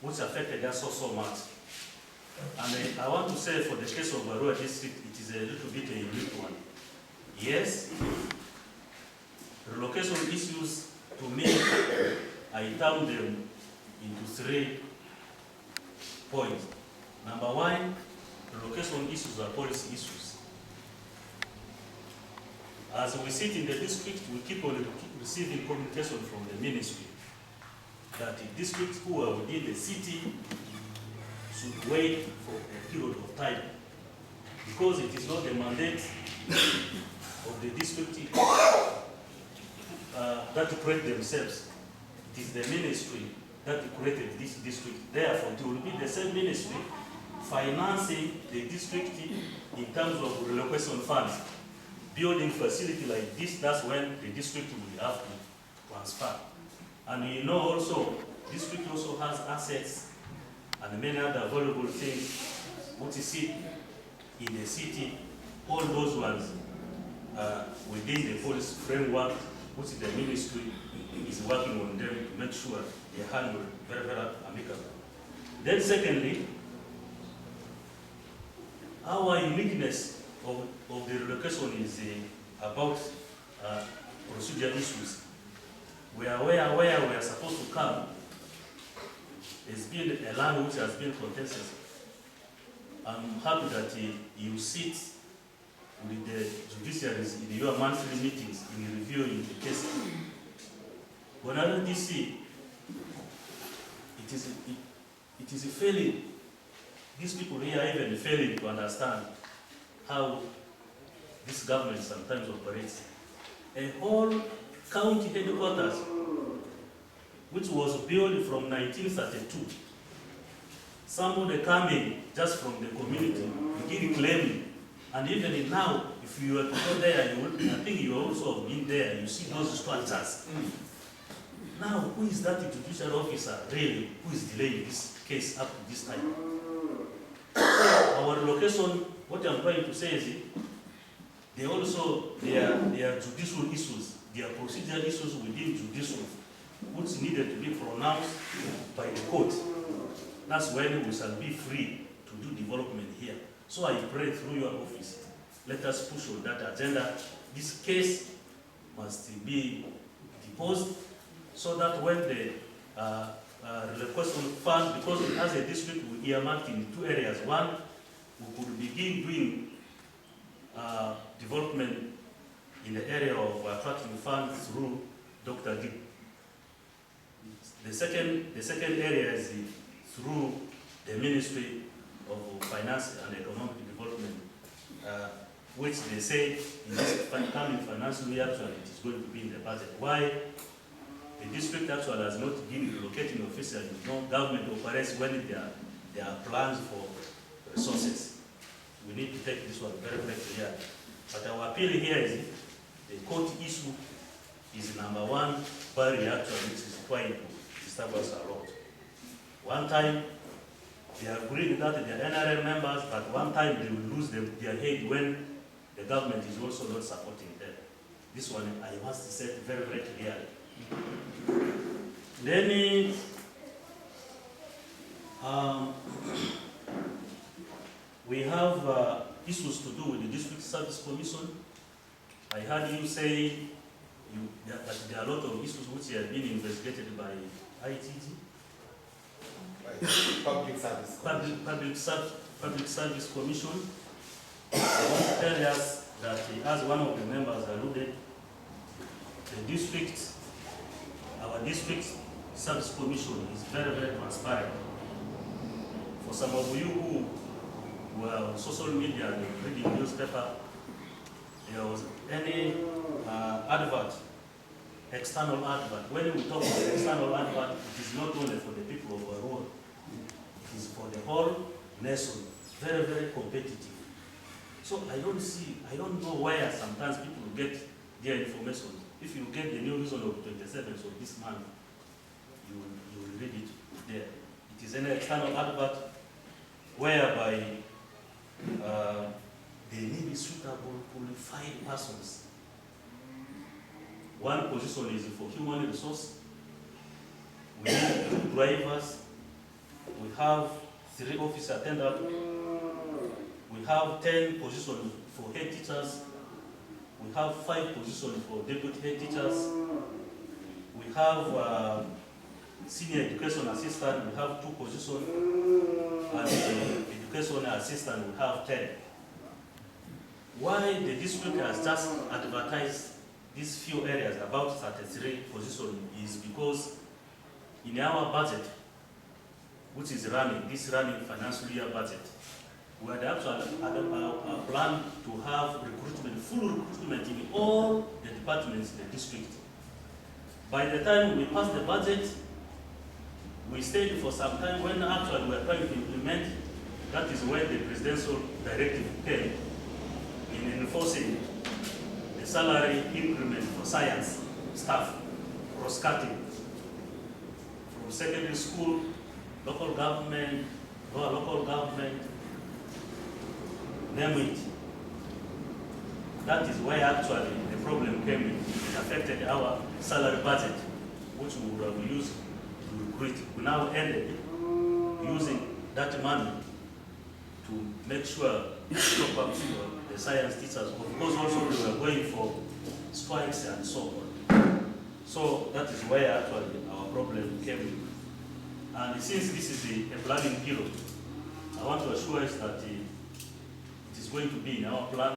Which affected us so much. And I want to say for the case of Arua district, it is a little bit a unique one. Yes, relocation issues, to me, I term them into 3 points. Number one, relocation issues are policy issues. As we sit in the district, we keep on receiving communication from the ministry that the districts who are within the city should wait for a period of time, because it is not the mandate of the district that create themselves. It is the ministry that created this district. Therefore, it will be the same ministry financing the district in terms of relocation funds. Building facility like this, that's when the district will have to transfer. And you know also, district also has assets and many other valuable things which is in the city. All those ones within the policy framework, which the ministry is working on them to make sure they handle very, very amicably. Then secondly, our uniqueness of the relocation is about procedure issues. We are where we are supposed to come. It's been a land which has been contested. I'm happy that you sit with the judiciaries in your monthly meetings in reviewing the case. On RDC, it is failing. These people here are even failing to understand how this government sometimes operates. A whole county headquarters, which was built from 1932, somebody coming just from the community, begin claiming, and even now, if you were to go there, I think you also have been there, you see those structures. Now, who is that judicial officer really who is delaying this case up to this time? Our location, what I'm trying to say is, they also, there are judicial issues, there are procedural issues within judicial, which needed to be pronounced by the court. That's when we shall be free to do development here. So I pray through your office, let us push on that agenda. This case must be deposed so that when the request on fund, because as a district we earmarked in 2 areas. One, we could begin doing development in the area of attracting funds through Dr. D. The second area is through the Ministry of Finance and Economic Development, which they say in this coming financial year actually it is going to be in the budget. Why? The district actually has not been relocating officially. No government operates when there are plans for resources. We need to take this one very, very clear. But our appeal here is the court issue is number one barrier actually, which is trying to disturb us a lot. One time, they agreed that they are NRM members, but one time they will lose their head when the government is also not supporting them. This one I must say very, very clearly. Then, we have issues to do with the District Service Commission. I heard you say that there are a lot of issues which have been investigated by ITG.
Public Service Commission.
Public Service Commission. I want to tell us that as one of the members alluded, our district service commission is very, very transparent. For some of you who were on social media and reading newspaper, there was any advert, external advert. When we talk about external advert, it is not only for the people of Arua, it is for the whole nation, very, very competitive. So I don't know where sometimes people get their information. If you get the new reason of 27th of this month, you will read it there. It is an external advert whereby they may be suitable qualified persons. One position is for human resource. We need 2 drivers. We have 3 office attendants. We have 10 positions for head teachers. We have 5 positions for deputy head teachers. We have senior education assistant. We have 2 positions. And education assistant, we have 10. Why the district has just advertised these few areas, about 33 positions, is because in our budget, which is this running financial year budget, we had actually a plan to have recruitment, full recruitment in all the departments in the district. By the time we passed the budget, we stayed for some time when actually we were trying to implement. That is when the presidential directive came in enforcing the salary increment for science staff, cross-cutting from secondary school, local government, local government, name it. That is where actually the problem came in. It affected our salary budget, which we would have used to recruit. We now ended using that money to make sure top up the science teachers. Of course, also we were going for strikes and so on. So that is where actually our problem came in. And since this is a planning period, I want to assure us that it is going to be in our plan.